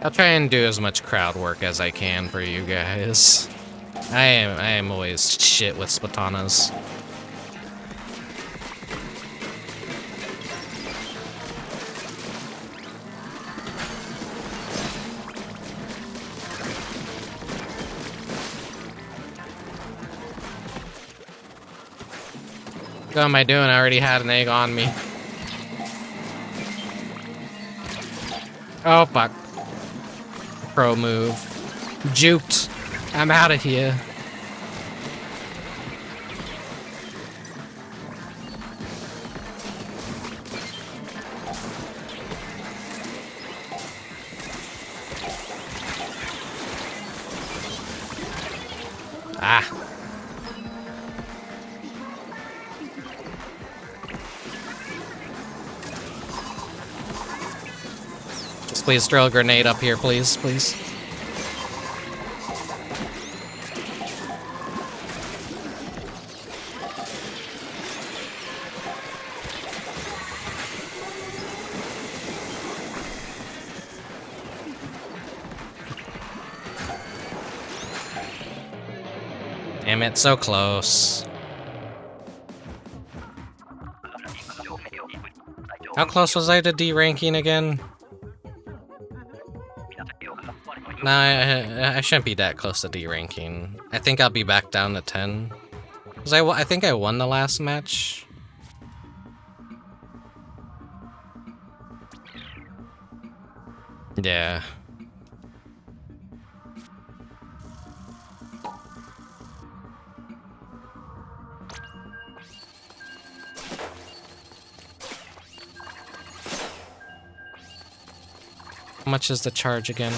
S1: I'll try and do as much crowd work as I can for you guys. I am always shit with Splatanas. What am I doing? I already had an egg on me. Oh, fuck. Pro move. Juked. I'm out of here. Ah. Please throw a grenade up here, please, please. Damn it, so close. How close was I to D ranking again? No, I shouldn't be that close to D ranking. I think I'll be back down to 10. Cause I think I won the last match. Yeah. How much is the charge again?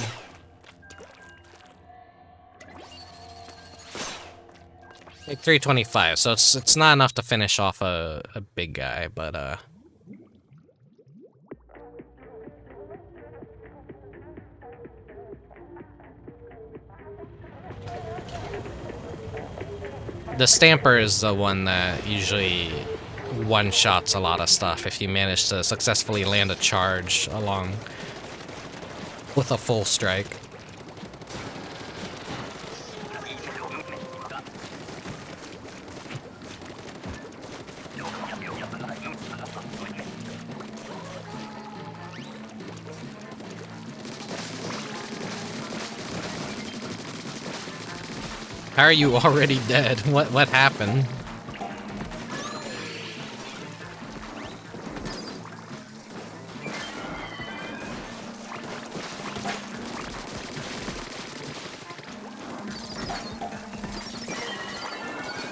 S1: Like 325, so it's not enough to finish off a big guy, but the Stamper is the one that usually one-shots a lot of stuff if you manage to successfully land a charge along with a full strike. How are you already dead? What happened?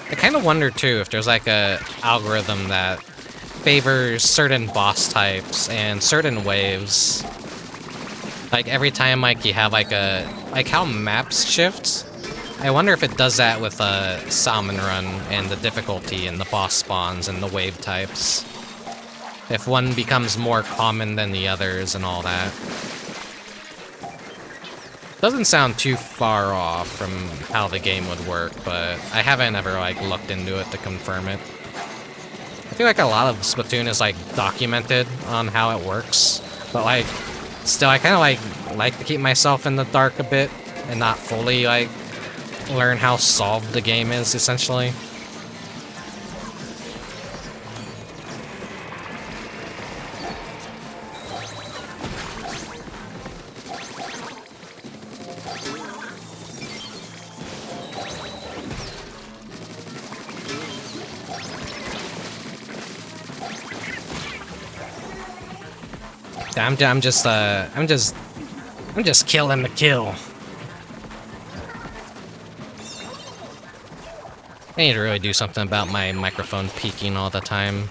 S1: I kind of wonder too if there's like a algorithm that favors certain boss types and certain waves. Like every time like you have like how maps shift. I wonder if it does that with Salmon Run and the difficulty and the boss spawns and the wave types. If one becomes more common than the others and all that. Doesn't sound too far off from how the game would work, but I haven't ever like looked into it to confirm it. I feel like a lot of Splatoon is like documented on how it works, but like still I kind of like to keep myself in the dark a bit and not fully like learn how solved the game is, essentially. I'm just killing the kill. I need to really do something about my microphone peaking all the time.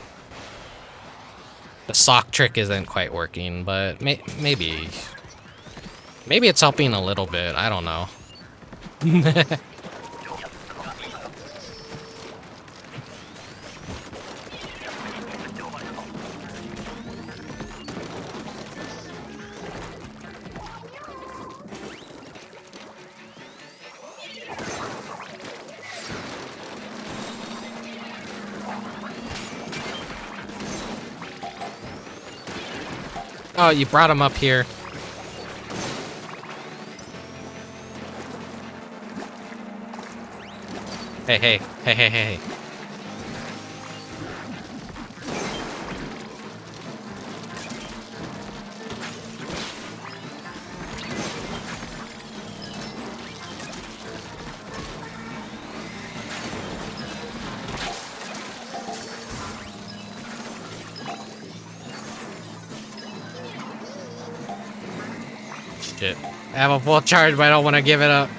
S1: The sock trick isn't quite working, but maybe it's helping a little bit. I don't know. Oh, you brought him up here. Hey. Shit. I have a full charge, but I don't want to give it up.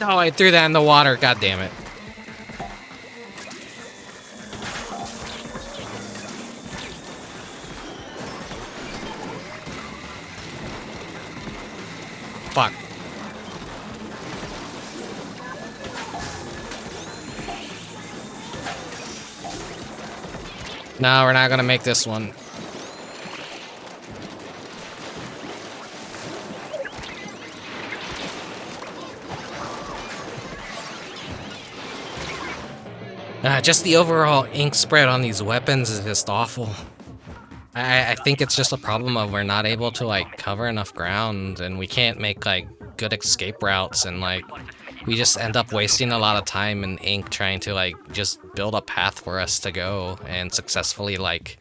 S1: Oh, I threw that in the water. God damn it. Fuck. No, we're not gonna make this one. Just the overall ink spread on these weapons is just awful. I think it's just a problem of we're not able to, like, cover enough ground, and we can't make, like, good escape routes, and, like, we just end up wasting a lot of time and ink trying to, like, just build a path for us to go and successfully, like,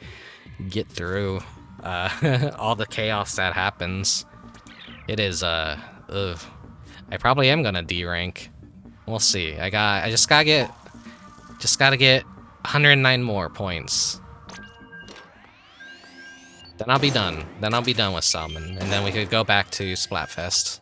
S1: get through all the chaos that happens. It is, ugh. I probably am gonna D-rank. We'll see. I just gotta get 109 more points. Then I'll be done. Then I'll be done with Salmon, and then we could go back to Splatfest.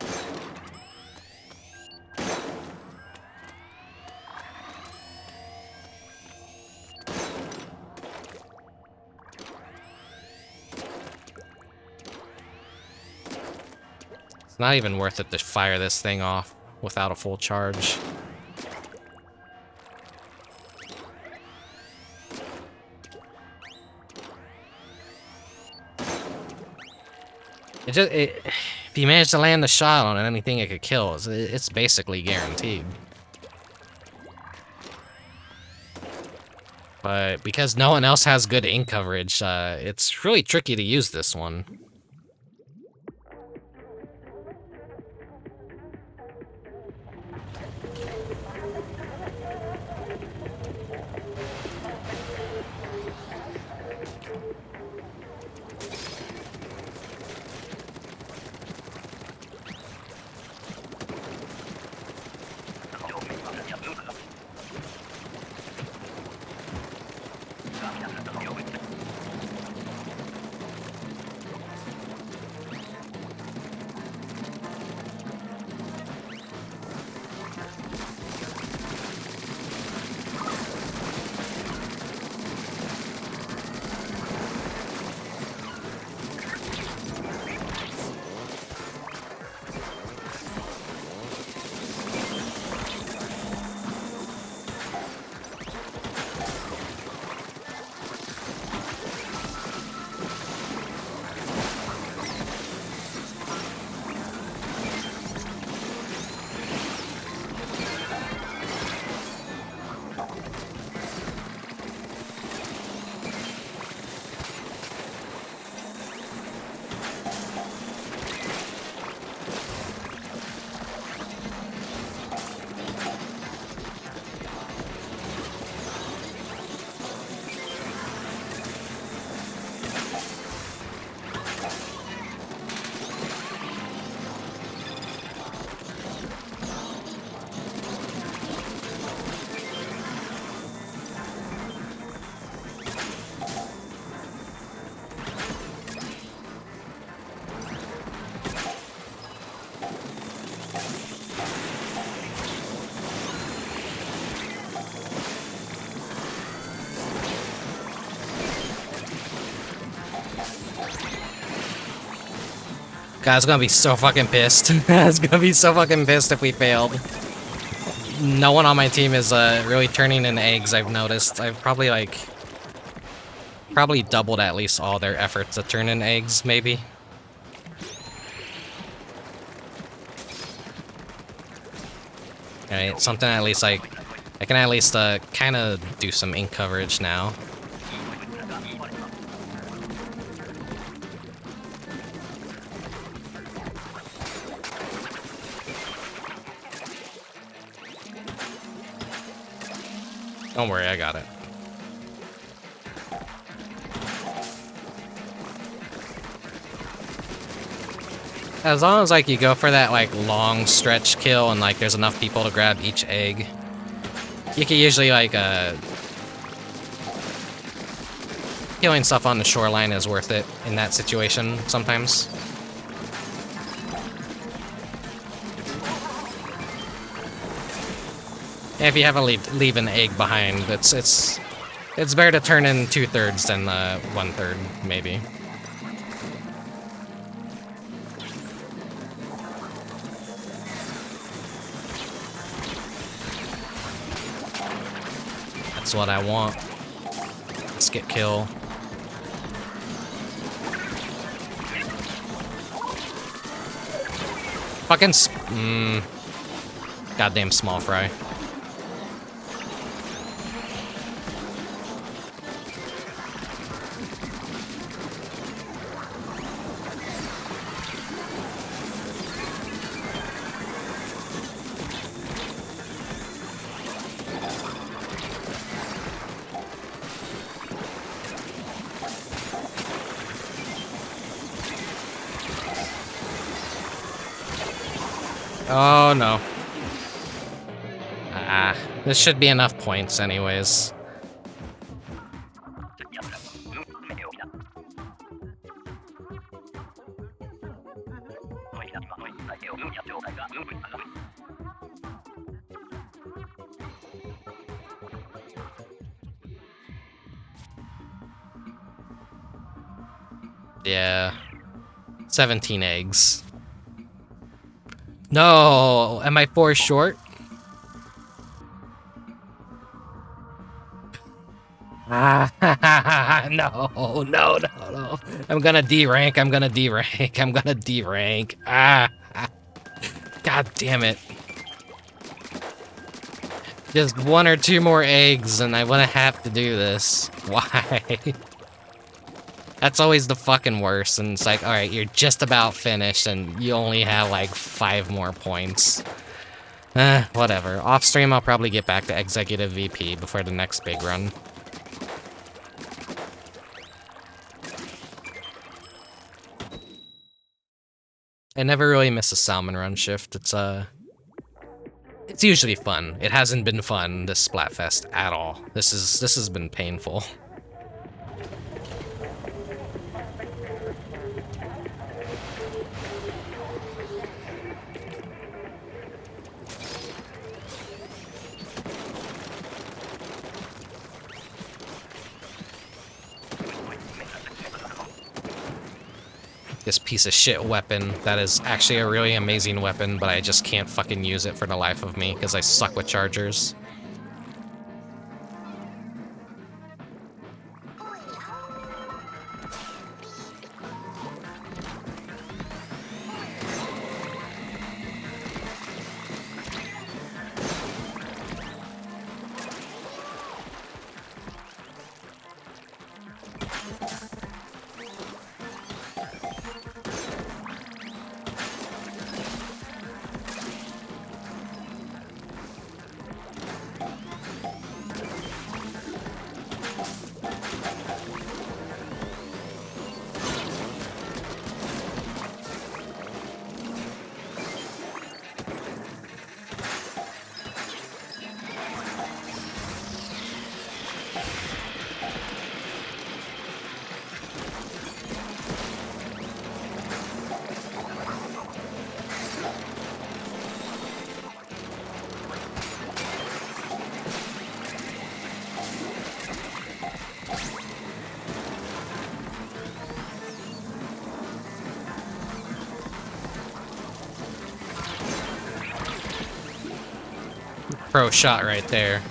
S1: It's not even worth it to fire this thing off without a full charge. If you manage to land the shot on anything it could kill, it's basically guaranteed. But because no one else has good ink coverage, it's really tricky to use this one. Guy's gonna be so fucking pissed. Guy's gonna be so fucking pissed if we failed. No one on my team is really turning in eggs, I've noticed. I've probably doubled at least all their efforts to turn in eggs, maybe. Alright, something at least like I can at least kind of do some ink coverage now. Don't worry, I got it. As long as like you go for that like long stretch kill and like there's enough people to grab each egg, you can usually like killing stuff on the shoreline is worth it in that situation sometimes. And if you have to leave an egg behind, it's better to turn in 2/3 than 1/3 maybe. That's what I want. Let's get kill. Fucking goddamn small fry. Oh no. Ah, this should be enough points anyways. Yeah. 17 eggs. No! Am I 4 short? Ah, no. I'm gonna D-rank, I'm gonna D-rank. Ah! God damn it. Just 1 or 2 more eggs and I wouldn't have to do this. Why? That's always the fucking worst, and it's like, alright, you're just about finished, and you only have, like, 5 more points. Whatever. Off stream, I'll probably get back to Executive VP before the next big run. I never really miss a Salmon Run shift. It's usually fun. It hasn't been fun, this Splatfest, at all. This has been painful. This piece of shit weapon that is actually a really amazing weapon, but I just can't fucking use it for the life of me because I suck with chargers. pro shot right there.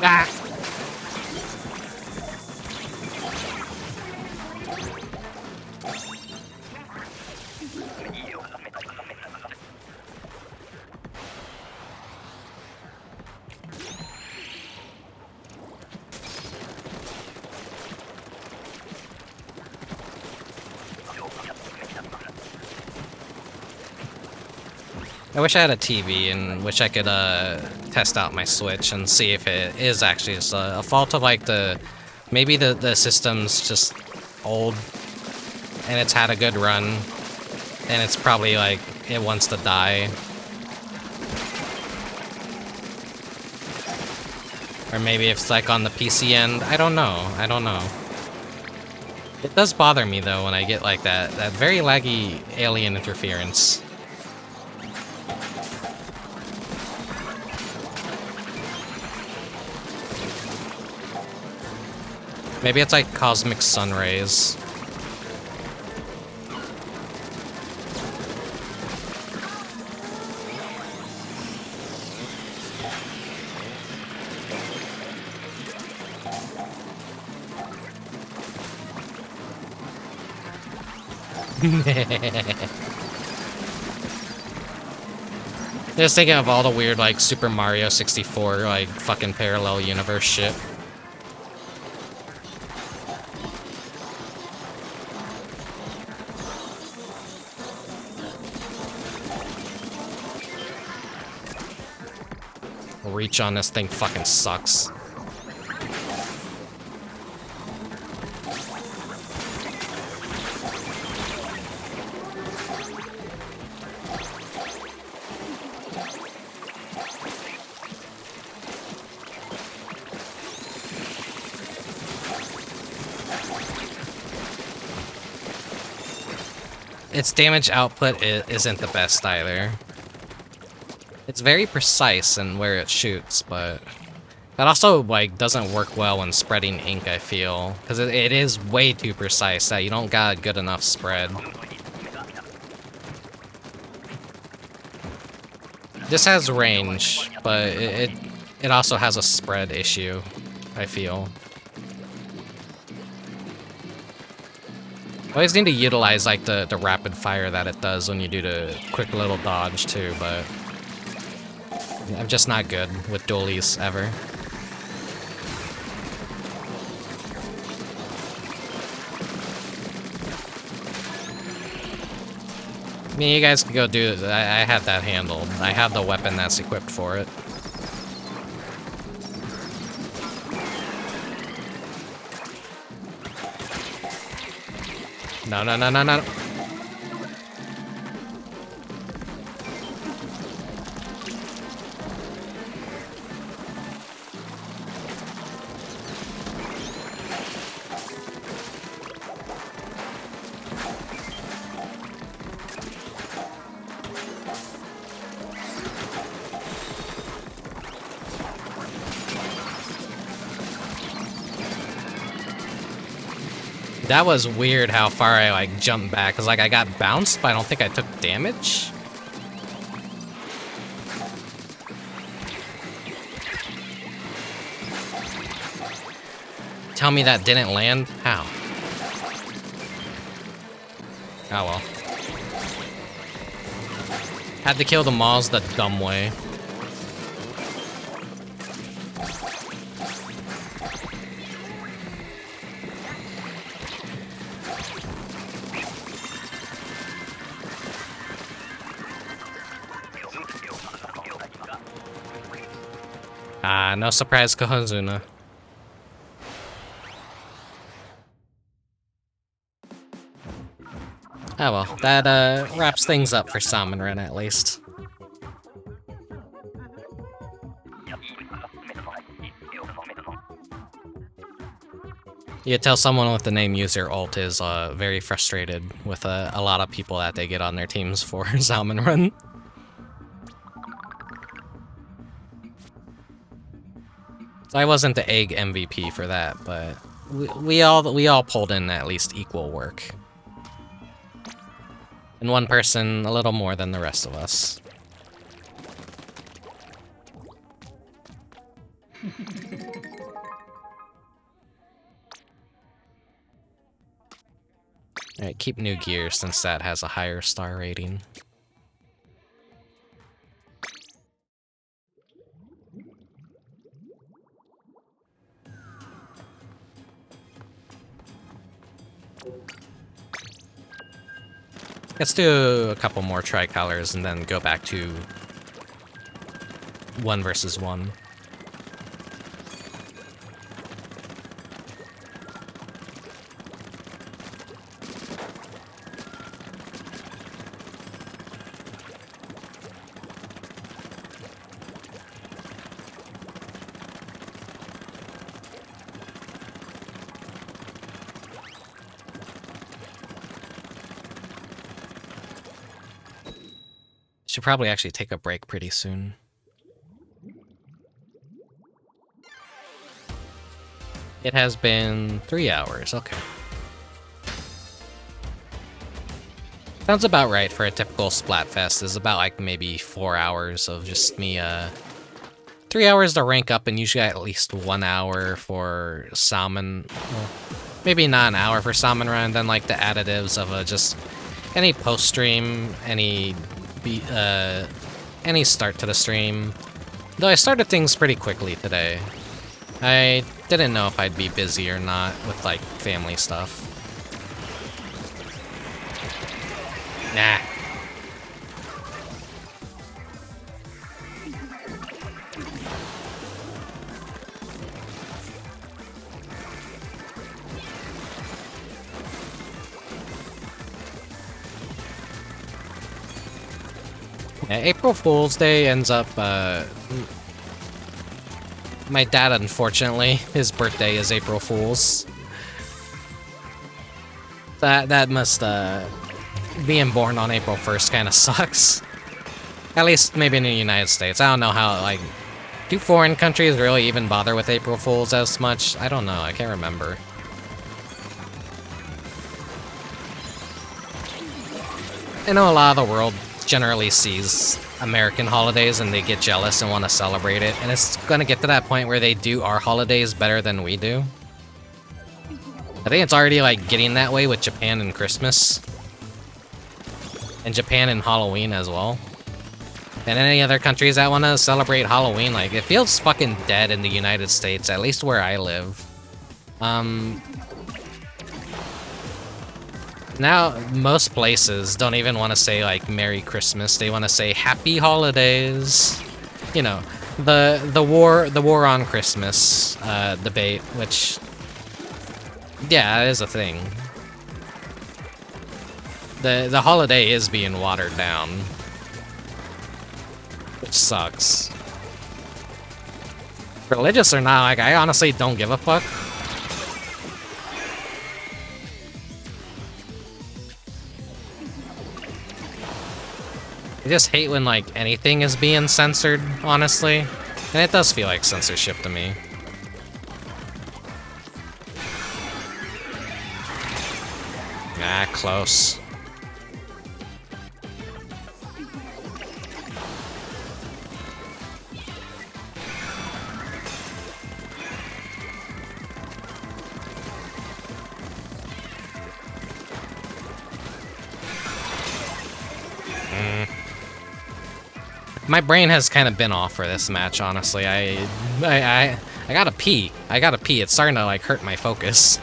S1: Ah! I wish I had a TV and wish I could test out my Switch and see if it is actually just a fault of like maybe the system's just old and it's had a good run and it's probably like it wants to die. Or maybe it's like on the PC end. I don't know. I don't know. It does bother me though when I get like that very laggy alien interference. Maybe it's like cosmic sun rays. Just thinking of all the weird like Super Mario 64 like fucking parallel universe shit. Reach on this thing fucking sucks. Its damage output isn't the best either. It's very precise in where it shoots, but that also like doesn't work well when spreading ink, I feel, because it is way too precise that you don't got a good enough spread. This has range, but it also has a spread issue, I feel. Always need to utilize like the rapid fire that it does when you do the quick little dodge too, but I'm just not good with dualies ever. I mean, you guys can go do it. I have that handled. I have the weapon that's equipped for it. No, no, no, no, no. That was weird how far I like jumped back, cause like I got bounced, but I don't think I took damage. Tell me that didn't land? How? Oh well. Had to kill the Maws the dumb way. No surprise, Kohozuna. Oh well, that wraps things up for Salmon Run at least. You tell someone with the name user alt is very frustrated with a lot of people that they get on their teams for Salmon Run. So I wasn't the egg MVP for that, but we all pulled in at least equal work. And one person a little more than the rest of us. Alright, keep new gear since that has a higher star rating. Let's do a couple more tricolors and then go back to 1 versus 1. Should probably actually take a break pretty soon. It has been 3 hours, okay. Sounds about right for a typical Splatfest. Is about like maybe 4 hours of just me, 3 hours to rank up and usually at least 1 hour for Salmon. Well, maybe not an hour for Salmon Run, and then like the additives of just any post-stream, any start to the stream. Though I started things pretty quickly today. I didn't know if I'd be busy or not with like family stuff. Nah. Yeah, April Fool's Day ends up, my dad, unfortunately, his birthday is April Fool's. That must, being born on April 1st kind of sucks. At least maybe in the United States. I don't know how, like, do foreign countries really even bother with April Fools as much? I don't know, I can't remember. I know a lot of the world generally sees American holidays and they get jealous and want to celebrate it, and it's gonna get to that point where they do our holidays better than we do. I think it's already like getting that way with Japan and Christmas. And Japan and Halloween as well. And any other countries that want to celebrate Halloween, like, it feels fucking dead in the United States, at least where I live. Now, most places don't even want to say, like, Merry Christmas. They want to say Happy Holidays. You know, the war on Christmas debate, which, yeah, it is a thing. The holiday is being watered down, which sucks. Religious or not, like, I honestly don't give a fuck. I just hate when, like, anything is being censored, honestly. And it does feel like censorship to me. Ah, close. My brain has kind of been off for this match, honestly. I gotta pee. I gotta pee. It's starting to, like, hurt my focus.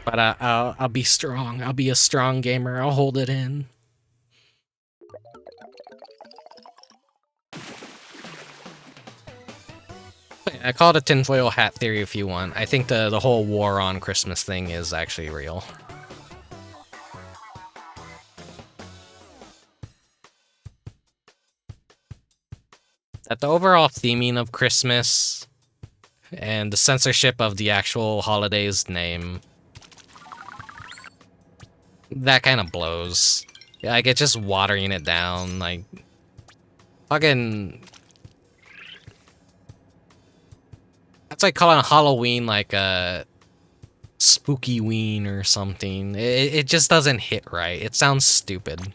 S1: But I'll be strong. I'll be a strong gamer. I'll hold it in. I call it a tinfoil hat theory if you want. I think the whole war on Christmas thing is actually real. That the overall theming of Christmas and the censorship of the actual holiday's name. That kind of blows. Like, it's just watering it down, like... Fucking... That's like calling Halloween like a... Spooky-ween or something. It just doesn't hit right. It sounds stupid.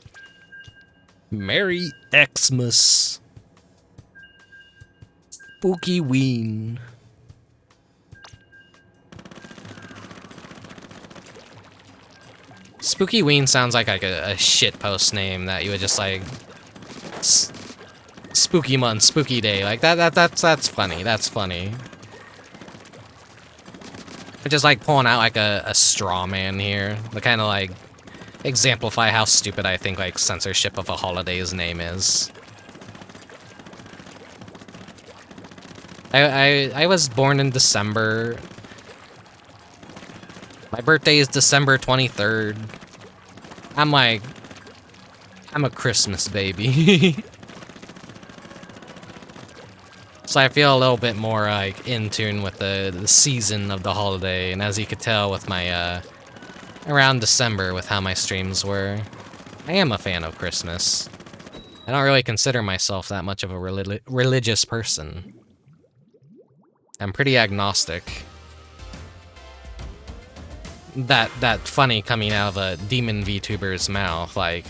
S1: Merry Xmas. Spooky-ween. Spooky-ween sounds like a shitpost name that you would just like... Spooky month, spooky day. Like, that's funny. That's funny. Just like pulling out like a straw man here to kind of like exemplify how stupid I think like censorship of a holiday's name is. I was born in December. My birthday is December 23rd. I'm a Christmas baby. So I feel a little bit more like in tune with the season of the holiday, and as you could tell with my around December with how my streams were, I am a fan of Christmas. I don't really consider myself that much of a religious person. I'm pretty agnostic. That funny coming out of a demon VTuber's mouth, like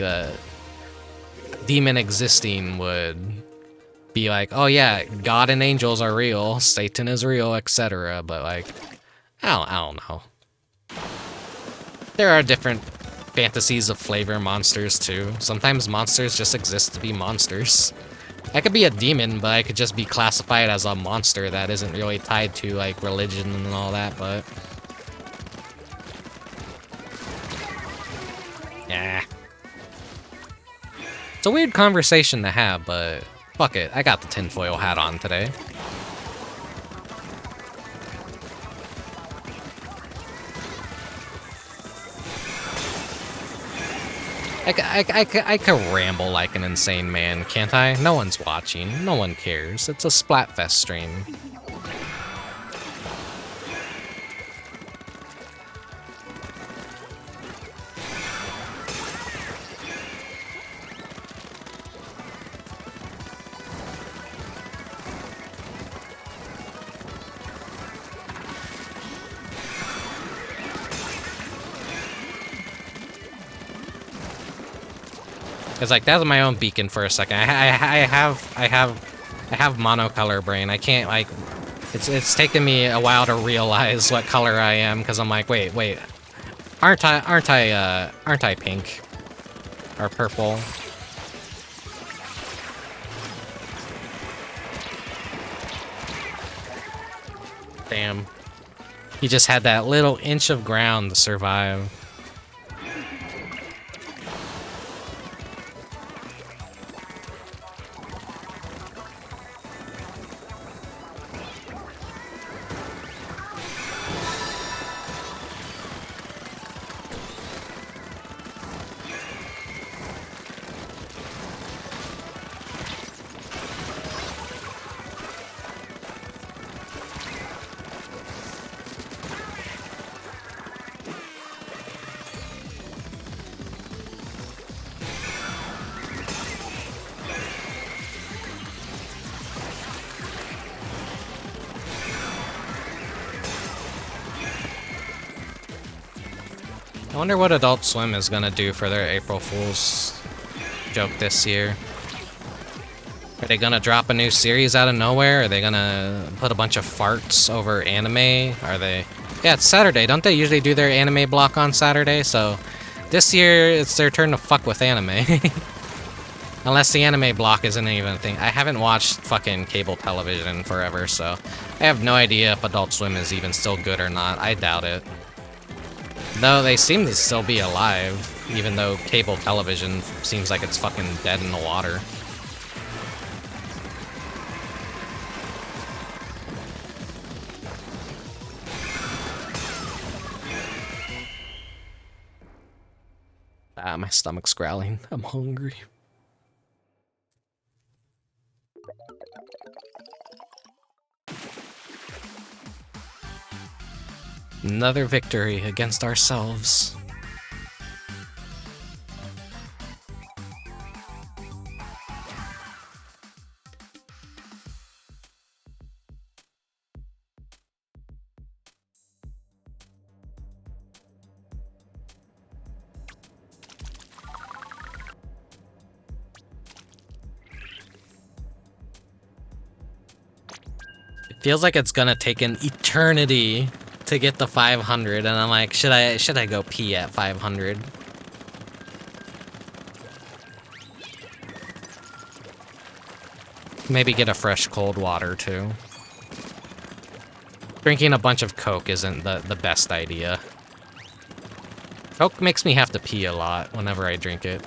S1: demon existing would be like, oh yeah, God and angels are real, Satan is real, etc. But like, I don't know. There are different fantasies of flavor monsters too. Sometimes monsters just exist to be monsters. I could be a demon, but I could just be classified as a monster that isn't really tied to like religion and all that, but... yeah. It's a weird conversation to have, but fuck it, I got the tinfoil hat on today. I could ramble like an insane man, can't I? No one's watching, no one cares. It's a Splatfest stream. Cause like that was my own beacon for a second. I have monocolor brain. I can't like, it's taken me a while to realize what color I am. Cause I'm like, wait, aren't I pink or purple? Damn, he just had that little inch of ground to survive. I wonder what Adult Swim is gonna do for their April Fool's joke this year. Are they gonna drop a new series out of nowhere? Are they gonna put a bunch of farts over anime? Are they... yeah, it's Saturday. Don't they usually do their anime block on Saturday? So this year, it's their turn to fuck with anime. Unless the anime block isn't even a thing. I haven't watched fucking cable television forever, so I have no idea if Adult Swim is even still good or not. I doubt it. Though they seem to still be alive, even though cable television seems like it's fucking dead in the water. Ah, my stomach's growling. I'm hungry. Another victory against ourselves. It feels like it's gonna take an eternity to get the 500, and I'm like, should I go pee at 500? Maybe get a fresh cold water too. Drinking a bunch of Coke isn't the best idea. Coke makes me have to pee a lot whenever I drink it.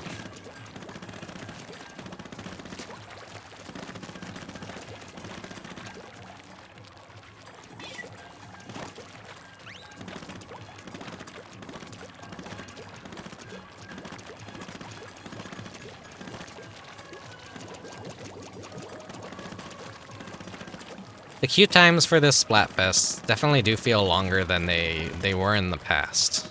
S1: The queue times for this Splatfest definitely do feel longer than they were in the past.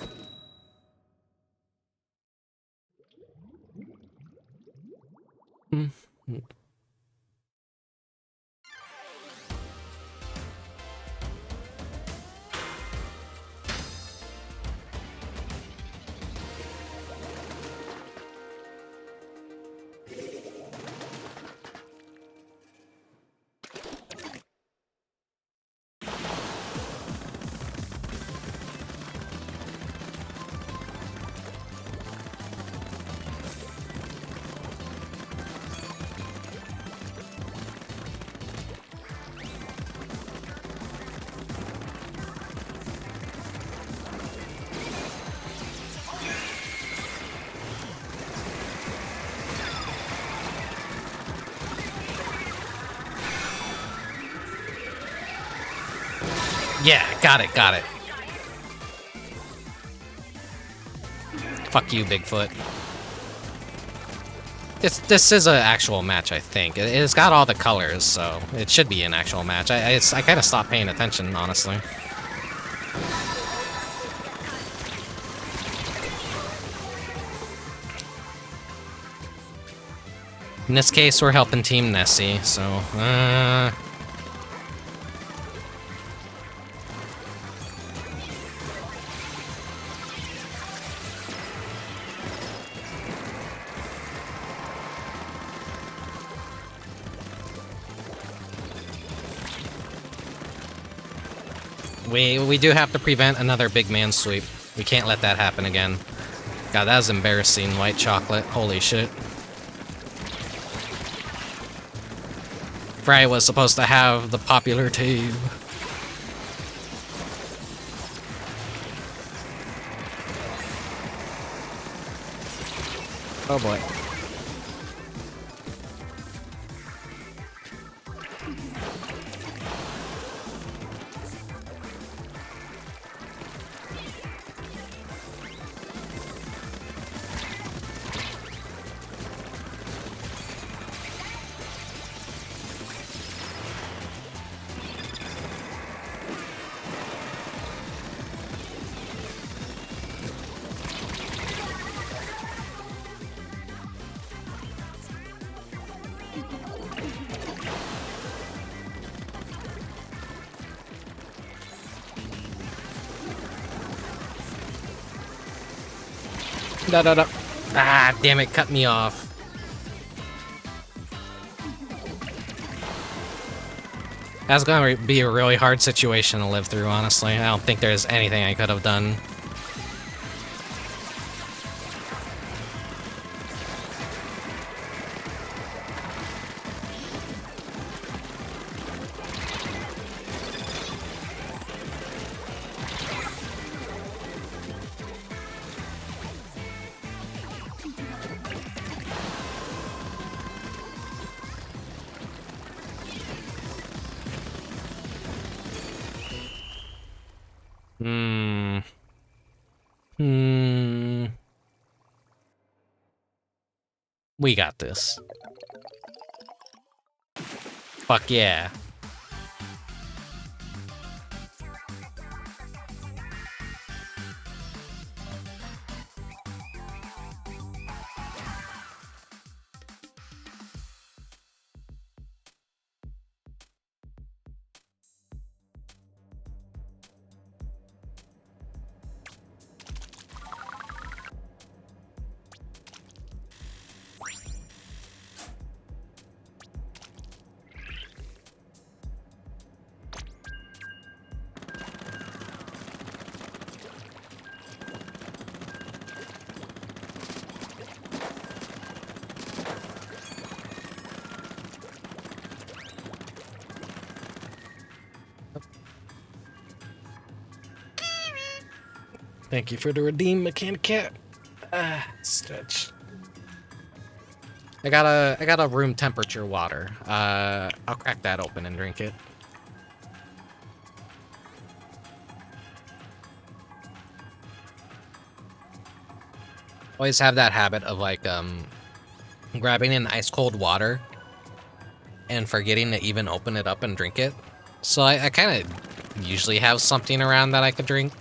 S1: Yeah, got it. Fuck you, Bigfoot. This is an actual match, I think. It's got all the colors, so it should be an actual match. I kind of stopped paying attention, honestly. In this case, we're helping Team Nessie, so we do have to prevent another big man sweep. We can't let that happen again. God, that was embarrassing, white chocolate. Holy shit. Fry was supposed to have the popular tube. Oh boy. No. Ah, damn it, cut me off. That's gonna be a really hard situation to live through, honestly. I don't think there's anything I could have done. We got this. Fuck yeah. Thank you for the redeem, mechanic cat. Stretch. I got a room temperature water. I'll crack that open and drink it. Always have that habit of like grabbing an ice cold water and forgetting to even open it up and drink it. So I kind of usually have something around that I could drink.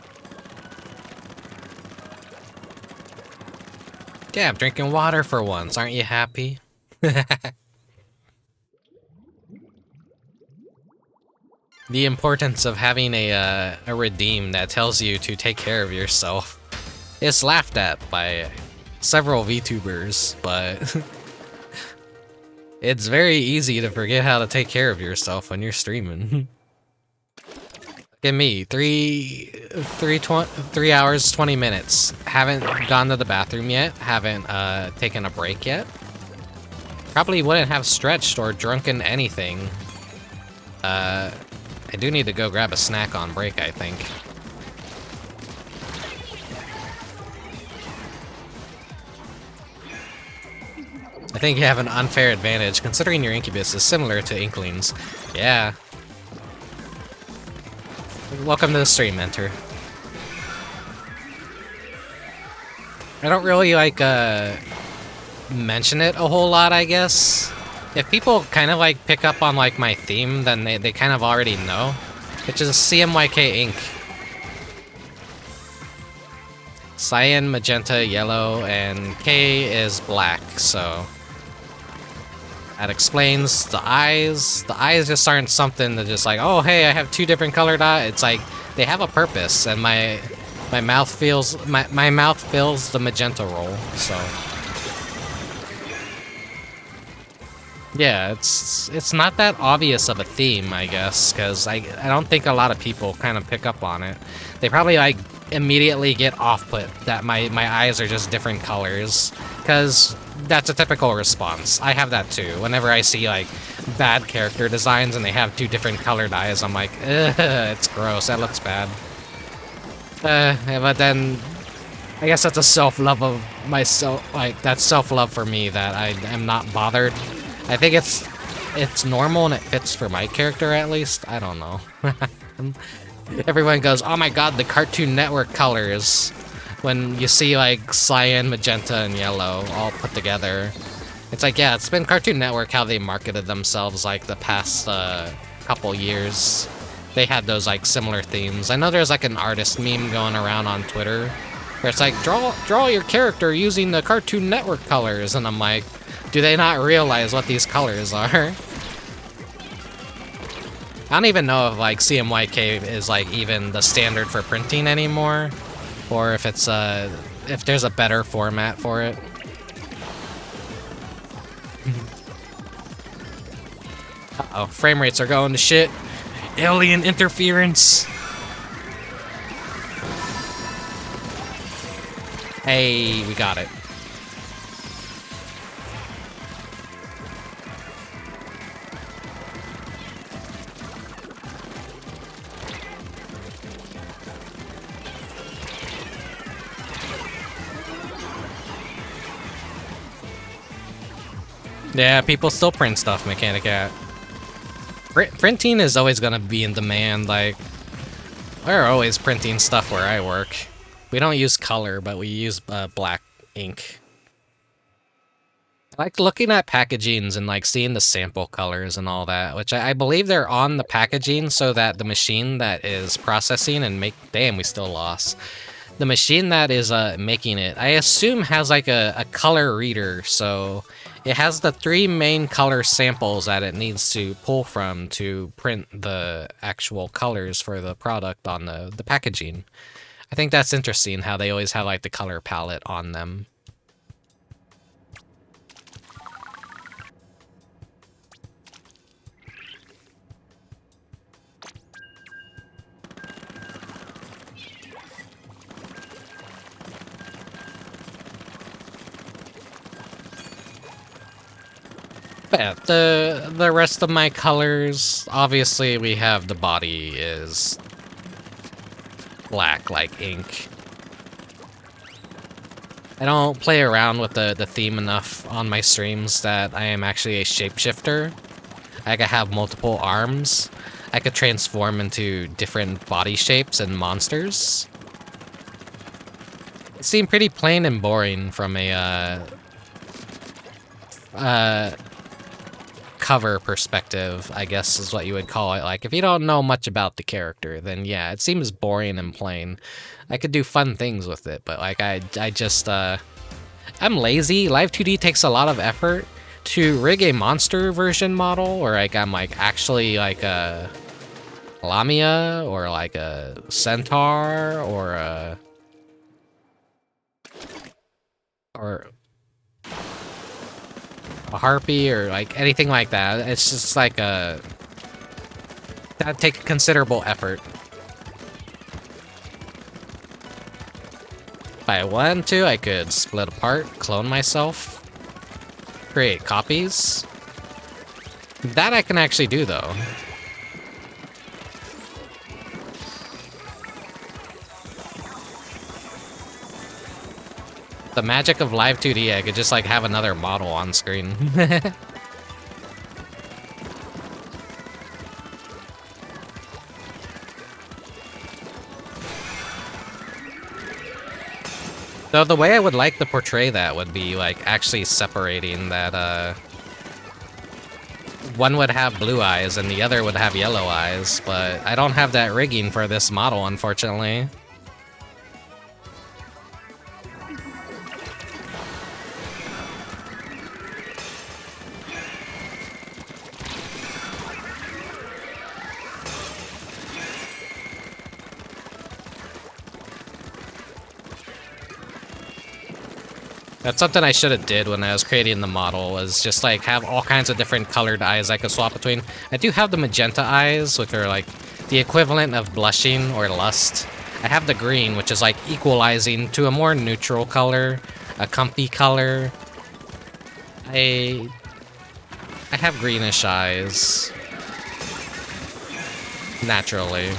S1: Yeah, I'm drinking water for once. Aren't you happy? The importance of having a redeem that tells you to take care of yourself is laughed at by several VTubers, but it's very easy to forget how to take care of yourself when you're streaming. Look at me, 3 hours, 20 minutes. Haven't gone to the bathroom yet, haven't taken a break yet. Probably wouldn't have stretched or drunken anything. I do need to go grab a snack on break, I think. I think you have an unfair advantage, considering your Incubus is similar to Inklings. Yeah. Welcome to the stream, Enter. I don't really, like, mention it a whole lot, I guess. If people kind of, like, pick up on, like, my theme, then they kind of already know. Which is CMYK Inc. Cyan, magenta, yellow, and K is black, so... that explains the eyes. The eyes just aren't something that just like, oh, hey, I have 2 different colored eyes. It's like, they have a purpose, and my mouth feels... my mouth fills the magenta role, so... yeah, it's not that obvious of a theme, I guess, because I don't think a lot of people kind of pick up on it. They probably, like, immediately get off-put that my eyes are just different colors, because that's a typical response. I have that too. Whenever I see, like, bad character designs and they have 2 different colored eyes, I'm like, ugh, it's gross, that looks bad. But then, I guess that's a self-love of myself, like, that's self-love for me that I am not bothered. I think it's normal and it fits for my character at least. I don't know. Everyone goes, oh my god, the Cartoon Network colors. When you see like cyan, magenta, and yellow all put together. It's like, yeah, it's been Cartoon Network how they marketed themselves like the past couple years. They had those like similar themes. I know there's like an artist meme going around on Twitter where it's like, draw your character using the Cartoon Network colors, and I'm like, do they not realize what these colors are? I don't even know if like CMYK is like even the standard for printing anymore, or if it's if there's a better format for it. Uh-oh, frame rates are going to shit. Alien interference. Hey, we got it. Yeah, people still print stuff, Mechanic Cat. Printing is always gonna be in demand, like... we're always printing stuff where I work. We don't use color, but we use black ink. I like looking at packagings and like seeing the sample colors and all that, which I believe they're on the packaging so that the machine that is processing and damn, we still lost. The machine that is making it, I assume has like a color reader, so it has the 3 main color samples that it needs to pull from to print the actual colors for the product on the packaging. I think that's interesting how they always have like the color palette on them. Yeah, the rest of my colors, obviously we have the body is black like ink. I don't play around with the theme enough on my streams that I am actually a shapeshifter. I could have multiple arms. I could transform into different body shapes and monsters. It seemed pretty plain and boring from a cover perspective, I guess is what you would call it. Like, if you don't know much about the character, then yeah, it seems boring and plain. I could do fun things with it, but like, I just, I'm lazy. Live 2D takes a lot of effort. To rig a monster version model, or like, I'm like, actually like a Lamia, or like a Centaur, or a... or a harpy, or like anything like that. It's just like a... that'd take considerable effort. If I wanted to, I could split apart, clone myself, create copies. That I can actually do, though. The magic of Live 2D, I could just like have another model on screen. Though the way I would like to portray that would be like actually separating that one would have blue eyes and the other would have yellow eyes, but I don't have that rigging for this model, unfortunately. That's something I should have did when I was creating the model, was just like have all kinds of different colored eyes I could swap between. I do have the magenta eyes, which are like the equivalent of blushing or lust. I have the green, which is like equalizing to a more neutral color, a comfy color. I have greenish eyes. Naturally.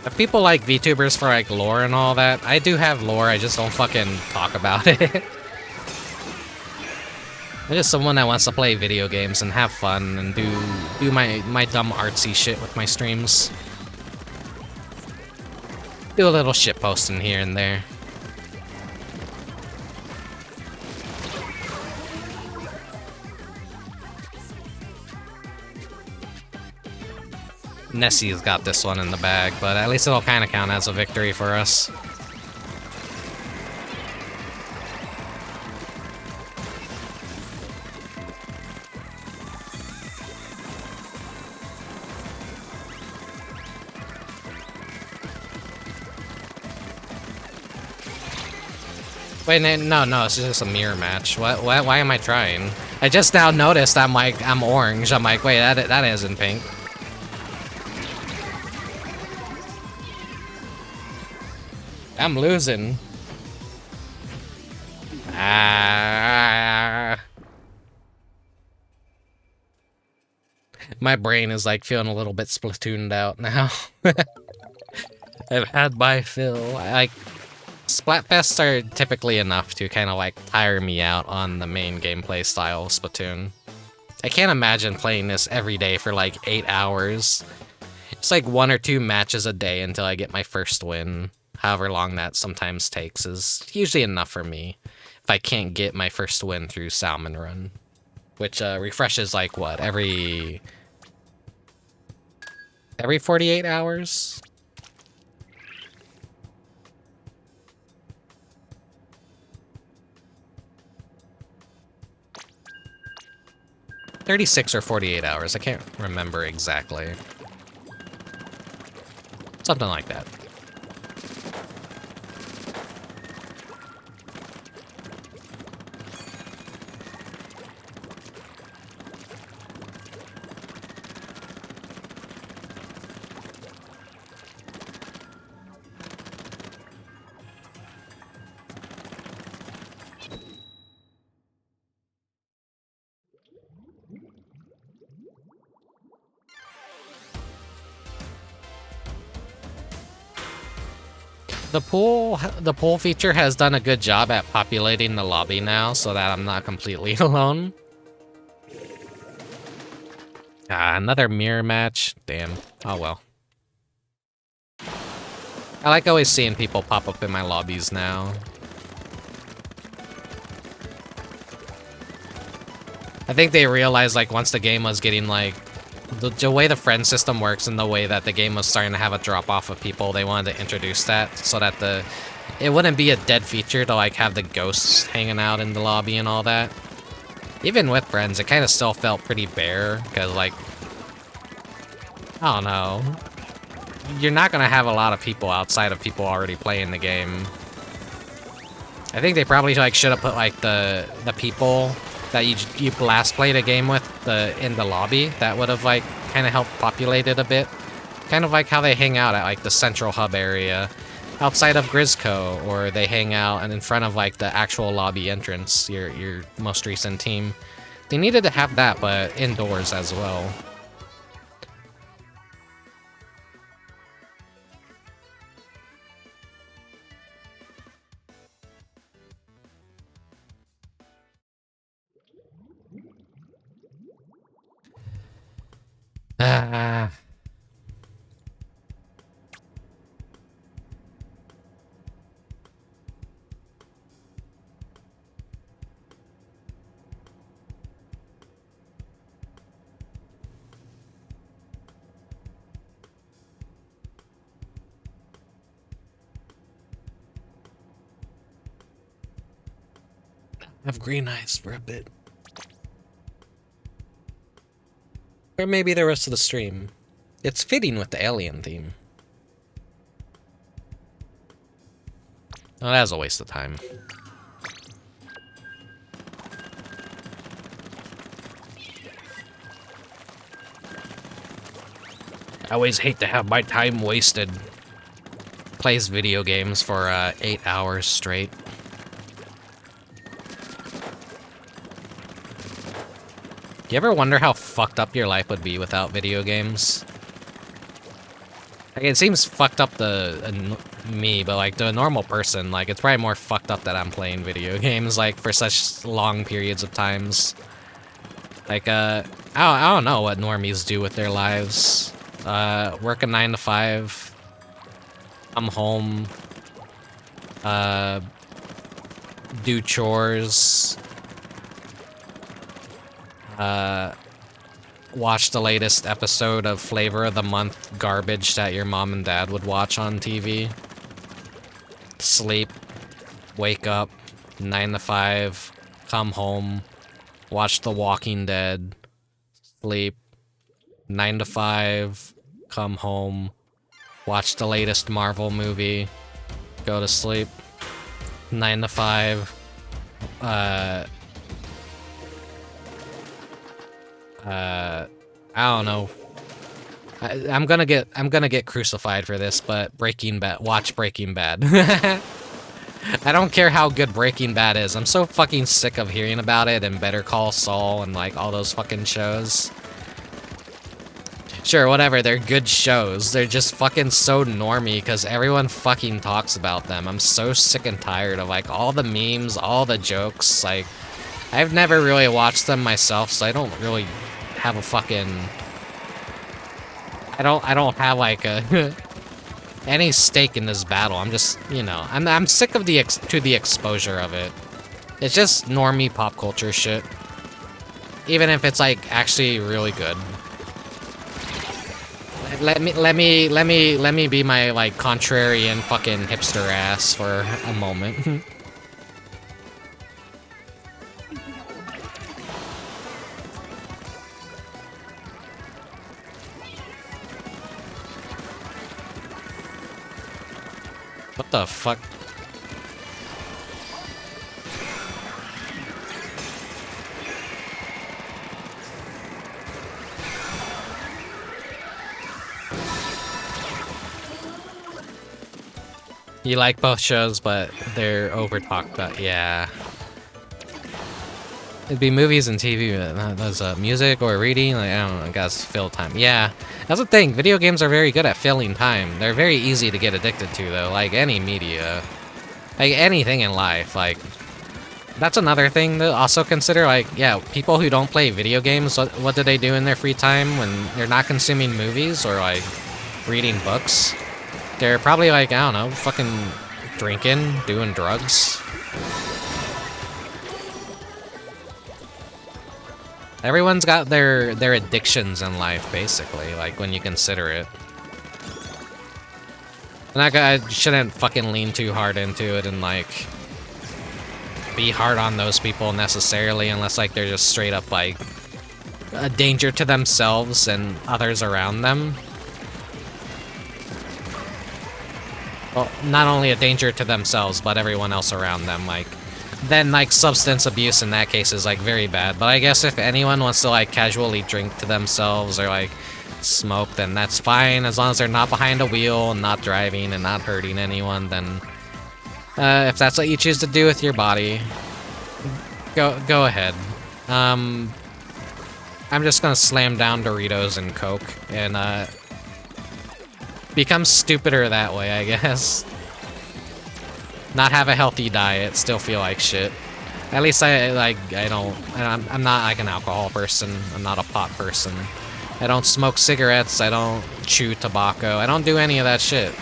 S1: If people like VTubers for like lore and all that, I do have lore, I just don't fucking talk about it. I'm just someone that wants to play video games and have fun and do my dumb artsy shit with my streams. Do a little shit posting here and there. Nessie's got this one in the bag, but at least it'll kind of count as a victory for us. Wait, no, it's just a mirror match. Why am I trying? I just now noticed I'm orange. I'm like, wait, that isn't pink. I'm losing. Ah. My brain is like feeling a little bit Splatooned out now. I've had my fill. Like, Splatfests are typically enough to kind of like tire me out on the main gameplay style of Splatoon. I can't imagine playing this every day for like 8 hours. It's like 1 or 2 matches a day until I get my first win. However long that sometimes takes is usually enough for me if I can't get my first win through Salon Run, which refreshes like what, every 48 hours? $36 or 48 hours, I can't remember exactly. Something like that. the pool feature has done a good job at populating the lobby now, so that I'm not completely alone. Ah, another mirror match. Damn. Oh well. I like always seeing people pop up in my lobbies now. I think they realized, like, once the game was getting, like, the way the friend system works and the way that the game was starting to have a drop-off of people, they wanted to introduce that so that it wouldn't be a dead feature to, like, have the ghosts hanging out in the lobby and all that. Even with friends, it kind of still felt pretty bare, because, like, I don't know. You're not going to have a lot of people outside of people already playing the game. I think they probably, like, should have put, like, the people that you last played a game with in the lobby. That would have, like, kind of helped populate it a bit. Kind of like how they hang out at, like, the central hub area outside of Grisco, or they hang out and in front of, like, the actual lobby entrance, your most recent team. They needed to have that, but indoors as well. I have green eyes for a bit. Or maybe the rest of the stream. It's fitting with the alien theme. Oh, that was a waste of time. I always hate to have my time wasted. Plays video games for 8 hours straight. You ever wonder how fucked up your life would be without video games? Like, it seems fucked up to me, but, like, to a normal person, like, it's probably more fucked up that I'm playing video games, like, for such long periods of times. Like, I don't know what normies do with their lives. Work a 9 to 5. Come home. Do chores. Watch the latest episode of Flavor of the Month garbage that your mom and dad would watch on TV. Sleep. Wake up. 9 to 5. Come home. Watch The Walking Dead. Sleep. 9 to 5. Come home. Watch the latest Marvel movie. Go to sleep. 9 to 5. I don't know. I'm gonna get crucified for this, but watch Breaking Bad. I don't care how good Breaking Bad is. I'm so fucking sick of hearing about it and Better Call Saul and, like, all those fucking shows. Sure, whatever, they're good shows. They're just fucking so normie because everyone fucking talks about them. I'm so sick and tired of, like, all the memes, all the jokes. Like, I've never really watched them myself, so I don't really have a fucking... I don't have, like, a... any stake in this battle. I'm just, you know, I'm sick of the exposure of it. It's just normie pop culture shit. Even if it's, like, actually really good. Let me be my, like, contrarian fucking hipster ass for a moment. What the fuck? You like both shows, but they're overtalked, but yeah. It'd be movies and TV, there's music or reading, like, I don't know, I guess fill time. Yeah, That's the thing, video games are very good at filling time. They're very easy to get addicted to, though, like any media. Like anything in life, like... That's another thing to also consider, like, yeah, people who don't play video games, what do they do in their free time when they're not consuming movies or, like, reading books? They're probably, like, I don't know, fucking drinking, doing drugs. Everyone's got their addictions in life, basically, like, when you consider it. And I shouldn't fucking lean too hard into it and, like, be hard on those people necessarily, unless, like, they're just straight up, like, a danger to themselves and others around them. Well, not only a danger to themselves, but everyone else around them, like, then, like, substance abuse in that case is, like, very bad. But I guess if anyone wants to, like, casually drink to themselves or, like, smoke, then that's fine, as long as they're not behind a wheel and not driving and not hurting anyone, then if that's what you choose to do with your body, go ahead. I'm just gonna slam down Doritos and Coke and become stupider that way, I guess. Not have a healthy diet, still feel like shit. At least I'm not like an alcohol person. I'm not a pot person. I don't smoke cigarettes. I don't chew tobacco. I don't do any of that shit.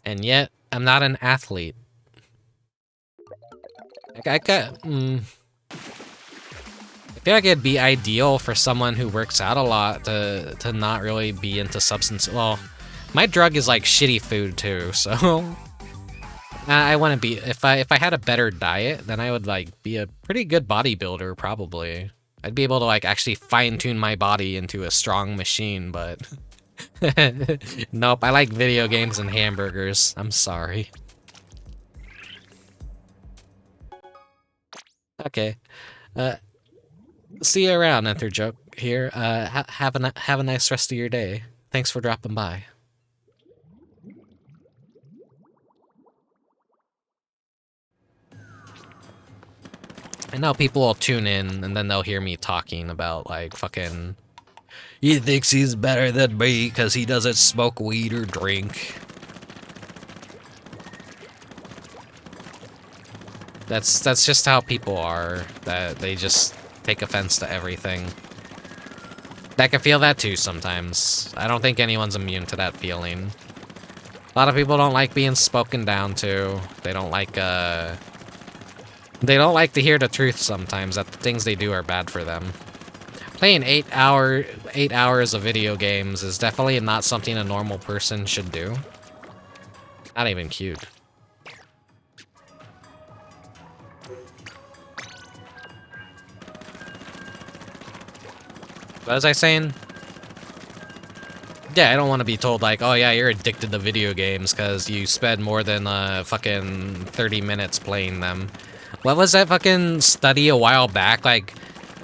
S1: And yet, I'm not an athlete. I feel like it'd be ideal for someone who works out a lot to not really be into substance. Well, my drug is like shitty food too, so I wouldn't be. If I had a better diet, then I would like be a pretty good bodybuilder probably. I'd be able to like actually fine-tune my body into a strong machine, but nope, I like video games and hamburgers. I'm sorry. Okay. See you around, Enter Joke here. Have a nice rest of your day. Thanks for dropping by. I know people will tune in and then they'll hear me talking about like fucking he thinks he's better than me because he doesn't smoke weed or drink. That's just how people are, that they just take offense to everything. I can feel that too sometimes. I don't think anyone's immune to that feeling. A lot of people don't like being spoken down to. They don't like to hear the truth sometimes, that the things they do are bad for them. Playing 8 hours of video games is definitely not something a normal person should do. Not even cute. What was I saying? Yeah, I don't want to be told like, oh yeah, you're addicted to video games because you spend more than fucking 30 minutes playing them. What was that fucking study a while back? Like,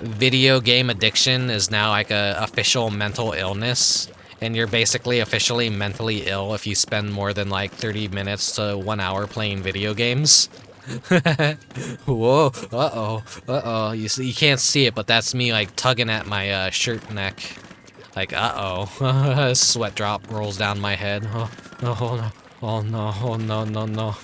S1: video game addiction is now like a official mental illness, and you're basically officially mentally ill if you spend more than like 30 minutes to 1 hour playing video games. Whoa, uh-oh. You can't see it, but that's me like tugging at my shirt neck. Like, uh-oh. Sweat drop rolls down my head. Oh no, oh no, oh no, no, no.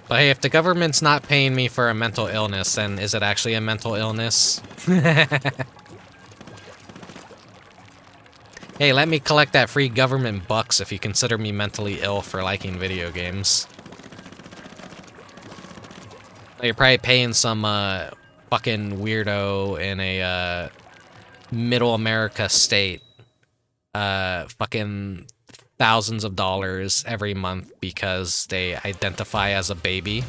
S1: But hey, if the government's not paying me for a mental illness, then is it actually a mental illness? Hey, let me collect that free government bucks if you consider me mentally ill for liking video games. You're probably paying some fucking weirdo in a middle America state fucking thousands of dollars every month because they identify as a baby.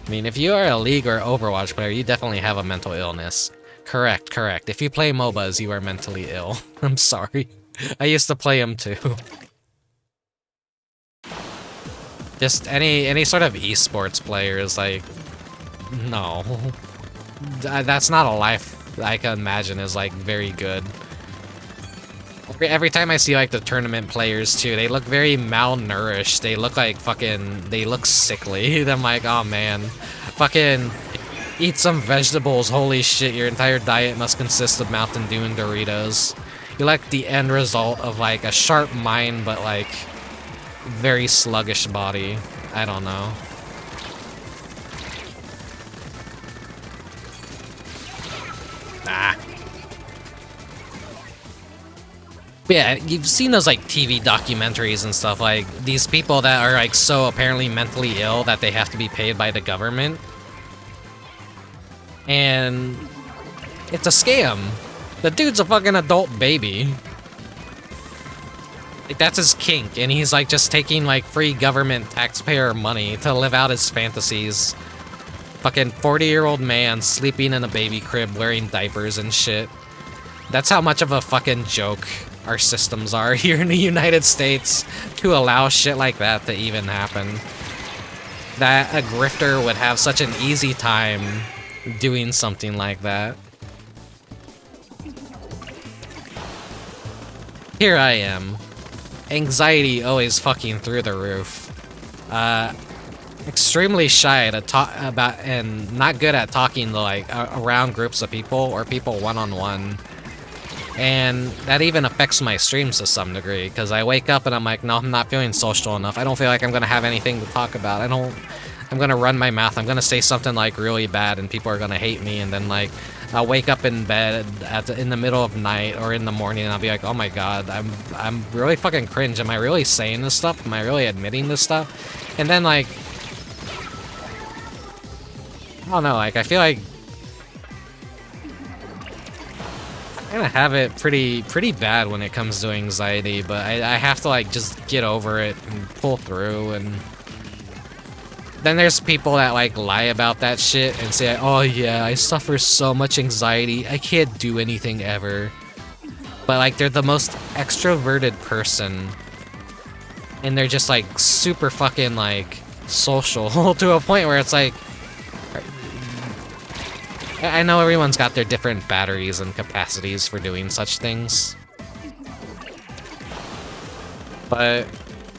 S1: I mean, if you are a League or Overwatch player, you definitely have a mental illness. Correct. If you play MOBAs, you are mentally ill. I'm sorry. I used to play them too. Just any sort of esports player is like, no. That's not a life I can imagine is like very good. Every time I see like the tournament players too, they look very malnourished. They look like they look sickly. I'm like, oh man, fucking eat some vegetables. Holy shit, your entire diet must consist of Mountain Dew and Doritos. You're like the end result of like a sharp mind, but like very sluggish body. I don't know. Ah. Yeah, you've seen those like TV documentaries and stuff, like these people that are like so apparently mentally ill that they have to be paid by the government. And it's a scam. The dude's a fucking adult baby. Like that's his kink, and he's like just taking like free government taxpayer money to live out his fantasies. Fucking 40-year-old man sleeping in a baby crib wearing diapers and shit. That's how much of a fucking joke our systems are here in the United States to allow shit like that to even happen. That a grifter would have such an easy time doing something like that. Here I am. Anxiety always fucking through the roof. Extremely shy to talk about and not good at talking to like around groups of people or people one-on-one. And that even affects my streams to some degree, because I wake up and I'm like, no, I'm not feeling social enough. I don't feel like I'm gonna have anything to talk about. I'm gonna run my mouth. I'm gonna say something like really bad and people are gonna hate me, and then like I'll wake up in bed in the middle of night or in the morning and I'll be like, oh my god, I'm really fucking cringe. Am I really saying this stuff? Am I really admitting this stuff? And then like, I don't know, like I feel like I kind of have it pretty bad when it comes to anxiety, but I have to like just get over it and pull through. And then there's people that like lie about that shit and say, oh yeah, I suffer so much anxiety, I can't do anything ever. But like they're the most extroverted person, and they're just like super fucking like social to a point where it's like, I know everyone's got their different batteries and capacities for doing such things, but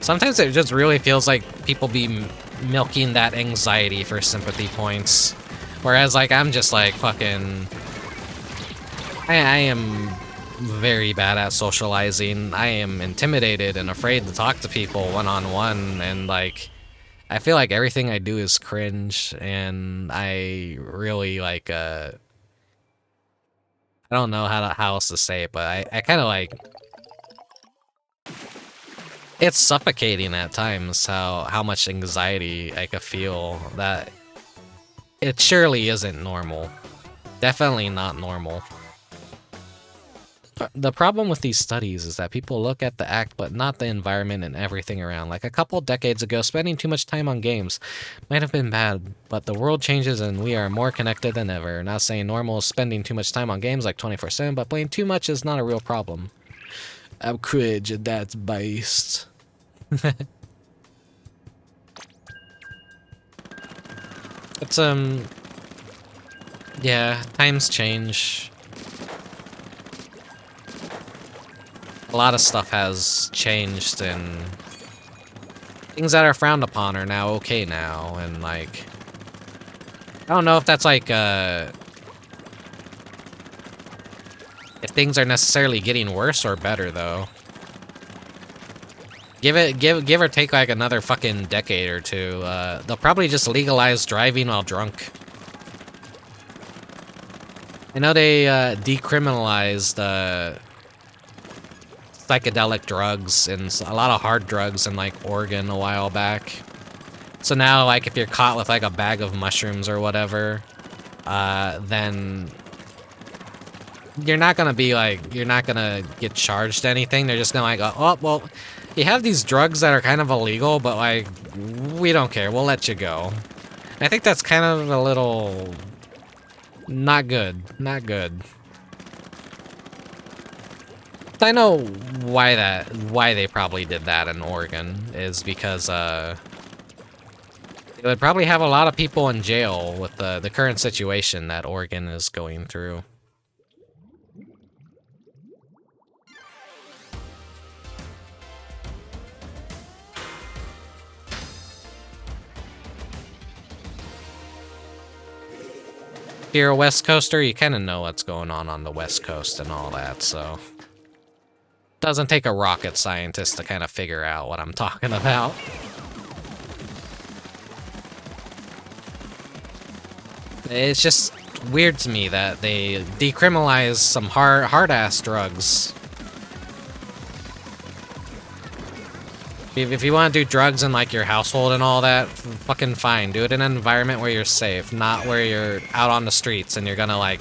S1: sometimes it just really feels like people be milking that anxiety for sympathy points, whereas like I'm just like fucking I am very bad at socializing. I am intimidated and afraid to talk to people one-on-one, and like I feel like everything I do is cringe, and I really like I don't know how else to say it, but I kind of like, it's suffocating at times how much anxiety I could feel. That it surely isn't normal. Definitely not normal. The problem with these studies is that people look at the act but not the environment and everything around. Like a couple decades ago, spending too much time on games might have been bad, but the world changes and we are more connected than ever. Not saying normal is spending too much time on games like 24/7, but playing too much is not a real problem. I'm cringe and that's based. It's yeah, times change. A lot of stuff has changed, and things that are frowned upon are now okay now, and like, I don't know if that's like if things are necessarily getting worse or better though. Give or take like another fucking decade or two, they'll probably just legalize driving while drunk. I know they decriminalized psychedelic drugs and a lot of hard drugs in like Oregon a while back. So now like if you're caught with like a bag of mushrooms or whatever, then you're not gonna get charged anything. They're just gonna like, oh well, you have these drugs that are kind of illegal, but like we don't care, we'll let you go. And I think that's kind of a little not good. I know why they probably did that in Oregon is because they would probably have a lot of people in jail with the current situation that Oregon is going through. you're a West Coaster, you kind of know what's going on the West Coast and all that, so... Doesn't take a rocket scientist to kind of figure out what I'm talking about. It's just weird to me that they decriminalize some hard-ass drugs. If you want to do drugs in, like, your household and all that, fucking fine. Do it in an environment where you're safe, not where you're out on the streets and you're gonna, like,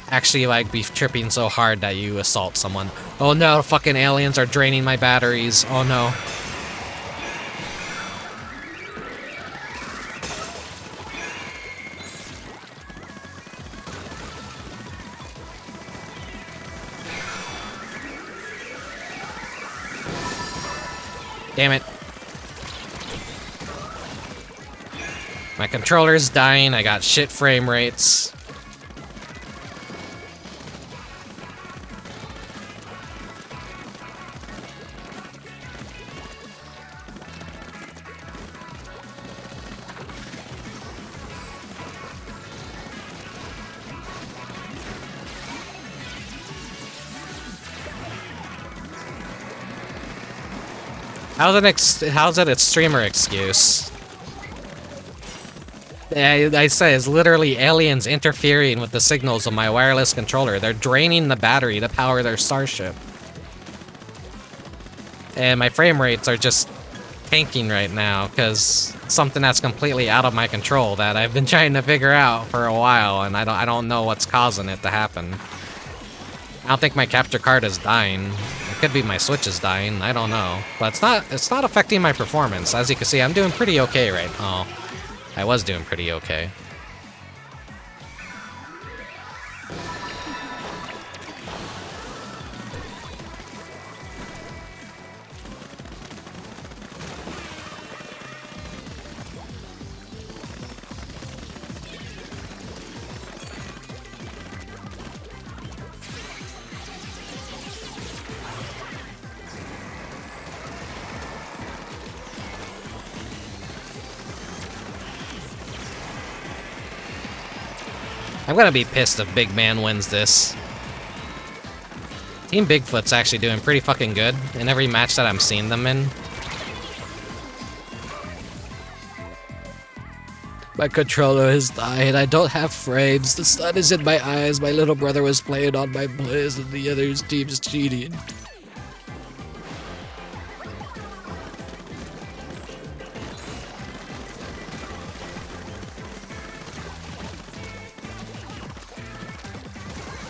S1: actually, like, be tripping so hard that you assault someone. Oh no, fucking aliens are draining my batteries. Oh no. Damn it. My controller's dying, I got shit frame rates. How's that a streamer excuse? I say it's literally aliens interfering with the signals of my wireless controller. They're draining the battery to power their starship. And my frame rates are just tanking right now because something that's completely out of my control that I've been trying to figure out for a while, and I don't know what's causing it to happen. I don't think my capture card is dying. It could be my Switch is dying. I don't know, but it's not affecting my performance. As you can see, I'm doing pretty okay right now. I was doing pretty okay. I'm gonna be pissed if Big Man wins this. Team Bigfoot's actually doing pretty fucking good in every match that I'm seeing them in. My controller has died. I don't have frames. The sun is in my eyes. My little brother was playing on my plays and the other team's cheating.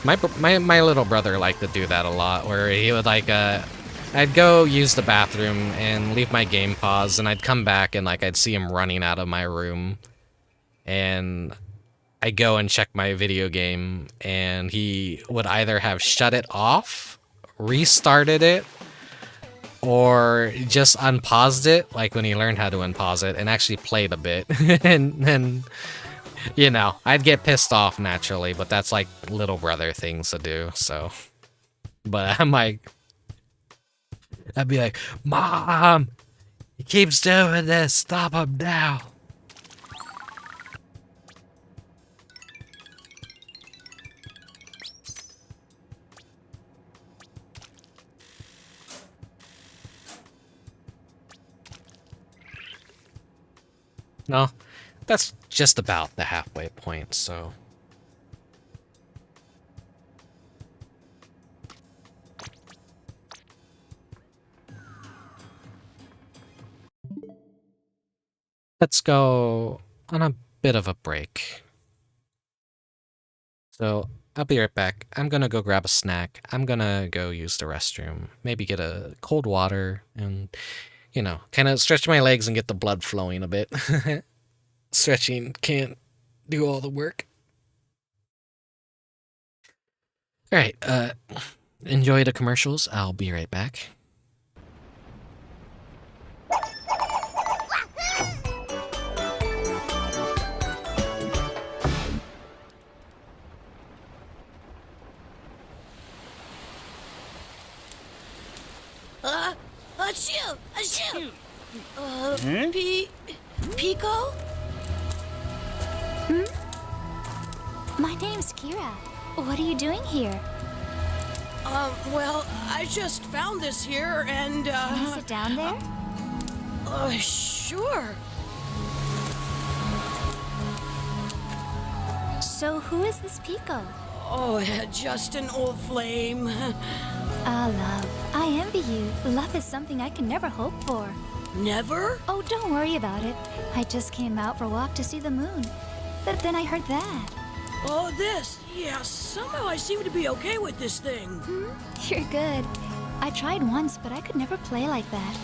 S1: My little brother liked to do that a lot, where he would like, I'd go use the bathroom and leave my game paused, and I'd come back and like I'd see him running out of my room, and I'd go and check my video game, and he would either have shut it off, restarted it, or just unpaused it, like when he learned how to unpause it, and actually played a bit, and then... You know, I'd get pissed off naturally, but that's like little brother things to do, so. But I'm like, I'd be like, Mom, he keeps doing this, stop him now. No, that's just about the halfway point, so... Let's go on a bit of a break. So, I'll be right back. I'm gonna go grab a snack. I'm gonna go use the restroom. Maybe get a cold water and, you know, kind of stretch my legs and get the blood flowing a bit. Stretching can't do all the work. Alright, enjoy the commercials. I'll be right back.
S3: Achoo! Pico? My name's Kira. What are you doing here?
S4: Well, I just found this here and,
S3: Can I sit down there?
S4: Sure.
S3: So who is this Pico?
S4: Oh, just an old flame.
S3: Ah, love. I envy you. Love is something I can never hope for.
S4: Never?
S3: Oh, don't worry about it. I just came out for a walk to see the moon. But then I heard that.
S4: Oh, this. Yeah, somehow I seem to be okay with this thing.
S3: You're good. I tried once, but I could never play like that.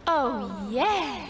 S3: Oh, yeah!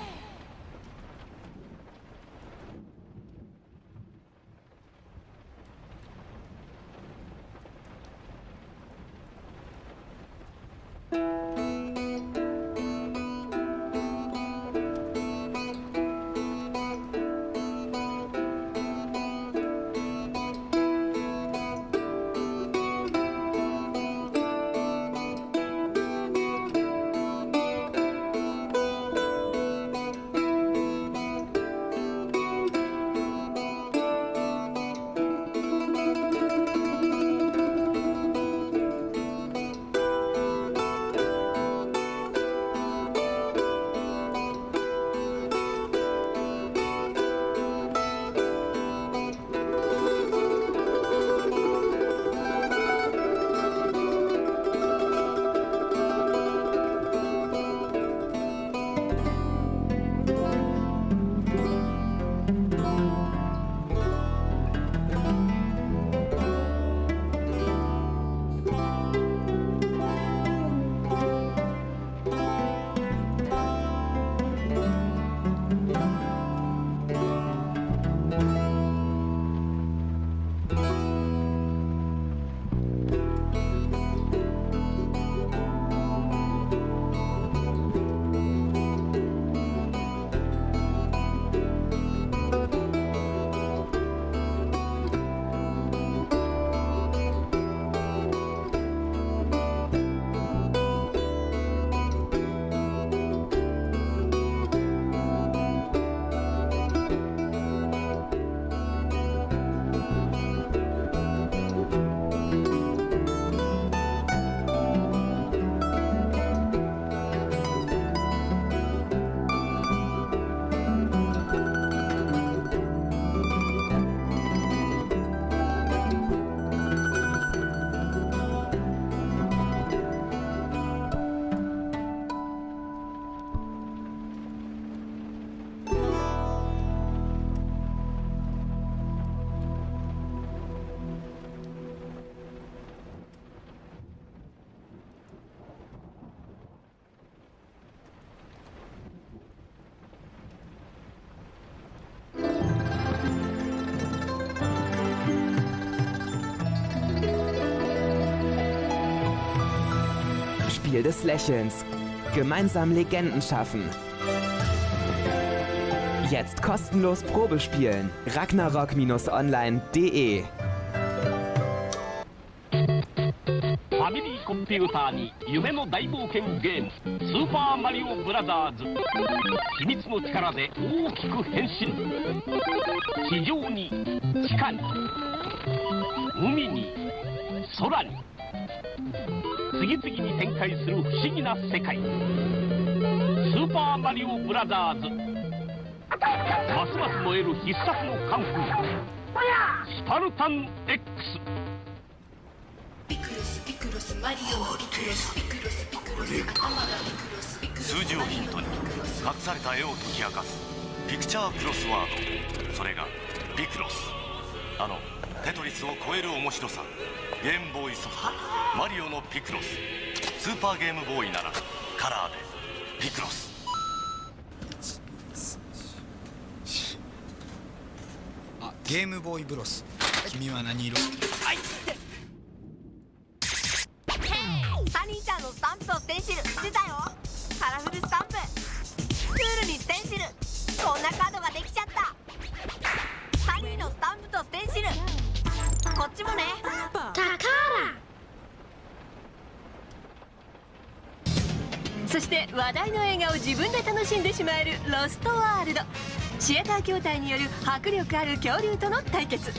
S5: Spiel des Lächelns. Gemeinsam Legenden schaffen. Jetzt kostenlos Probespielen. Ragnarok-online.de
S6: ファミリーコンピューターに夢の大冒険ゲームスーパーマリオブラザーズ秘密の力で大きく変身地上に地下に海に空に次々に展開する不思議な世界スーパーマリオブラザーズますます燃える必殺のカンフースパルタン X
S7: 数字をヒントに隠された絵を解き明かすピクチャークロスワード、それがピクロス。あのテトリスを超える面白さ、ゲームボーイソフトマリオのピクロス。スーパーゲームボーイならカラーでピクロス。
S8: あ、ゲームボーイブロス、君は何色？はい。
S9: サニーちゃんのスタンプとステンシル出たよ。カラフルスタンプ、クールにステンシル、こんなカードができちゃった。サニーのスタンプとステンシル、こっちもね。タカーラ。そして話題の映画を自分で楽しんでしまえるロストワールド。シアター筐体による迫力ある恐竜との対決。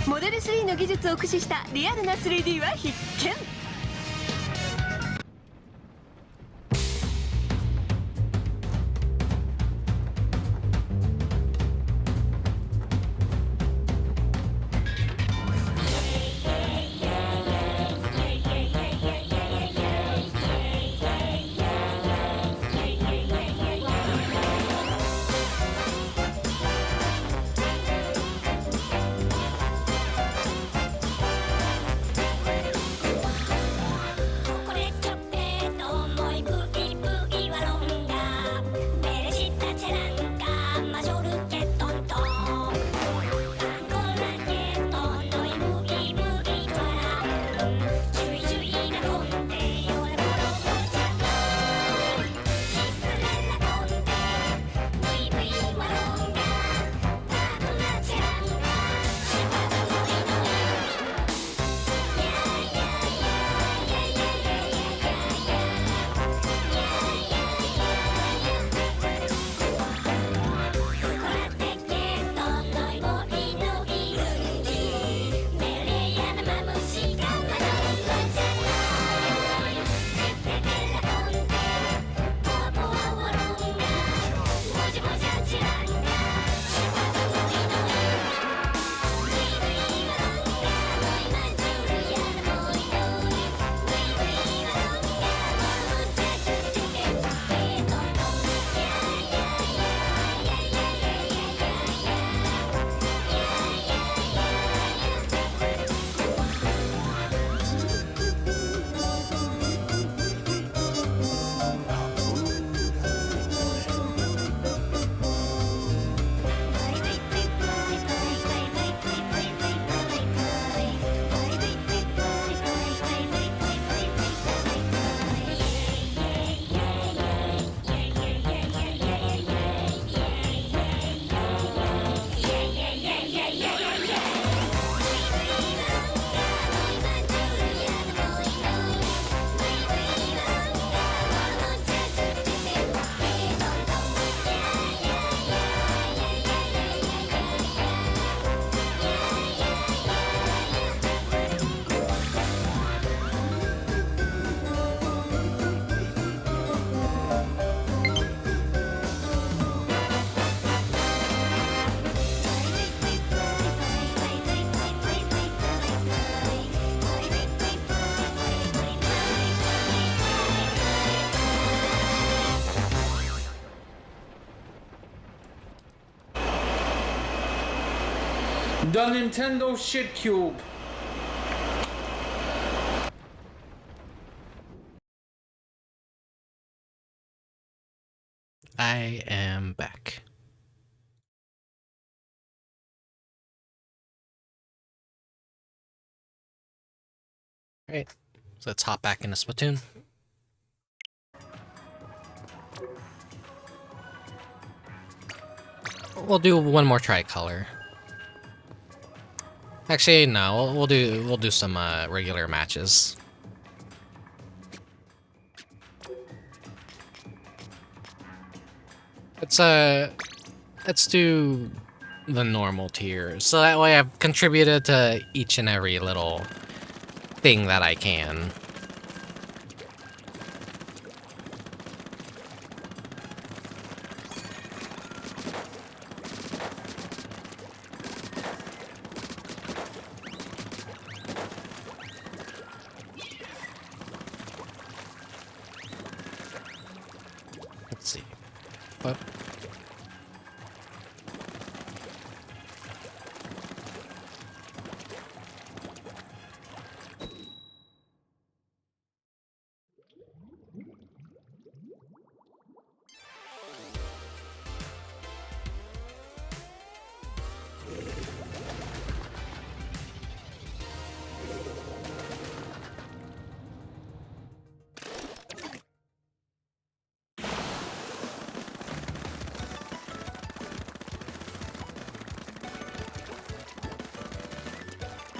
S9: モデル3の技術を駆使したリアルな 3D は必見。
S10: The Nintendo Shit Cube.
S1: I am back. Alright, so let's hop back into Splatoon. we'll do one more tricolor. Actually, no, we'll do some regular matches. Let's do the normal tiers, so that way I've contributed to each and every little thing that I can. Let's see. What?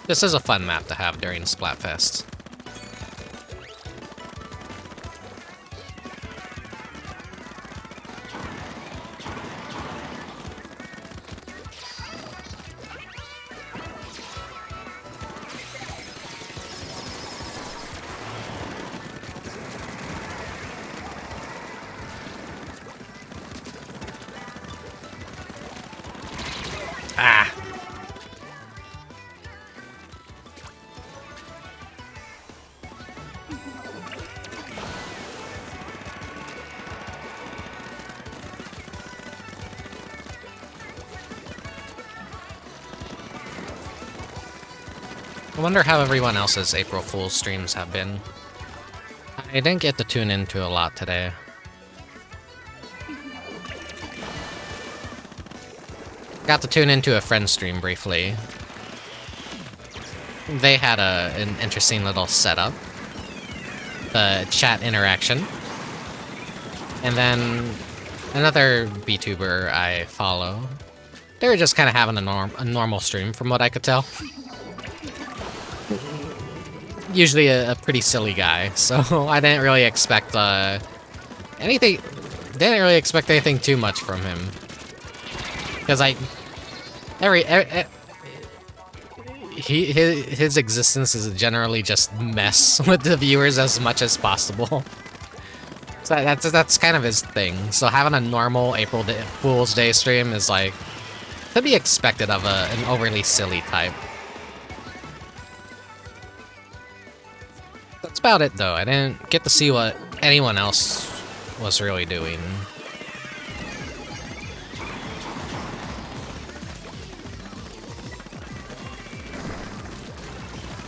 S1: This is a fun map to have during Splatfest. Ah! I wonder how everyone else's April Fool's streams have been. I didn't get to tune into a lot today. Got to tune into a friend's stream briefly. They had an interesting little setup. The chat interaction. And then another VTuber I follow. They were just kind of having a normal stream from what I could tell. Usually a pretty silly guy, so I didn't really expect anything. Didn't really expect anything too much from him, because his existence is generally just mess with the viewers as much as possible. So that's kind of his thing. So having a normal April Fool's Day stream is like to be expected of an overly silly type. That's about it, though. I didn't get to see what anyone else was really doing.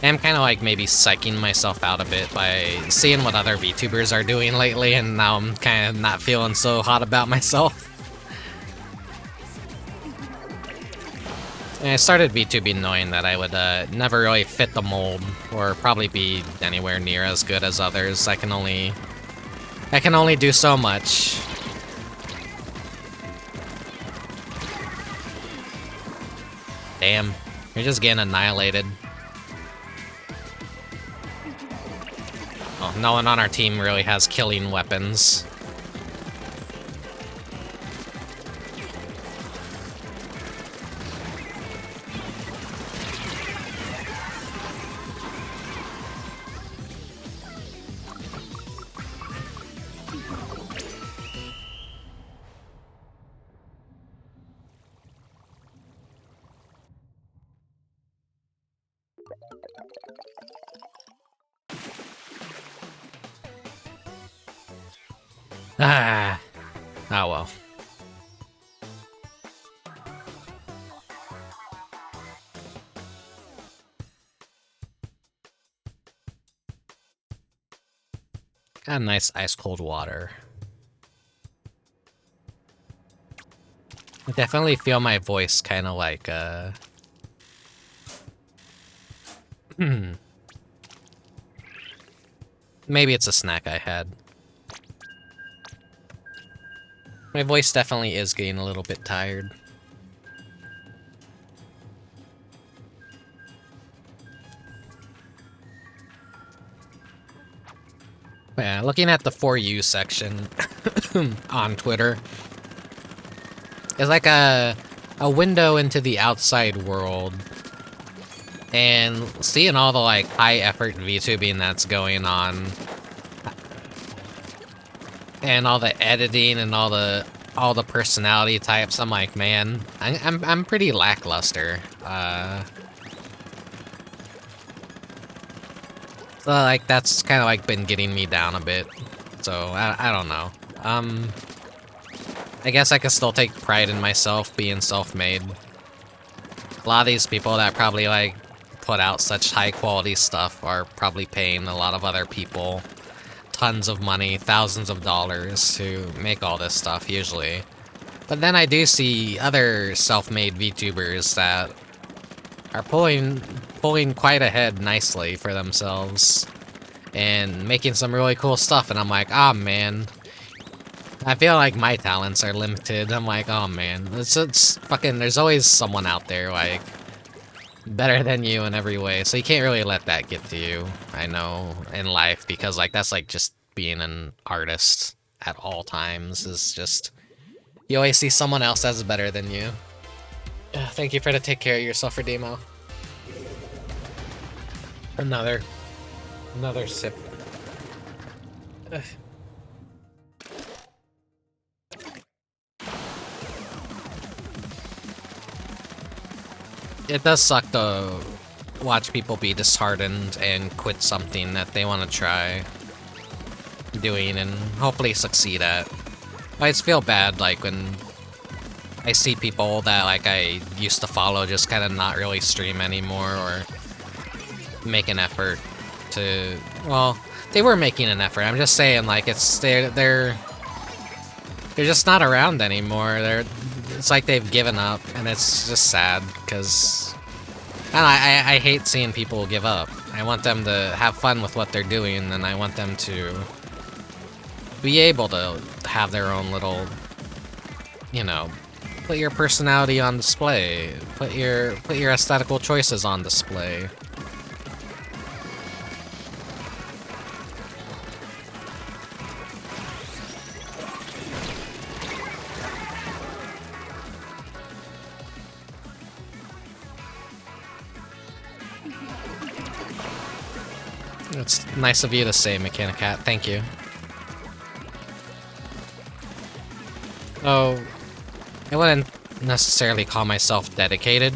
S1: I'm kind of like maybe psyching myself out a bit by seeing what other VTubers are doing lately, and now I'm kind of not feeling so hot about myself. And I started VTubing knowing that I would never really fit the mold, or probably be anywhere near as good as others. I can only do so much. Damn, you're just getting annihilated. Oh, no one on our team really has killing weapons. Ah. Oh well. Got nice ice cold water. I definitely feel my voice kind of like maybe it's a snack I had. My voice definitely is getting a little bit tired. Yeah, looking at the For You section on Twitter is like a window into the outside world, and seeing all the like high effort VTubing that's going on, and all the editing and all the personality types, I'm like, man, I'm pretty lackluster. So like that's kind of like been getting me down a bit. So I don't know. I guess I can still take pride in myself being self-made. A lot of these people that probably like put out such high quality stuff are probably paying a lot of other people tons of money, thousands of dollars to make all this stuff usually. But then I do see other self-made VTubers that are pulling quite ahead nicely for themselves and making some really cool stuff, and I'm like, oh man, I feel like my talents are limited. I'm like, oh man, it's fucking, there's always someone out there like better than you in every way, so you can't really let that get to you, I know, in life, because like that's like just being an artist at all times is just, you always see someone else that's better than you. Thank you for the take care of yourself for demo. Another sip. Ugh. It does suck to watch people be disheartened and quit something that they want to try doing and hopefully succeed at. I just feel bad like when I see people that like I used to follow just kind of not really stream anymore or make an effort to, well, they were making an effort. I'm just saying, like, it's they're just not around anymore. It's like they've given up, and it's just sad because I hate seeing people give up. I want them to have fun with what they're doing, and I want them to be able to have their own little, you know, put your personality on display, put your aesthetical choices on display. It's nice of you to say, Mechanicat. Thank you. Oh, I wouldn't necessarily call myself dedicated,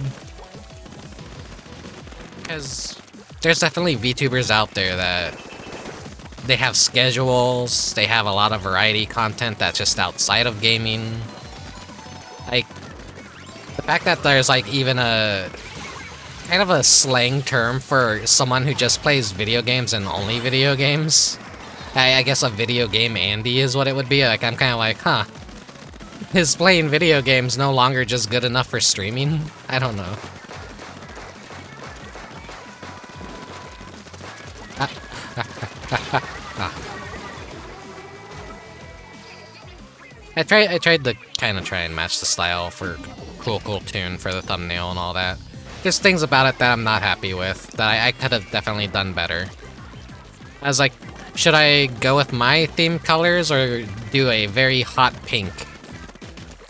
S1: because there's definitely VTubers out there that they have schedules, they have a lot of variety content that's just outside of gaming. Like, the fact that there's like even a kind of a slang term for someone who just plays video games and only video games. I guess a video game Andy is what it would be. Like, I'm kind of like, huh. Is playing video games no longer just good enough for streaming? I don't know. I tried to kind of try and match the style for cool tune for the thumbnail and all that. There's things about it that I'm not happy with, that I could have definitely done better. I was like, should I go with my theme colors or do a very hot pink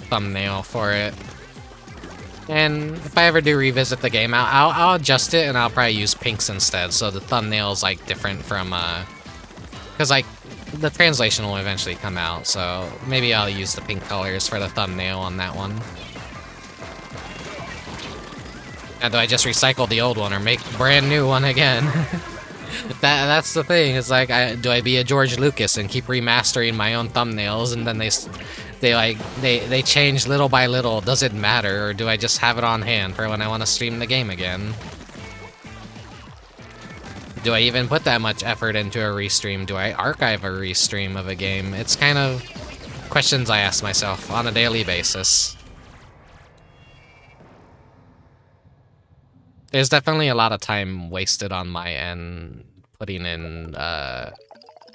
S1: thumbnail for it? And if I ever do revisit the game, I'll adjust it and I'll probably use pinks instead, so the thumbnail's like different from, because like, the translation will eventually come out, so maybe I'll use the pink colors for the thumbnail on that one. And do I just recycle the old one or make a brand new one again? That's the thing. It's like, do I be a George Lucas and keep remastering my own thumbnails, and then they change little by little? Does it matter, or do I just have it on hand for when I want to stream the game again? Do I even put that much effort into a restream? Do I archive a restream of a game? It's kind of questions I ask myself on a daily basis. There's definitely a lot of time wasted on my end putting in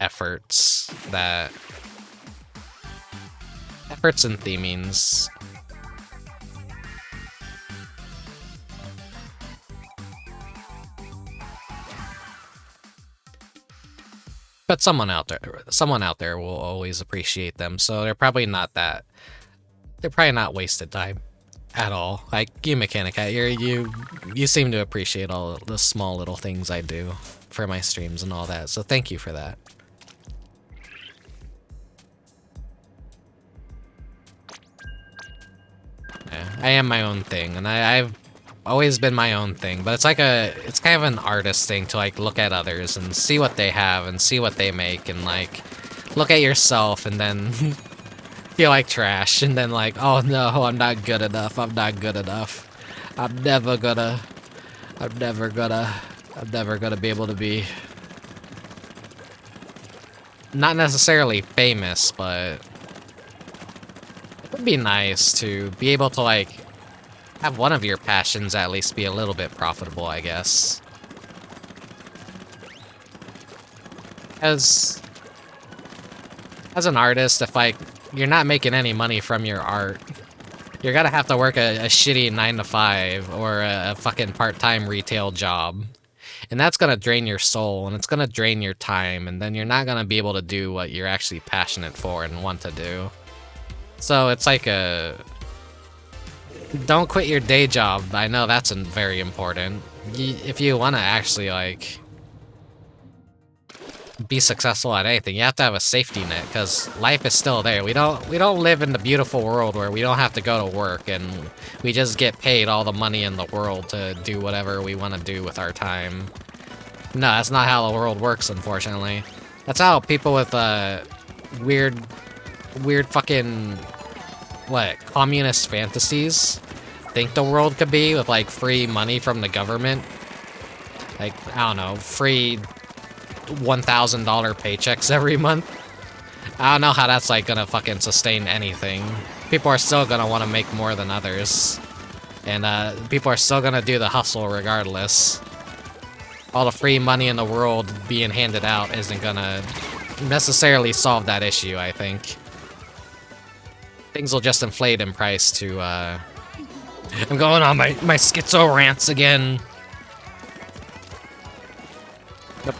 S1: efforts and themings. But someone out there will always appreciate them, so they're probably not wasted time at all. Like you, Mechanica, you seem to appreciate all the small little things I do for my streams and all that, so thank you for that. Yeah, I am my own thing, and I've always been my own thing, but it's kind of an artist thing to like look at others and see what they have and see what they make and like look at yourself and then feel like trash and then like, oh no, I'm not good enough, I'm never gonna be able to be not necessarily famous, but it would be nice to be able to like have one of your passions at least be a little bit profitable, I guess. As an artist, if like you're not making any money from your art, you're gonna have to work a shitty 9-to-5 or a fucking part-time retail job. And that's gonna drain your soul, and it's gonna drain your time, and then you're not gonna be able to do what you're actually passionate for and want to do. So it's like don't quit your day job. I know that's very important. If you want to actually like be successful at anything, you have to have a safety net because life is still there. We don't live in the beautiful world where we don't have to go to work and we just get paid all the money in the world to do whatever we want to do with our time. No, that's not how the world works, unfortunately. That's how people with weird fucking communist fantasies think the world could be, with like free money from the government. Like, I don't know, free $1,000 paychecks every month. I don't know how that's like gonna fucking sustain anything. People are still gonna want to make more than others. And people are still gonna do the hustle regardless. All the free money in the world being handed out isn't gonna necessarily solve that issue, I think. Things will just inflate in price to, I'm going on my schizo rants again.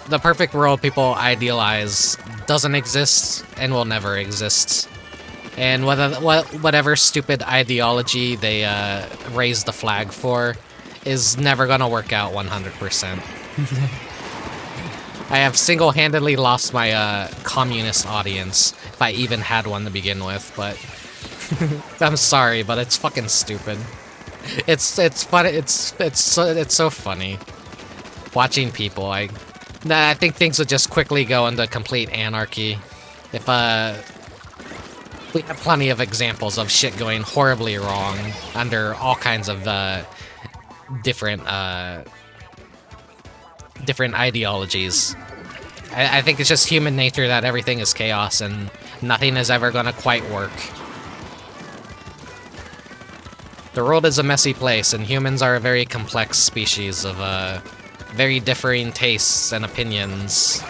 S1: The perfect world people idealize doesn't exist and will never exist. And whatever stupid ideology they raise the flag for is never gonna work out 100%. I have single-handedly lost my communist audience, if I even had one to begin with, but I'm sorry, but it's fucking stupid. It's funny. It's so funny watching people. I think things would just quickly go into complete anarchy if we have plenty of examples of shit going horribly wrong under all kinds of different ideologies. I think it's just human nature that everything is chaos and nothing is ever gonna quite work. The world is a messy place, and humans are a very complex species of very differing tastes and opinions.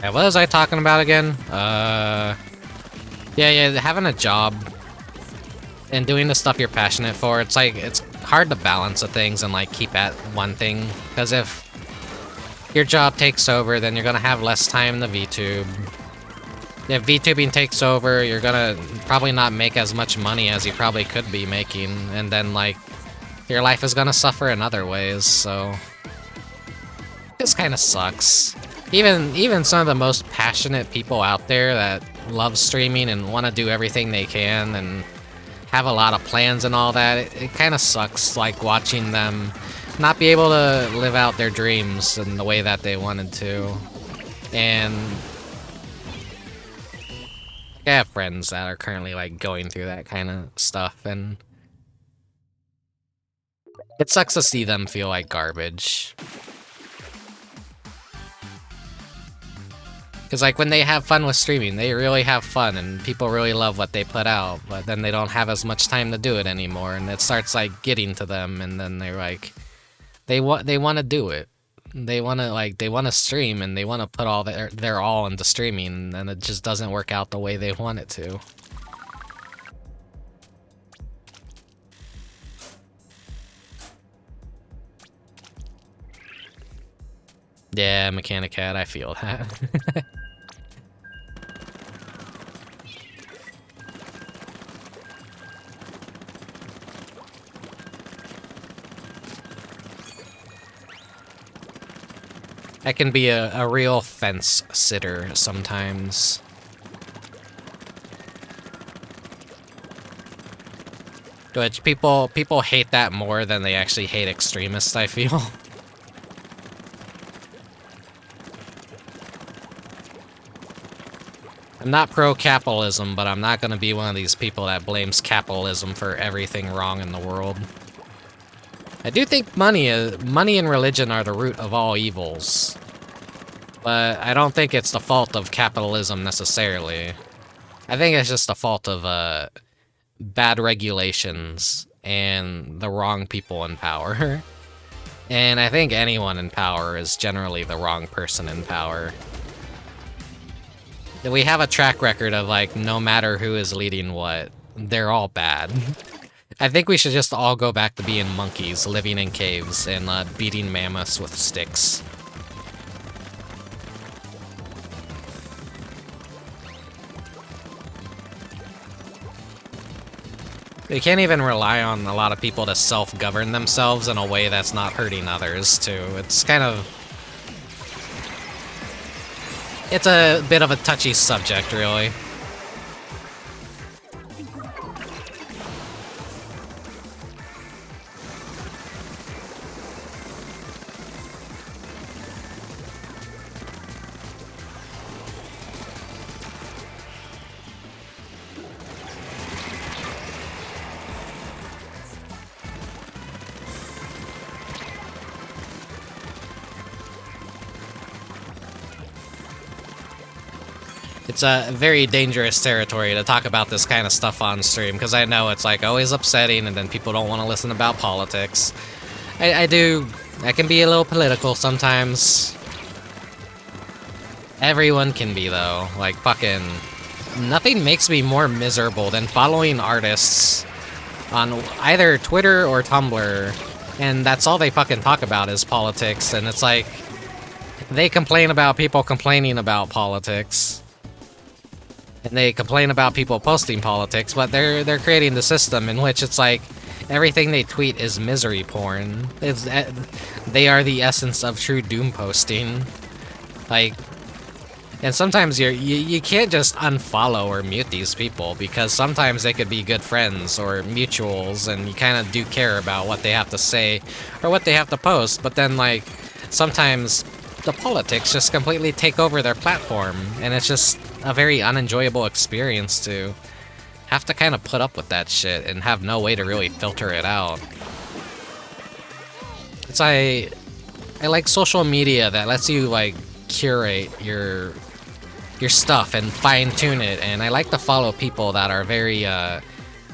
S1: Yeah, what was I talking about again? Yeah, having a job and doing the stuff you're passionate for, it's like, it's hard to balance the things and like keep at one thing, because if your job takes over, then you're gonna have less time in the VTube. If VTubing takes over, you're gonna probably not make as much money as you probably could be making, and then like your life is gonna suffer in other ways, so this kind of sucks. Even some of the most passionate people out there that love streaming and want to do everything they can and have a lot of plans and all that, it kind of sucks, like, watching them not be able to live out their dreams in the way that they wanted to. And I have friends that are currently, like, going through that kind of stuff, and it sucks to see them feel like garbage. Because, like, when they have fun with streaming, they really have fun, and people really love what they put out, but then they don't have as much time to do it anymore, and it starts, like, getting to them, and then they're like, they want to do it. They want to stream and they want to put all their all into streaming, and it just doesn't work out the way they want it to. Yeah, Mechanic Cat, I feel that. I can be a real fence sitter sometimes. Which people hate that more than they actually hate extremists, I feel. I'm not pro-capitalism, but I'm not gonna be one of these people that blames capitalism for everything wrong in the world. I do think money and religion are the root of all evils. But I don't think it's the fault of capitalism necessarily. I think it's just the fault of bad regulations and the wrong people in power. And I think anyone in power is generally the wrong person in power. We have a track record of, like, no matter who is leading what, they're all bad. I think we should just all go back to being monkeys, living in caves, and beating mammoths with sticks. You can't even rely on a lot of people to self-govern themselves in a way that's not hurting others, too. It's kind of... It's a bit of a touchy subject, really. It's a very dangerous territory to talk about this kind of stuff on stream, because I know it's like always upsetting and then people don't want to listen about politics. I can be a little political sometimes. Everyone can be, though. Like, fucking... Nothing makes me more miserable than following artists on either Twitter or Tumblr, and that's all they fucking talk about is politics, and it's like... They complain about people complaining about politics. And they complain about people posting politics, but they're creating the system in which it's like everything they tweet is misery porn. They are the essence of true doom posting. Like, and sometimes you can't just unfollow or mute these people, because sometimes they could be good friends or mutuals, and you kind of do care about what they have to say or what they have to post. But then, like, sometimes the politics just completely take over their platform, and it's just a very unenjoyable experience to have to kind of put up with that shit and have no way to really filter it out. It's I like social media that lets you, like, curate your stuff and fine-tune it, and I like to follow people that are very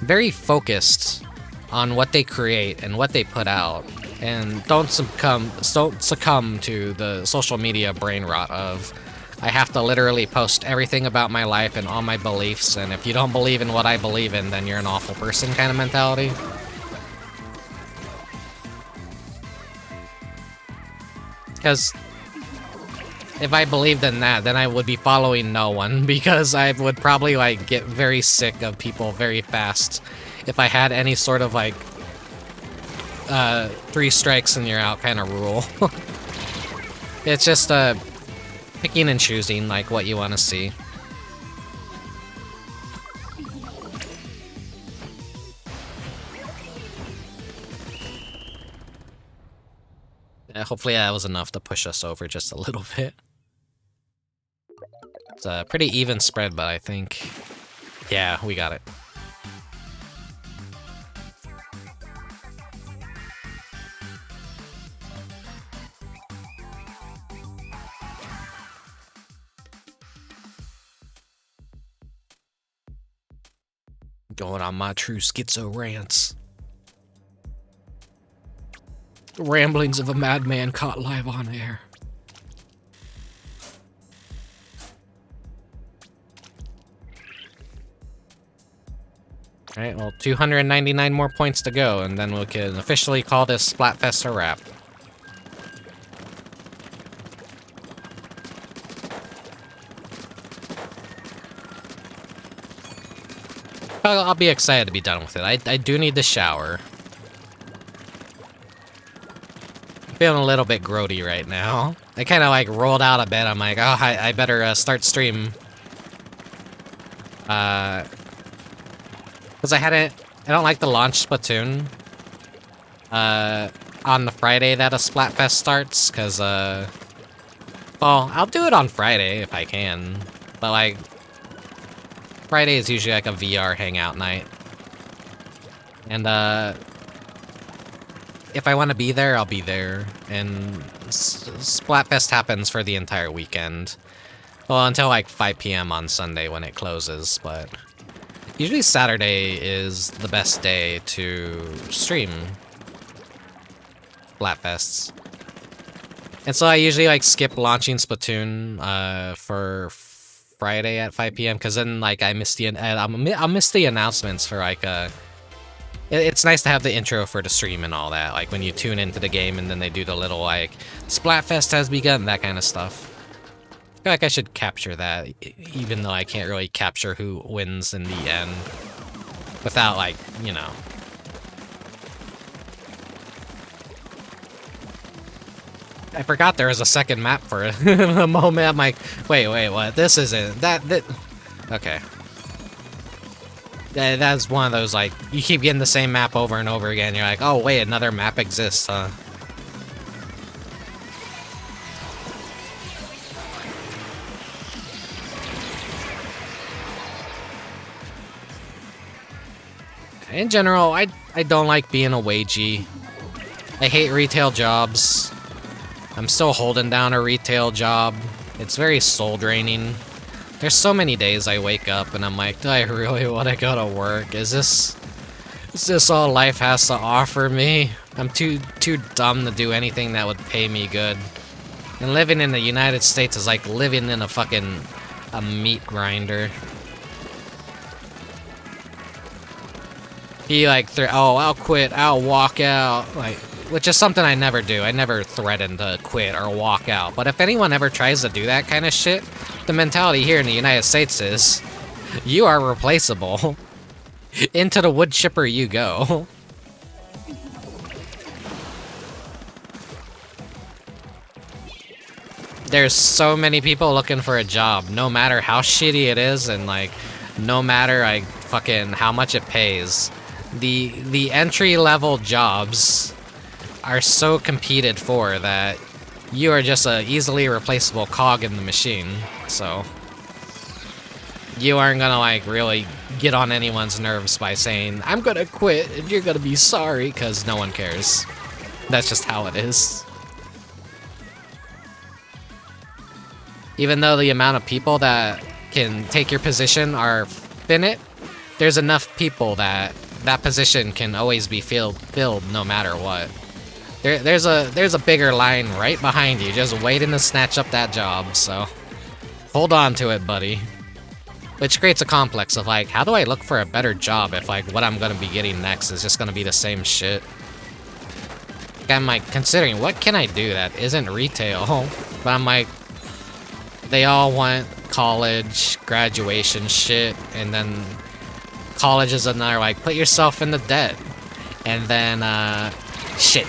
S1: very focused on what they create and what they put out, and don't succumb to the social media brain rot of I have to literally post everything about my life and all my beliefs, and if you don't believe in what I believe in, then you're an awful person kind of mentality. Because if I believed in that, then I would be following no one, because I would probably, like, get very sick of people very fast if I had any sort of, like, 3 strikes and you're out kind of rule. It's just, picking and choosing, like, what you want to see. Hopefully that was enough to push us over just a little bit. It's a pretty even spread, but I think... Yeah, we got it. Going on my true schizo rants. Ramblings of a madman caught live on air. Alright, well, 299 more points to go, and then we can officially call this Splatfest a wrap. I'll be excited to be done with it. I do need to shower. I'm feeling a little bit grody right now. I kind of like rolled out of bed. I'm like, oh, I better start stream. Because I don't like to launch Splatoon on the Friday that a Splatfest starts, because, well, I'll do it on Friday if I can, but, like, Friday is usually, like, a VR hangout night. And, if I want to be there, I'll be there, and Splatfest happens for the entire weekend. Well, until, like, 5 p.m. on Sunday when it closes, but... Usually Saturday is the best day to stream Splatfests. And so I usually like skip launching Splatoon for Friday at 5 p.m. because then like I'll miss the announcements for like it's nice to have the intro for the stream and all that, like when you tune into the game and then they do the little like Splatfest has begun, that kind of stuff. I feel like I should capture that, even though I can't really capture who wins in the end without, like, you know. I forgot there was a second map for a moment. I'm like, wait, what? This isn't... That... Okay. That's one of those, like, you keep getting the same map over and over again. You're like, oh, wait, another map exists, huh? In general, I don't like being a wagey. I hate retail jobs. I'm still holding down a retail job. It's very soul draining. There's so many days I wake up and I'm like, do I really want to go to work? Is this all life has to offer me? I'm too dumb to do anything that would pay me good. And living in the United States is like living in a meat grinder. He like, oh, I'll quit, I'll walk out, like, which is something I never do. I never threaten to quit or walk out. But if anyone ever tries to do that kind of shit, the mentality here in the United States is, you are replaceable. Into the wood chipper you go. There's so many people looking for a job, no matter how shitty it is, and like, no matter like fucking how much it pays. The entry-level jobs are so competed for that you are just a easily replaceable cog in the machine, so you aren't gonna like really get on anyone's nerves by saying, I'm gonna quit and you're gonna be sorry, because no one cares. That's just how it is. Even though the amount of people that can take your position are finite, there's enough people that position can always be filled no matter what. There's a bigger line right behind you, just waiting to snatch up that job, so hold on to it, buddy. Which creates a complex of like, how do I look for a better job if like what I'm gonna be getting next is just gonna be the same shit? Like, I'm like considering what can I do that isn't retail, but I'm like, they all want college, graduation shit, and then college is another, like, put yourself in the debt. And then, shit.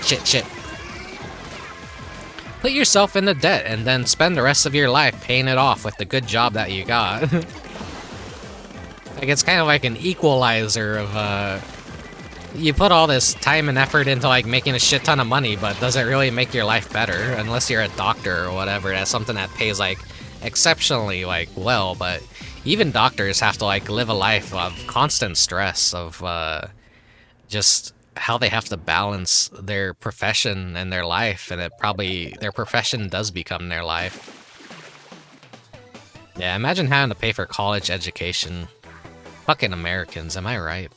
S1: Put yourself in the debt, and then spend the rest of your life paying it off with the good job that you got. Like, it's kind of like an equalizer of, you put all this time and effort into, like, making a shit ton of money, but does it really make your life better? Unless you're a doctor or whatever, that's something that pays, like, exceptionally, like, well, but even doctors have to, like, live a life of constant stress of, just how they have to balance their profession and their life, and their profession does become their life. Yeah, imagine having to pay for college education. Fucking Americans, am I right?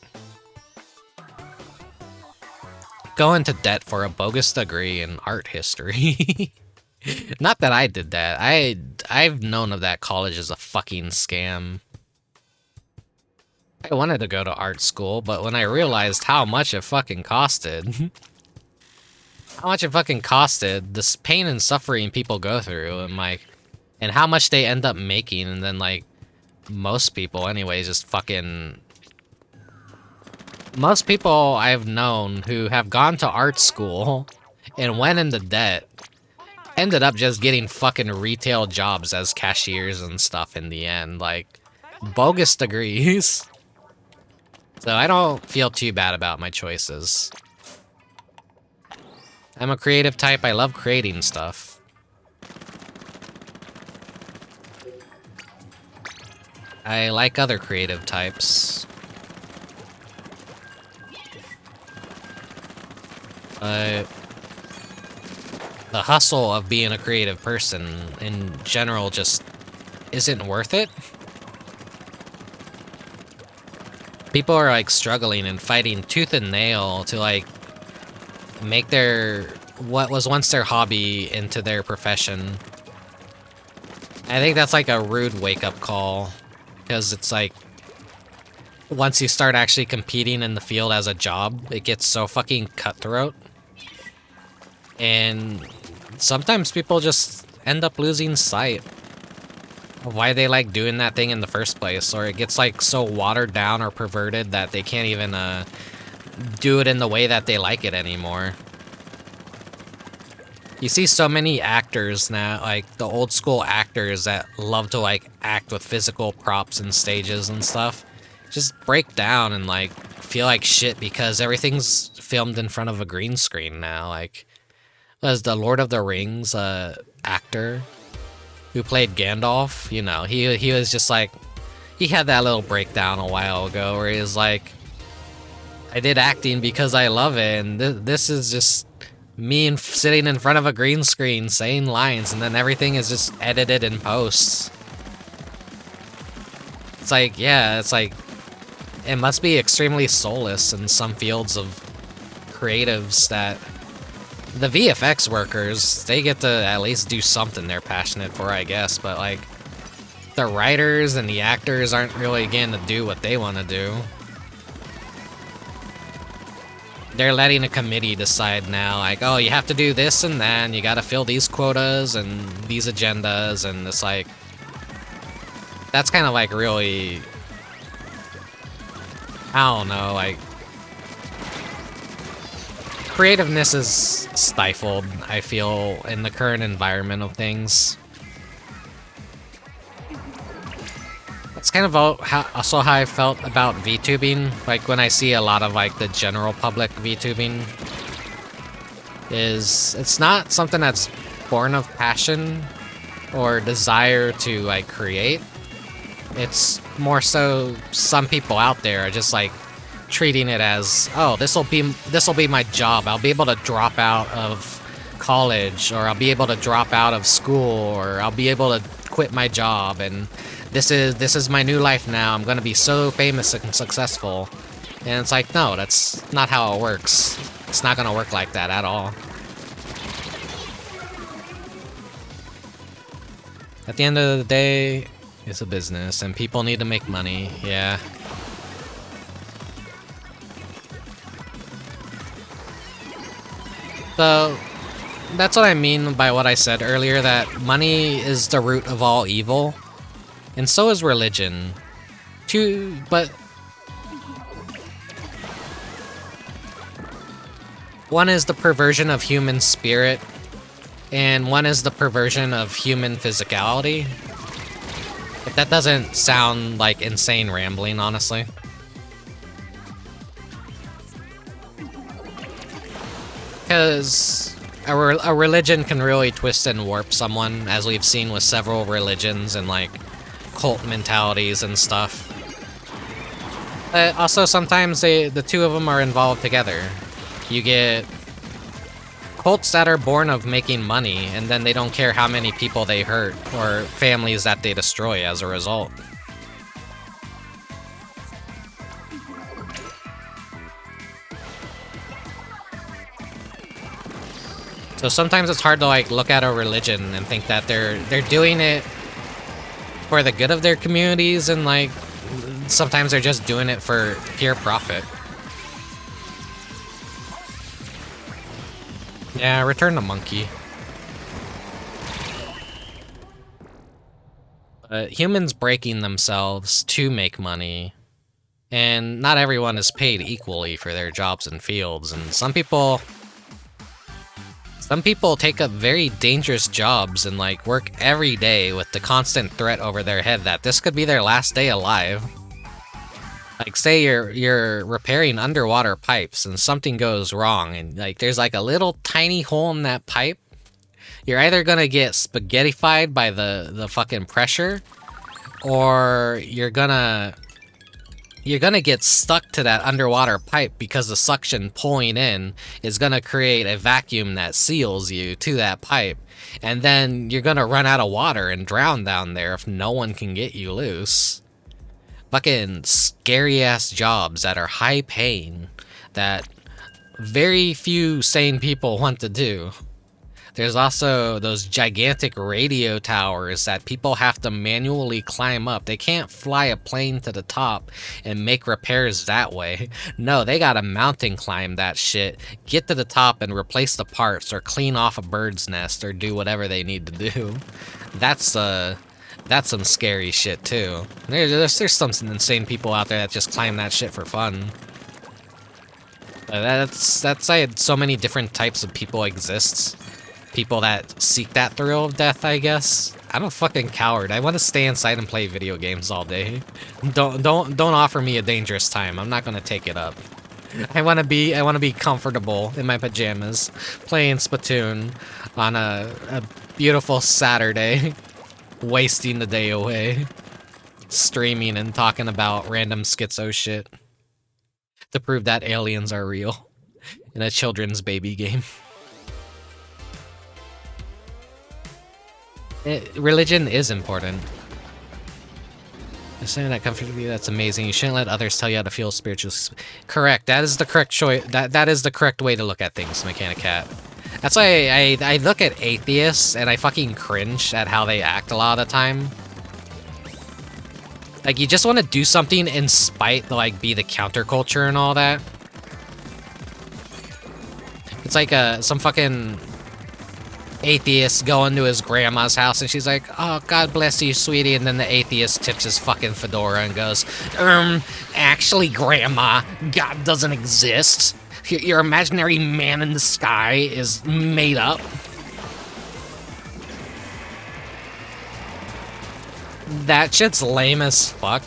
S1: go into debt for a bogus degree in art history. Not that I did that. I've known of that college as a fucking scam. I wanted to go to art school, but when I realized how much it fucking costed, this pain and suffering people go through, and like, and how much they end up making, and then like, most people anyways just fucking... Most people I've known who have gone to art school and went into debt ended up just getting fucking retail jobs as cashiers and stuff in the end, like, bogus degrees. So I don't feel too bad about my choices. I'm a creative type, I love creating stuff. I like other creative types. But the hustle of being a creative person in general just isn't worth it. People are like struggling and fighting tooth and nail to like make their what was once their hobby into their profession. I think that's like a rude wake-up call, because it's like once you start actually competing in the field as a job, it gets so fucking cutthroat. And sometimes people just end up losing sight of why they like doing that thing in the first place, or it gets like so watered down or perverted that they can't even do it in the way that they like it anymore. You see so many actors now, like the old school actors that love to like act with physical props and stages and stuff, just break down and like feel like shit because everything's filmed in front of a green screen now. Like, as the Lord of the Rings actor who played Gandalf, you know, he was just like, he had that little breakdown a while ago where he was like, I did acting because I love it, and this is just me sitting in front of a green screen saying lines, and then everything is just edited in post. It's like, yeah, it's like, it must be extremely soulless in some fields of creatives that the VFX workers, they get to at least do something they're passionate for, I guess, but like, the writers and the actors aren't really getting to do what they want to do. They're letting a committee decide now, like, oh, you have to do this and that, and you gotta fill these quotas and these agendas, and it's like, that's kind of like really, I don't know, like, creativeness is stifled, I feel, in the current environment of things. That's kind of also how I felt about VTubing, like when I see a lot of like the general public VTubing, is it's not something that's born of passion or desire to like create. It's more so some people out there are just like treating it as, oh, this'll be my job. I'll be able to drop out of college, or I'll be able to drop out of school, or I'll be able to quit my job, and this is my new life now. I'm gonna be so famous and successful. And it's like, no, that's not how it works. It's not gonna work like that at all. At the end of the day, it's a business, and people need to make money, yeah. So, that's what I mean by what I said earlier, that money is the root of all evil. And so is religion. But one is the perversion of human spirit, and one is the perversion of human physicality. If that doesn't sound like insane rambling, honestly. Because a religion can really twist and warp someone, as we've seen with several religions and like cult mentalities and stuff. Also, sometimes the two of them are involved together. You get cults that are born of making money, and then they don't care how many people they hurt or families that they destroy as a result. So sometimes it's hard to like look at a religion and think that they're doing it for the good of their communities, and like sometimes they're just doing it for pure profit. Yeah, return the monkey. Humans breaking themselves to make money, and not everyone is paid equally for their jobs and fields, and some people take up very dangerous jobs and like work every day with the constant threat over their head that this could be their last day alive. Like say you're repairing underwater pipes and something goes wrong and like there's like a little tiny hole in that pipe. You're either gonna get spaghettified by the fucking pressure, or you're gonna get stuck to that underwater pipe because the suction pulling in is gonna create a vacuum that seals you to that pipe, and then you're gonna run out of water and drown down there if no one can get you loose. Fucking scary ass jobs that are high paying that very few sane people want to do. There's also those gigantic radio towers that people have to manually climb up. They can't fly a plane to the top and make repairs that way. No, they gotta mountain climb that shit, get to the top and replace the parts or clean off a bird's nest or do whatever they need to do. That's some scary shit too. There's some insane people out there that just climb that shit for fun. That's why so many different types of people exists. People that seek that thrill of death, I guess. I'm a fucking coward. I want to stay inside and play video games all day. Don't offer me a dangerous time. I'm not gonna take it up. I want to be comfortable in my pajamas, playing Splatoon on a beautiful Saturday, wasting the day away, streaming and talking about random schizo shit to prove that aliens are real in a children's baby game. Religion is important. Saying that comfortably, that's amazing. You shouldn't let others tell you how to feel spiritually. Correct. That is the correct choice. That is the correct way to look at things, Mechanic Cat. That's why I look at atheists and I fucking cringe at how they act a lot of the time. Like, you just want to do something in spite to, like, be the counterculture and all that. It's like some fucking atheist going to his grandma's house and she's like, "Oh, God bless you, sweetie," and then the atheist tips his fucking fedora and goes, actually, Grandma, God doesn't exist. Your imaginary man in the sky is made up. That shit's lame as fuck.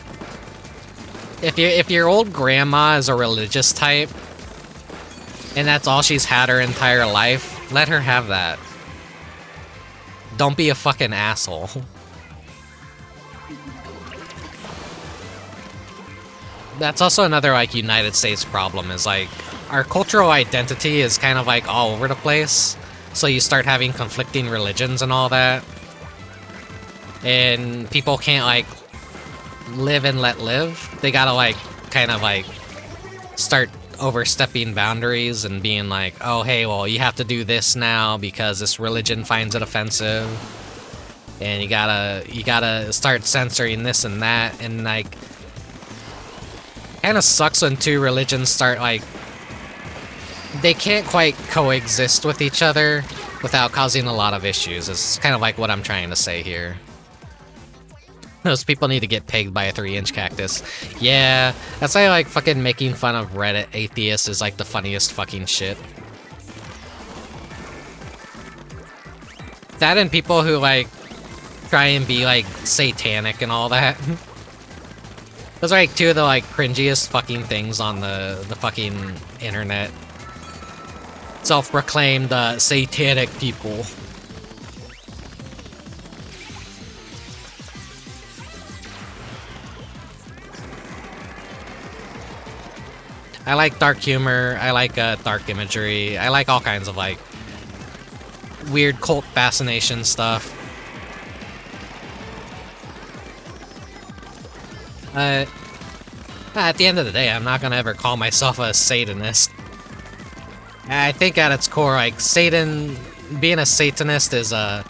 S1: If your old grandma is a religious type and that's all she's had her entire life, let her have that. Don't be a fucking asshole. That's also another, like, United States problem, is, like, our cultural identity is kind of, like, all over the place. So you start having conflicting religions and all that. And people can't, like, live and let live. They gotta, like, kind of, like, start overstepping boundaries and being like, "Oh, hey, well, you have to do this now because this religion finds it offensive, and you gotta start censoring this and that." And like, kind of sucks when two religions start, like, they can't quite coexist with each other without causing a lot of issues. It's kind of like what I'm trying to say here. Those people need to get pegged by a 3-inch cactus. Yeah, that's why I like fucking making fun of Reddit atheists is like the funniest fucking shit. That and people who like try and be like satanic and all that. Those are like two of the like cringiest fucking things on the fucking internet. Self-proclaimed satanic people. I like dark humor, I like dark imagery, I like all kinds of like weird cult fascination stuff. At the end of the day, I'm not gonna ever call myself a Satanist. I think at its core, like, Satan being a Satanist is a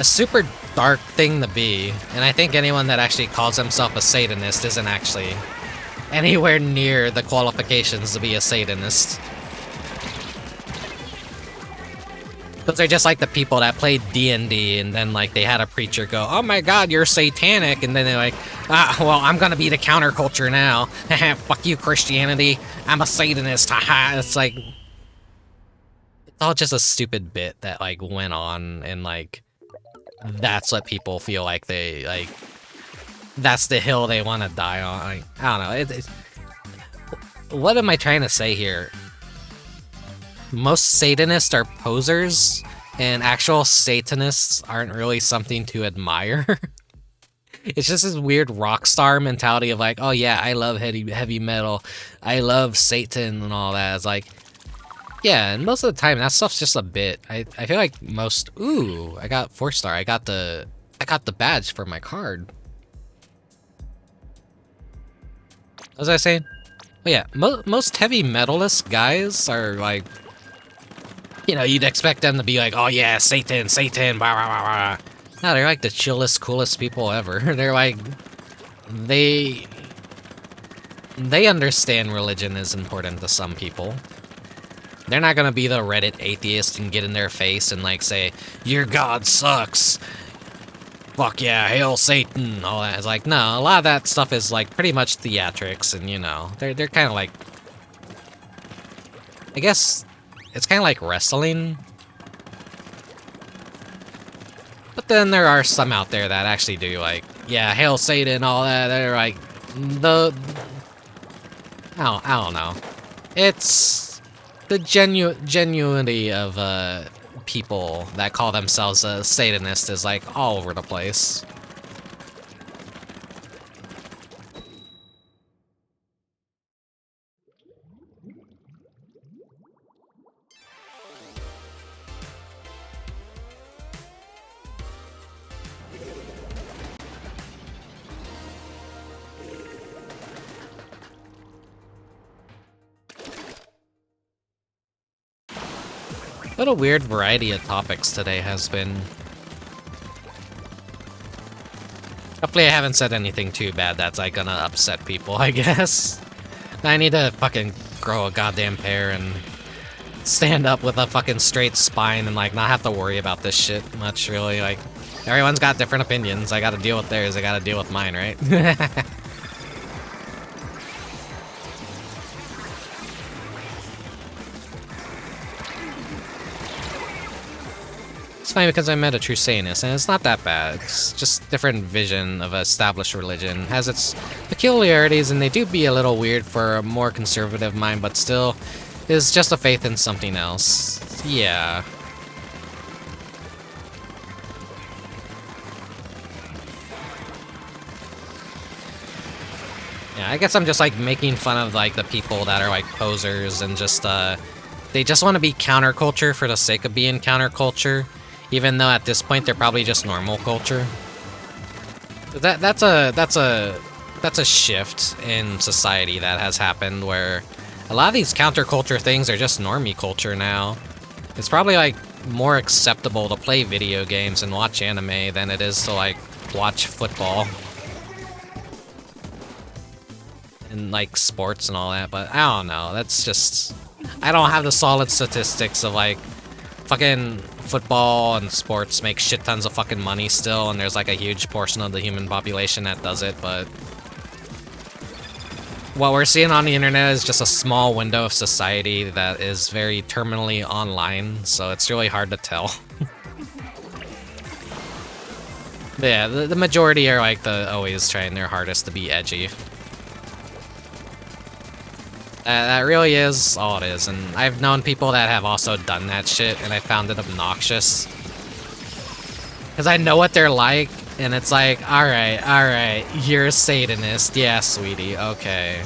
S1: super dark thing to be, and I think anyone that actually calls himself a Satanist isn't actually anywhere near the qualifications to be a Satanist. Those are just like the people that played D&D and then like they had a preacher go, "Oh my god, you're satanic," and then they're like, well, I'm gonna be the counterculture now. Fuck you, Christianity. I'm a Satanist. Haha. It's like, it's all just a stupid bit that like went on, and like that's what people feel like they like. That's the hill they want to die on. Like, I don't know. What am I trying to say here? Most Satanists are posers, and actual Satanists aren't really something to admire. It's just this weird rock star mentality of like, oh yeah, I love heavy metal, I love Satan and all that. It's like, yeah, and most of the time that stuff's just a bit. I feel like most. Ooh, I got 4-star. I got the badge for my card. What was I saying? Oh yeah, most heavy metalist guys are like, you know, you'd expect them to be like, oh yeah, Satan, blah, blah, blah, blah. No, they're like the chillest, coolest people ever. They're like, they understand religion is important to some people. They're not gonna be the Reddit atheist and get in their face and like say, your God sucks. Fuck yeah, hail Satan, all that. It's like, no, a lot of that stuff is like pretty much theatrics, and you know, they're kind of like, I guess it's kind of like wrestling. But then there are some out there that actually do like, yeah, hail Satan, all that. They're like, I don't know. It's the genuinity of people that call themselves a Satanist is like all over the place. What a weird variety of topics today has been. Hopefully I haven't said anything too bad that's like gonna upset people, I guess. I need to fucking grow a goddamn pair and stand up with a fucking straight spine and like not have to worry about this shit much, really. Like, everyone's got different opinions. I gotta deal with theirs, I gotta deal with mine, right? It's fine because I met a true Satanist, and it's not that bad. It's just different vision of established religion. It has its peculiarities, and they do be a little weird for a more conservative mind, but still is just a faith in something else. Yeah. Yeah, I guess I'm just like making fun of like the people that are like posers and just they just want to be counterculture for the sake of being counterculture. Even though at this point they're probably just normal culture. That's a shift in society that has happened where a lot of these counterculture things are just normie culture now. It's probably like more acceptable to play video games and watch anime than it is to like watch football and like sports and all that, but I don't know. That's just, I don't have the solid statistics of like fucking football and sports make shit tons of fucking money still, and there's like a huge portion of the human population that does it, but what we're seeing on the internet is just a small window of society that is very terminally online, so it's really hard to tell. But yeah, the majority are like always trying their hardest to be edgy. That really is all it is, and I've known people that have also done that shit, and I found it obnoxious. Because I know what they're like, and it's like, alright, you're a Satanist. Yeah, sweetie, okay.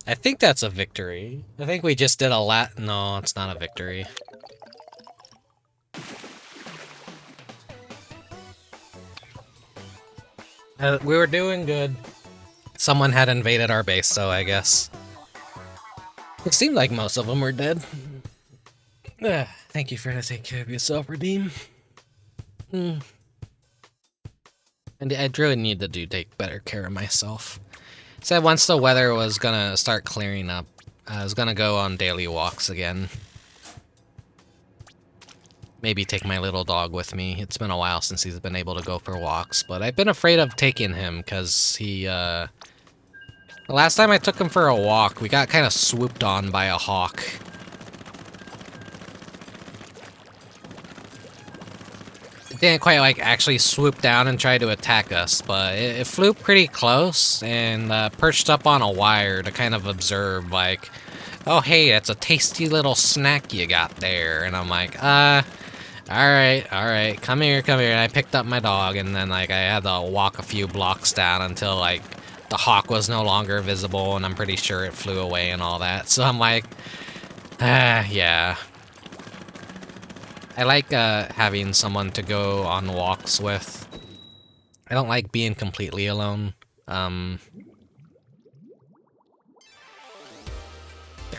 S1: I think that's a victory. I think we just did a lat. No, it's not a victory. We were doing good. Someone had invaded our base, though, I guess. It seemed like most of them were dead. Thank you for taking care of yourself, Redeem. And I really need to take better care of myself. Said once the weather was gonna start clearing up, I was gonna go on daily walks again. Maybe take my little dog with me. It's been a while since he's been able to go for walks, but I've been afraid of taking him because he, the last time I took him for a walk, we got kind of swooped on by a hawk. It didn't quite, like, actually swoop down and try to attack us, but it flew pretty close and perched up on a wire to kind of observe, like, oh, hey, that's a tasty little snack you got there. And I'm like, alright, come here. And I picked up my dog, and then, like, I had to walk a few blocks down until, like, the hawk was no longer visible, and I'm pretty sure it flew away and all that. So I'm like, yeah. I like having someone to go on walks with. I don't like being completely alone. There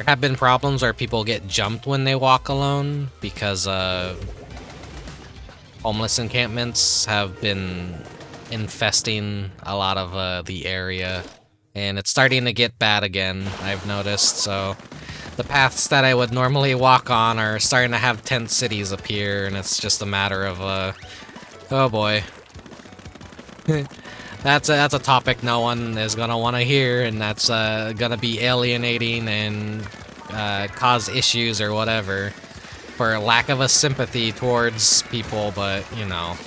S1: have been problems where people get jumped when they walk alone because homeless encampments have been infesting a lot of the area, and it's starting to get bad again, I've noticed, so the paths that I would normally walk on are starting to have tent cities appear, and it's just a matter of, oh boy. That's a topic no one is gonna want to hear, and that's gonna be alienating and cause issues or whatever for lack of a sympathy towards people, but, you know.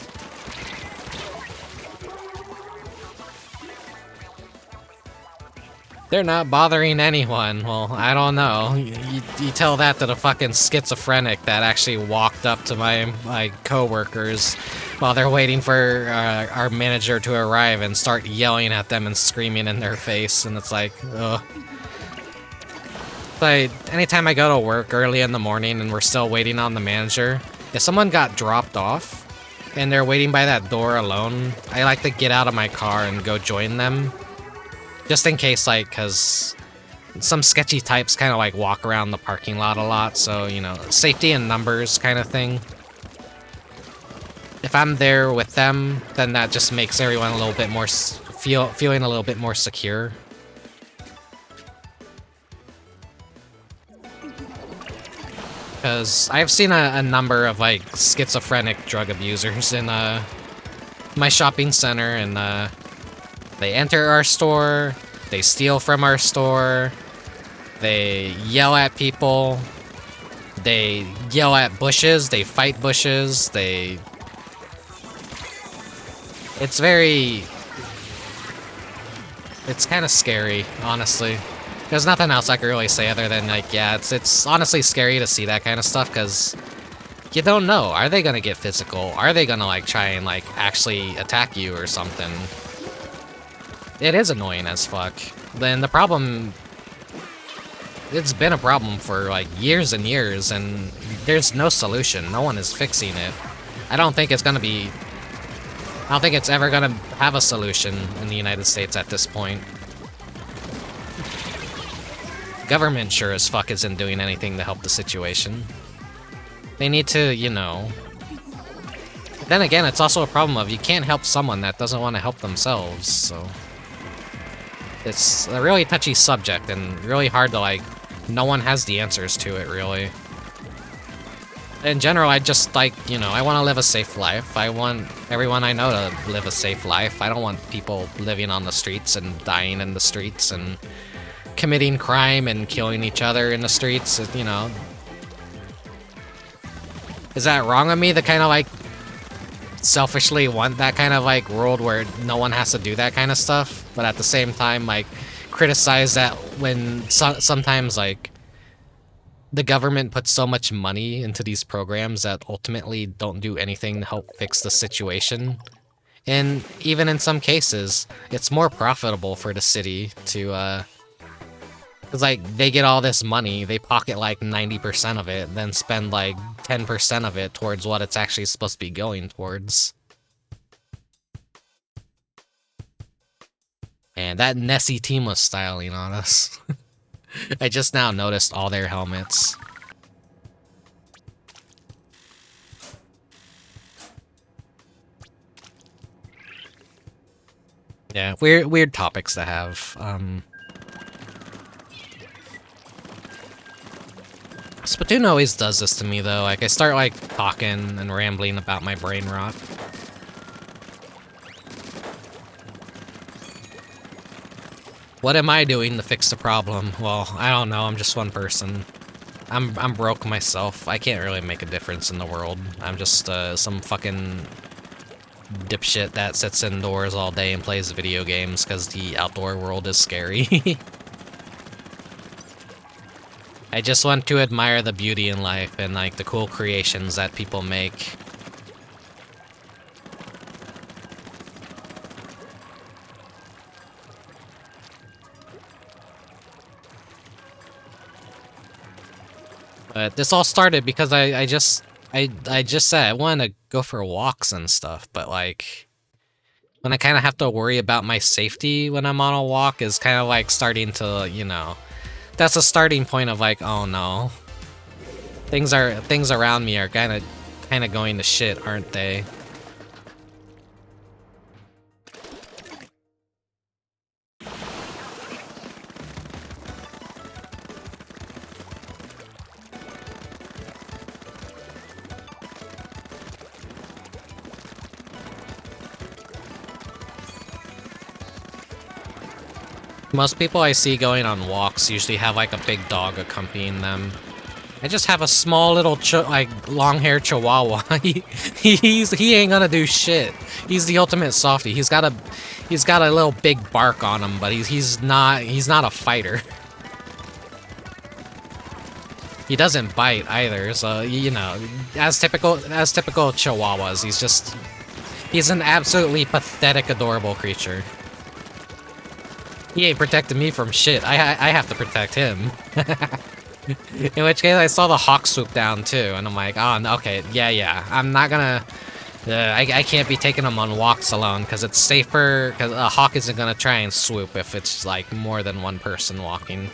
S1: They're not bothering anyone. Well, I don't know. You tell that to the fucking schizophrenic that actually walked up to my coworkers while they're waiting for our manager to arrive and start yelling at them and screaming in their face, and it's like, ugh. But anytime I go to work early in the morning and we're still waiting on the manager, if someone got dropped off and they're waiting by that door alone, I like to get out of my car and go join them. Just in case, like, because some sketchy types kind of, like, walk around the parking lot a lot, so, you know, safety in numbers kind of thing. If I'm there with them, then that just makes everyone a little bit more, feeling a little bit more secure. Because I've seen a number of, like, schizophrenic drug abusers in, my shopping center, and, they enter our store, they steal from our store, they yell at people, they yell at bushes, they fight bushes, they... It's very... It's kind of scary, honestly. There's nothing else I can really say other than, like, yeah, it's honestly scary to see that kind of stuff, because you don't know. Are they gonna get physical? Are they gonna, like, try and, like, actually attack you or something? It is annoying as fuck. Then the problem... It's been a problem for, like, years and years, and there's no solution. No one is fixing it. I don't think it's gonna be... I don't think it's ever gonna have a solution in the United States at this point. Government sure as fuck isn't doing anything to help the situation. They need to, you know... Then again, it's also a problem of you can't help someone that doesn't want to help themselves, so... It's a really touchy subject and really hard to, like, no one has the answers to it, really. In general, I just, like, you know, I want to live a safe life. I want everyone I know to live a safe life. I don't want people living on the streets and dying in the streets and committing crime and killing each other in the streets, you know. Is that wrong of me to kind of, like, selfishly want that kind of, like, world where no one has to do that kind of stuff, but at the same time, like, criticize that when sometimes, like, the government puts so much money into these programs that ultimately don't do anything to help fix the situation. And even in some cases, it's more profitable for the city to Cause like they get all this money, they pocket like 90% of it, then spend like 10% of it towards what it's actually supposed to be going towards. And that Nessie team was styling on us. I just now noticed all their helmets. Yeah, weird topics to have. Splatoon always does this to me though. Like I start like talking and rambling about my brain rot. What am I doing to fix the problem? Well, I don't know. I'm just one person. I'm broke myself. I can't really make a difference in the world. I'm just some fucking dipshit that sits indoors all day and plays video games because the outdoor world is scary. I just want to admire the beauty in life and like the cool creations that people make. But this all started because I just said I want to go for walks and stuff, but like when I kind of have to worry about my safety when I'm on a walk is kind of like starting to, you know, that's a starting point of like, oh no, things around me are kind of going to shit, aren't they? Most people I see going on walks usually have like a big dog accompanying them. I just have a small little long-haired chihuahua. he ain't gonna do shit. He's the ultimate softie. He's got a little big bark on him, but he's not a fighter. He doesn't bite either, so you know, as typical chihuahuas, he's an absolutely pathetic, adorable creature. He ain't protecting me from shit. I have to protect him. In which case, I saw the hawk swoop down too, and I'm like, oh, okay, yeah. I'm not gonna. I can't be taking him on walks alone because it's safer. Because a hawk isn't gonna try and swoop if it's like more than one person walking.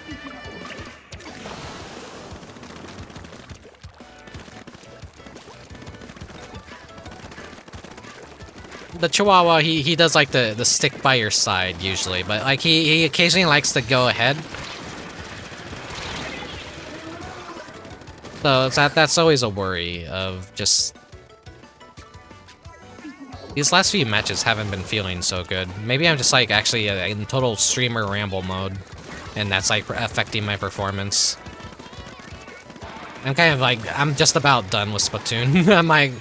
S1: The Chihuahua, he does like the stick by your side usually, but like he occasionally likes to go ahead. So that's always a worry of just... These last few matches haven't been feeling so good. Maybe I'm just like actually in total streamer ramble mode, and that's like affecting my performance. I'm kind of like, I'm just about done with Splatoon. I'm like,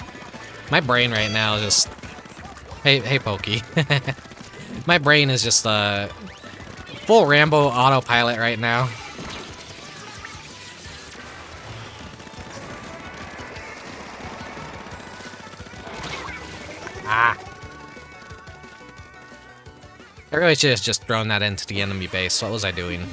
S1: my brain right now is just... Hey, Pokey. My brain is just full Rambo autopilot right now. Ah. I really should have just thrown that into the enemy base. What was I doing?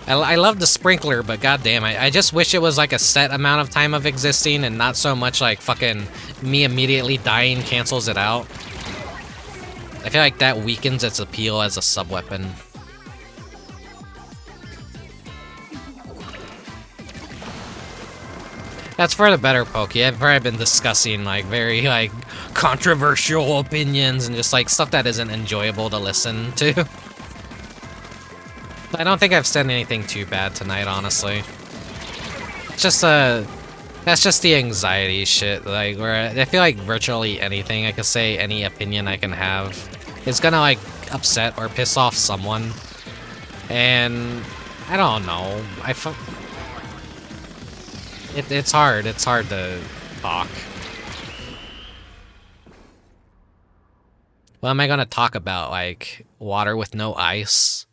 S1: I love the sprinkler, but goddamn, I just wish it was like a set amount of time of existing and not so much like fucking me immediately dying cancels it out. I feel like that weakens its appeal as a sub-weapon. That's for the better, Pokey. I've probably been discussing like very like controversial opinions and just like stuff that isn't enjoyable to listen to. I don't think I've said anything too bad tonight, honestly. It's just that's just the anxiety shit. Like, where I feel like virtually anything I can say, any opinion I can have, is gonna like upset or piss off someone. And I don't know. It's hard. It's hard to talk. What am I gonna talk about? Like water with no ice?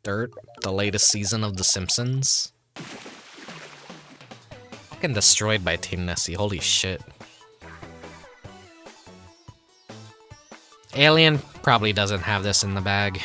S1: Dirt, the latest season of The Simpsons. Fucking destroyed by Team Nessie, holy shit. Alien probably doesn't have this in the bag.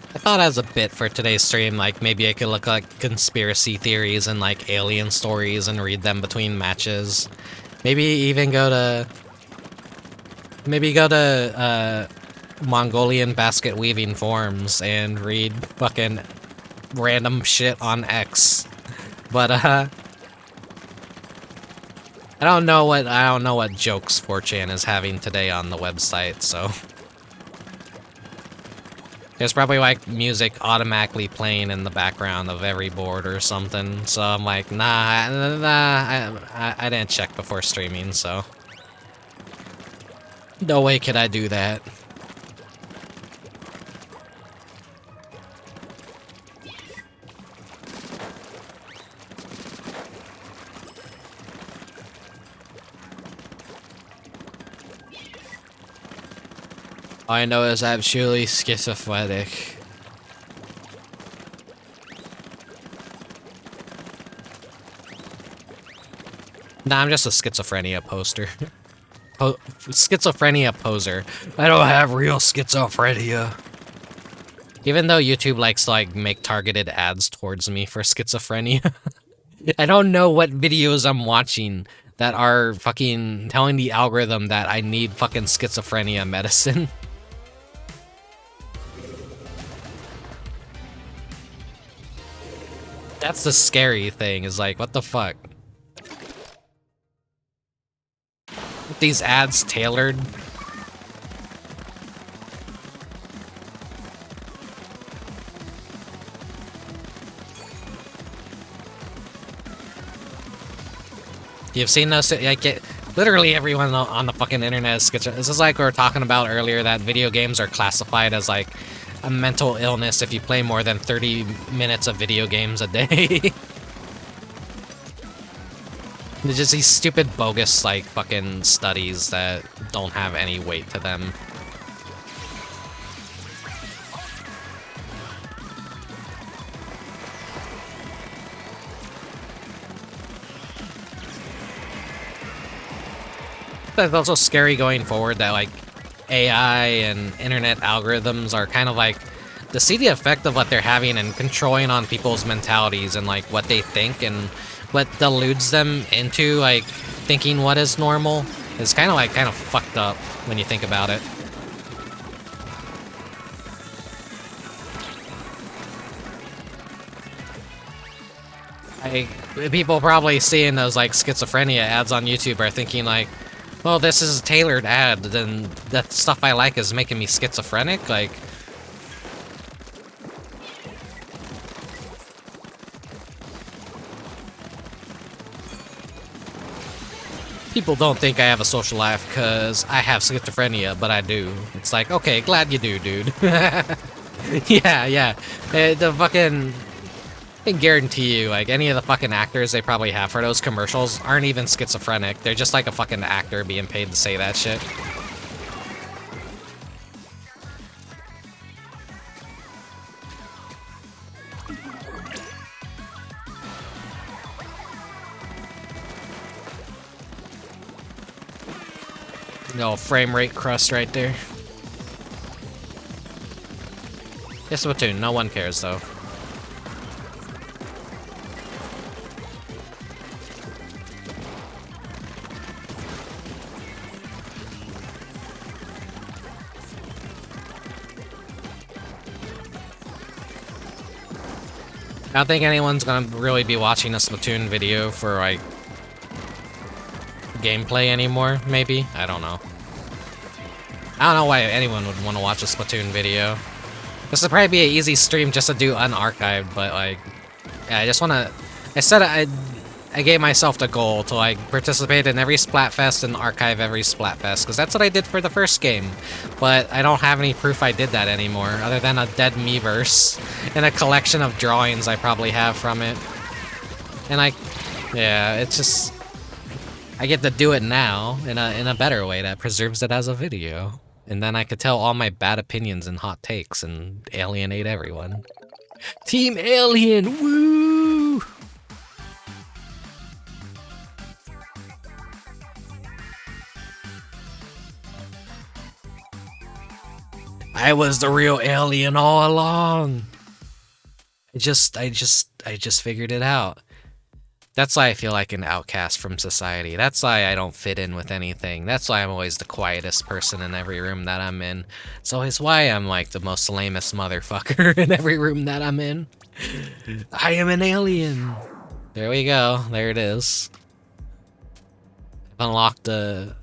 S1: I thought as a bit for today's stream, like, maybe I could look like conspiracy theories and, like, alien stories and read them between matches. Maybe even go to... Mongolian basket weaving forums and read fucking random shit on X. But, I don't know what jokes 4chan is having today on the website, so... There's probably, like, music automatically playing in the background of every board or something, so I'm like, nah, I didn't check before streaming, so... No way could I do that. All I know is I'm truly schizophrenic. Nah, I'm just a schizophrenia poster. Schizophrenia poser. I don't have real schizophrenia. Even though YouTube likes to, like, make targeted ads towards me for schizophrenia. I don't know what videos I'm watching that are fucking telling the algorithm that I need fucking schizophrenia medicine. That's the scary thing, is like, what the fuck? These ads tailored. You've seen those, like, literally everyone on the fucking internet is schizophrenic. This is like we were talking about earlier, that video games are classified as, like, a mental illness if you play more than 30 minutes of video games a day. There's just these stupid, bogus, like, fucking studies that don't have any weight to them. But it's also scary going forward that, like, AI and internet algorithms are kind of like, to see the effect of what they're having and controlling on people's mentalities and, like, what they think and what deludes them into, like, thinking what is normal is kind of fucked up when you think about it. Like, people probably seeing those, like, schizophrenia ads on YouTube are thinking, like, well, this is a tailored ad, then that stuff I like is making me schizophrenic, like... People don't think I have a social life because I have schizophrenia, but I do. It's like, okay, glad you do, dude. Yeah. The fucking... I can guarantee you, like, any of the fucking actors they probably have for those commercials aren't even schizophrenic. They're just like a fucking actor being paid to say that shit. No frame rate crust right there. It's Splatoon, no one cares though. I don't think anyone's gonna really be watching a Splatoon video for, like, gameplay anymore, maybe? I don't know. I don't know why anyone would want to watch a Splatoon video. This would probably be an easy stream just to do unarchived, but, like, yeah, I just want to... I gave myself the goal to like participate in every Splatfest and archive every Splatfest, because that's what I did for the first game. But I don't have any proof I did that anymore, other than a dead Miiverse and a collection of drawings I probably have from it. And yeah, it's just, I get to do it now in a better way that preserves it as a video. And then I could tell all my bad opinions and hot takes and alienate everyone. Team Alien, woo! I was the real alien all along. I just figured it out. That's why I feel like an outcast from society. That's why I don't fit in with anything. That's why I'm always the quietest person in every room that I'm in. It's always why I'm like the most lamest motherfucker in every room that I'm in. I am an alien. There we go. There it is. I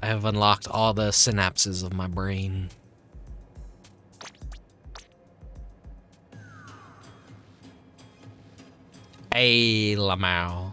S1: have unlocked all the synapses of my brain. Hey, lmaos.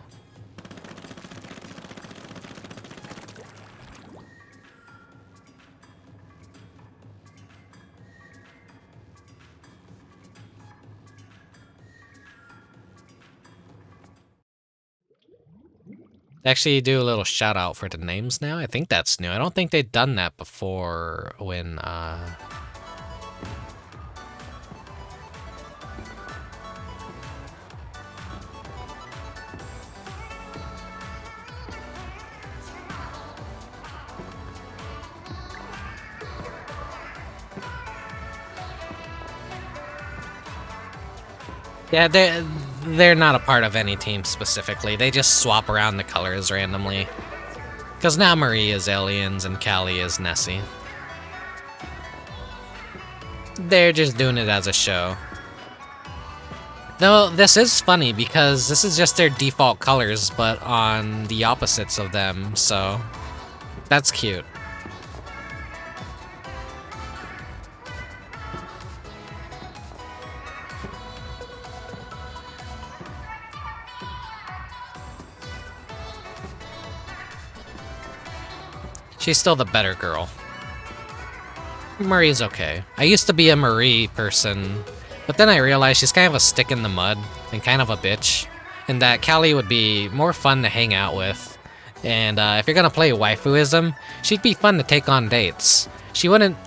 S1: Actually do a little shout out for the names now. I think that's new. I don't think they'd done that before when yeah, they're not a part of any team specifically. They just swap around the colors randomly. Because now Marie is Aliens and Callie is Nessie. They're just doing it as a show. Though this is funny because this is just their default colors, but on the opposites of them, so that's cute. She's still the better girl. Marie's okay. I used to be a Marie person, but then I realized she's kind of a stick in the mud and kind of a bitch, and that Callie would be more fun to hang out with. And if you're gonna play waifuism, she'd be fun to take on dates. She wouldn't...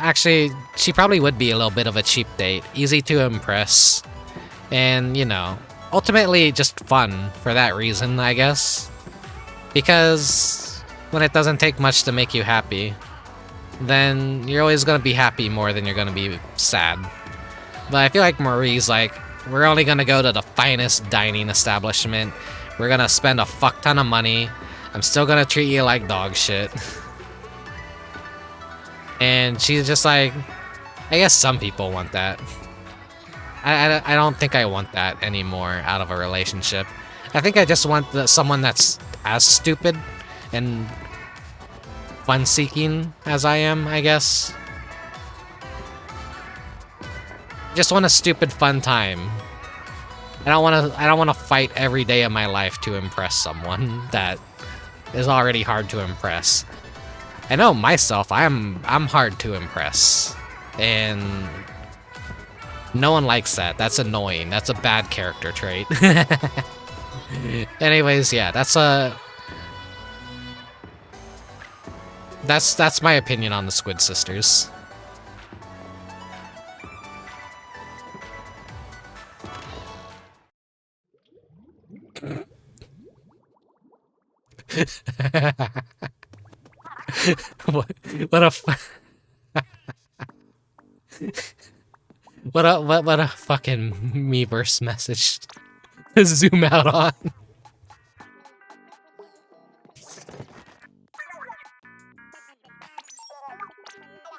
S1: Actually, she probably would be a little bit of a cheap date. Easy to impress. And, you know, ultimately just fun for that reason, I guess. Because when it doesn't take much to make you happy, then you're always gonna be happy more than you're gonna be sad. But I feel like Marie's like, we're only gonna go to the finest dining establishment. We're gonna spend a fuck ton of money. I'm still gonna treat you like dog shit. And she's just like, I guess some people want that. I don't think I want that anymore out of a relationship. I think I just want someone that's as stupid and fun-seeking as I am, I guess. Just want a stupid fun time. I don't want to fight every day of my life to impress someone that is already hard to impress. I know myself, I'm hard to impress. And no one likes that. That's annoying. That's a bad character trait. Anyways, yeah, that's my opinion on the Squid Sisters. what a what a fucking Miiverse message to zoom out on.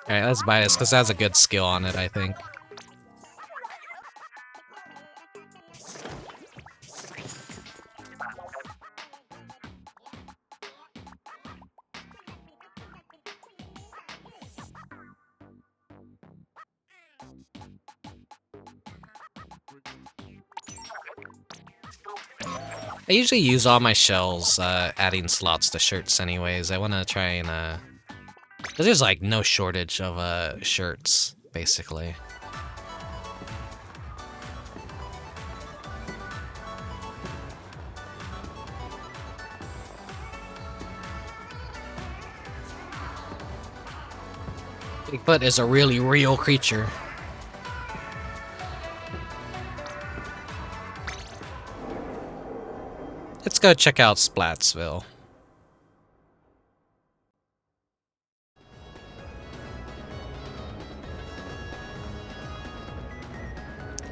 S1: Alright, let's buy this because it has a good skill on it, I think. I usually use all my shells adding slots to shirts anyways. I want to try and... 'cause there's like no shortage of shirts, basically. Bigfoot is a really real creature. Let's go check out Splatsville.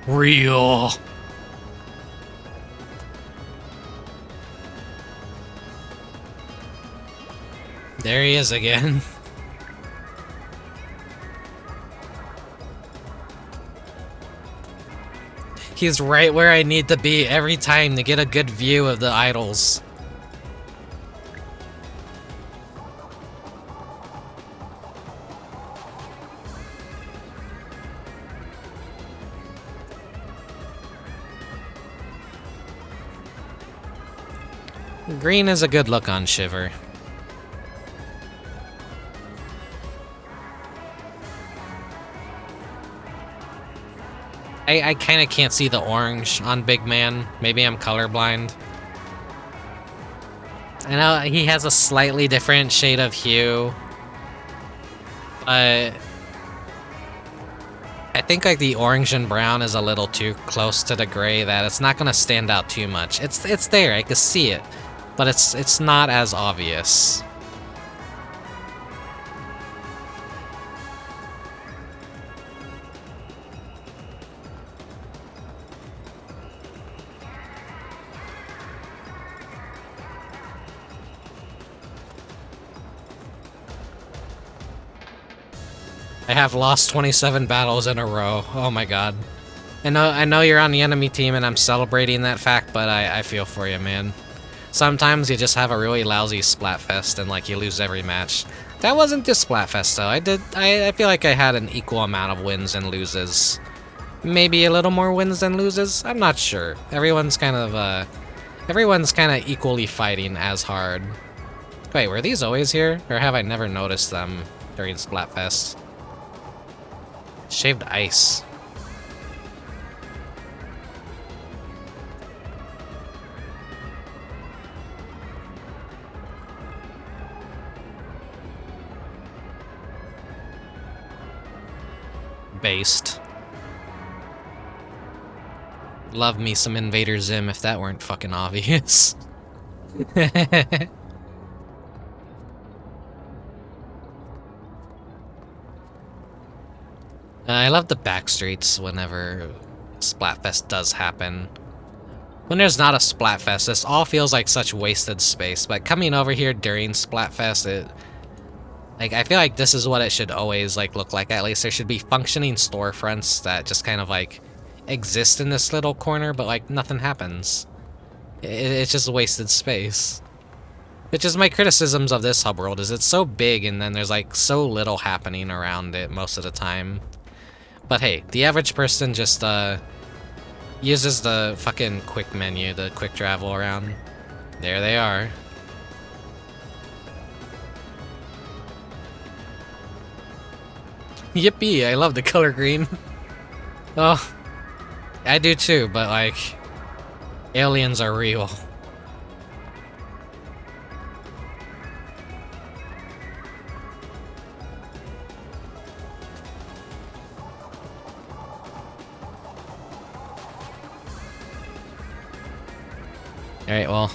S1: Real. There he is again. He's right where I need to be every time to get a good view of the idols. Green is a good look on Shiver. I kind of can't see the orange on Big Man. Maybe I'm colorblind. I know he has a slightly different shade of hue, but I think like the orange and brown is a little too close to the gray that it's not gonna stand out too much. It's there, I can see it, but it's not as obvious. I have lost 27 battles in a row. Oh my god. I know you're on the enemy team and I'm celebrating that fact, but I feel for you, man. Sometimes you just have a really lousy Splatfest and like you lose every match. That wasn't this Splatfest though. I feel like I had an equal amount of wins and loses. Maybe a little more wins than loses? I'm not sure. Everyone's kind of equally fighting as hard. Wait, were these always here? Or have I never noticed them during Splatfest? Shaved ice. Based. Love me some Invader Zim if that weren't fucking obvious. I love the back streets whenever Splatfest does happen. When there's not a Splatfest, this all feels like such wasted space, but coming over here during Splatfest, I feel like this is what it should always look like. At least there should be functioning storefronts that just kind of exist in this little corner, but nothing happens. It's just wasted space. Which is my criticisms of this hub world, is it's so big and then there's so little happening around it most of the time. But hey, the average person just uses the fucking quick menu, the quick travel around. There they are. Yippee, I love the color green. Oh, I do too, but aliens are real. Alright, well,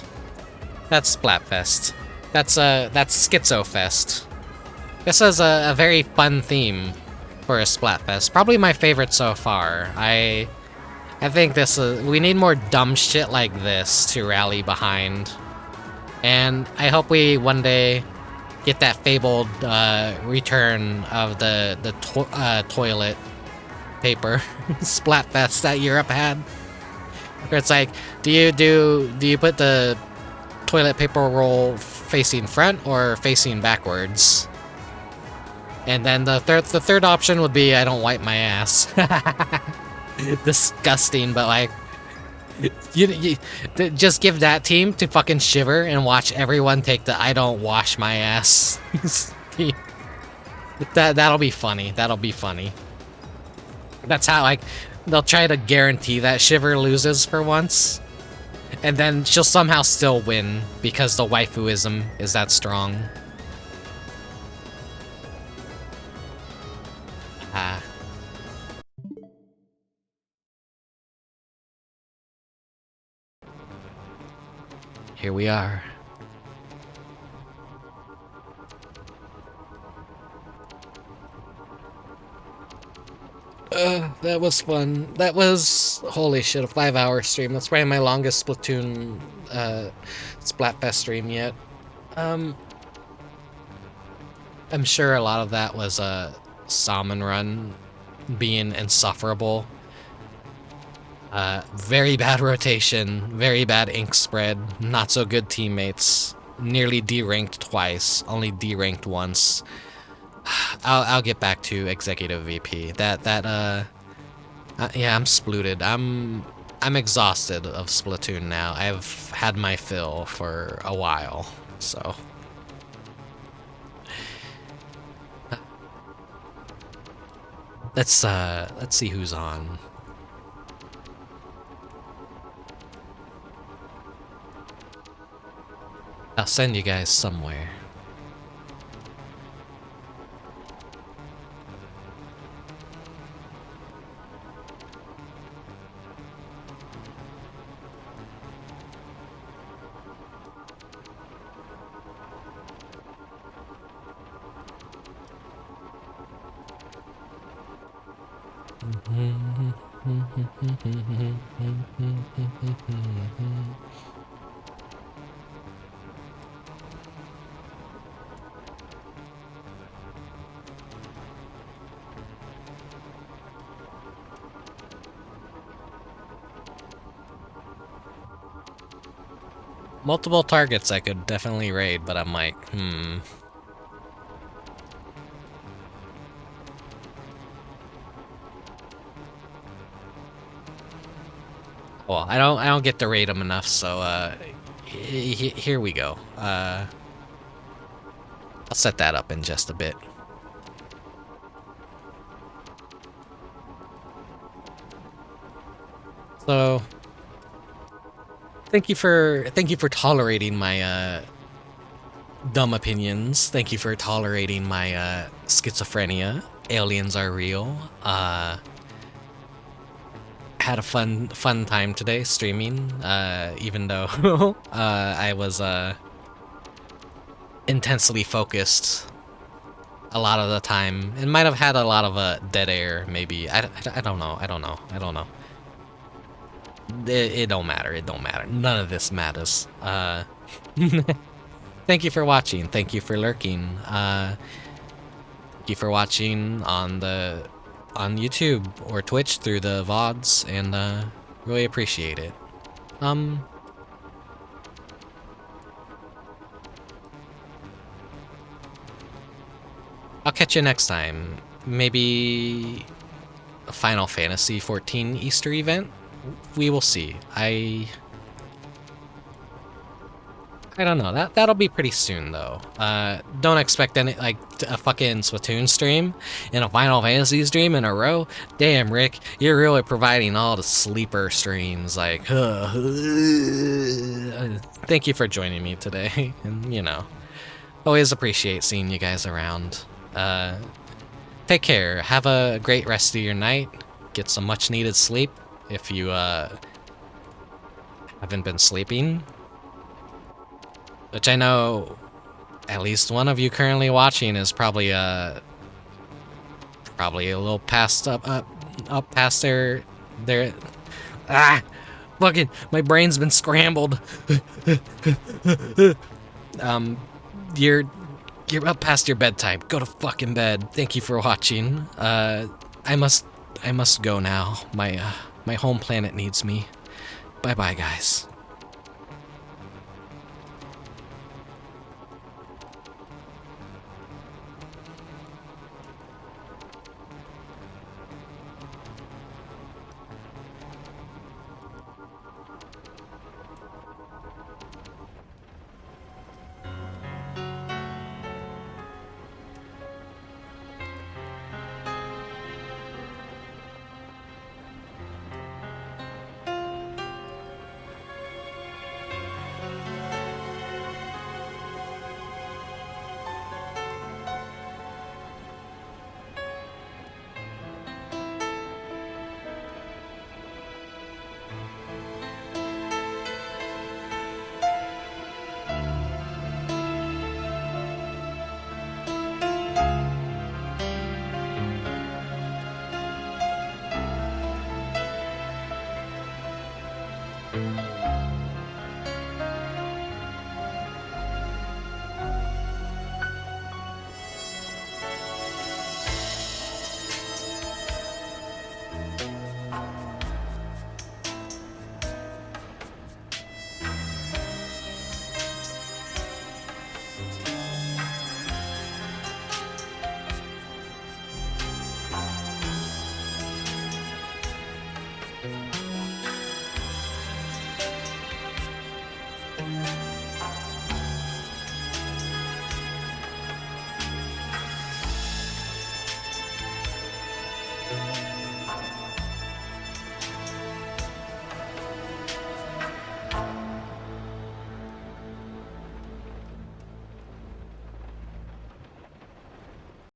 S1: that's Splatfest. That's Schizofest. This is a very fun theme for a Splatfest. Probably my favorite so far. I think we need more dumb shit like this to rally behind. And I hope we one day get that fabled return of the toilet paper Splatfest that Europe had. Where it's do you put the toilet paper roll facing front or facing backwards? And then the third option would be I don't wipe my ass. Disgusting, but Just give that team to fucking Shiver and watch everyone take the I don't wash my ass. That'll be funny. That'll be funny. That's how, like, they'll try to guarantee that Shiver loses for once. And then she'll somehow still win because the waifuism is that strong. Here we are. That was fun. That was, holy shit, a 5-hour stream. That's probably my longest Splatoon, Splatfest stream yet. I'm sure a lot of that was, Salmon Run being insufferable. Very bad rotation, very bad ink spread, not so good teammates, nearly D-ranked twice, only D-ranked once. I'll get back to Executive VP. Yeah, I'm splooted. I'm exhausted of Splatoon now. I've had my fill for a while, so. Let's see who's on. I'll send you guys somewhere. Multiple targets I could definitely raid, but I'm like, Well, I don't get to raid them enough, so here we go. I'll set that up in just a bit. So thank you for tolerating my dumb opinions. Thank you for tolerating my schizophrenia. Aliens are real. Had a fun time today streaming, even though I was intensely focused a lot of the time. It might have had a lot of dead air, maybe. I don't know. It don't matter. It don't matter. None of this matters. Thank you for watching. Thank you for lurking. Thank you for watching on YouTube or Twitch through the VODs, and really appreciate it. I'll catch you next time. Maybe a Final Fantasy 14 Easter event? We will see. I don't know. That'll be pretty soon, though. Don't expect any, like, a fucking Splatoon stream and a Final Fantasy stream in a row. Damn, Rick, you're really providing all the sleeper streams. Like, thank you for joining me today. And, you know, always appreciate seeing you guys around. Take care. Have a great rest of your night. Get some much-needed sleep if you haven't been sleeping. Which I know at least one of you currently watching is probably a little past up past their fucking my brain's been scrambled. You're up past your bedtime. Go to fucking bed. Thank you for watching. I must go now. My home planet needs me. Bye bye, guys.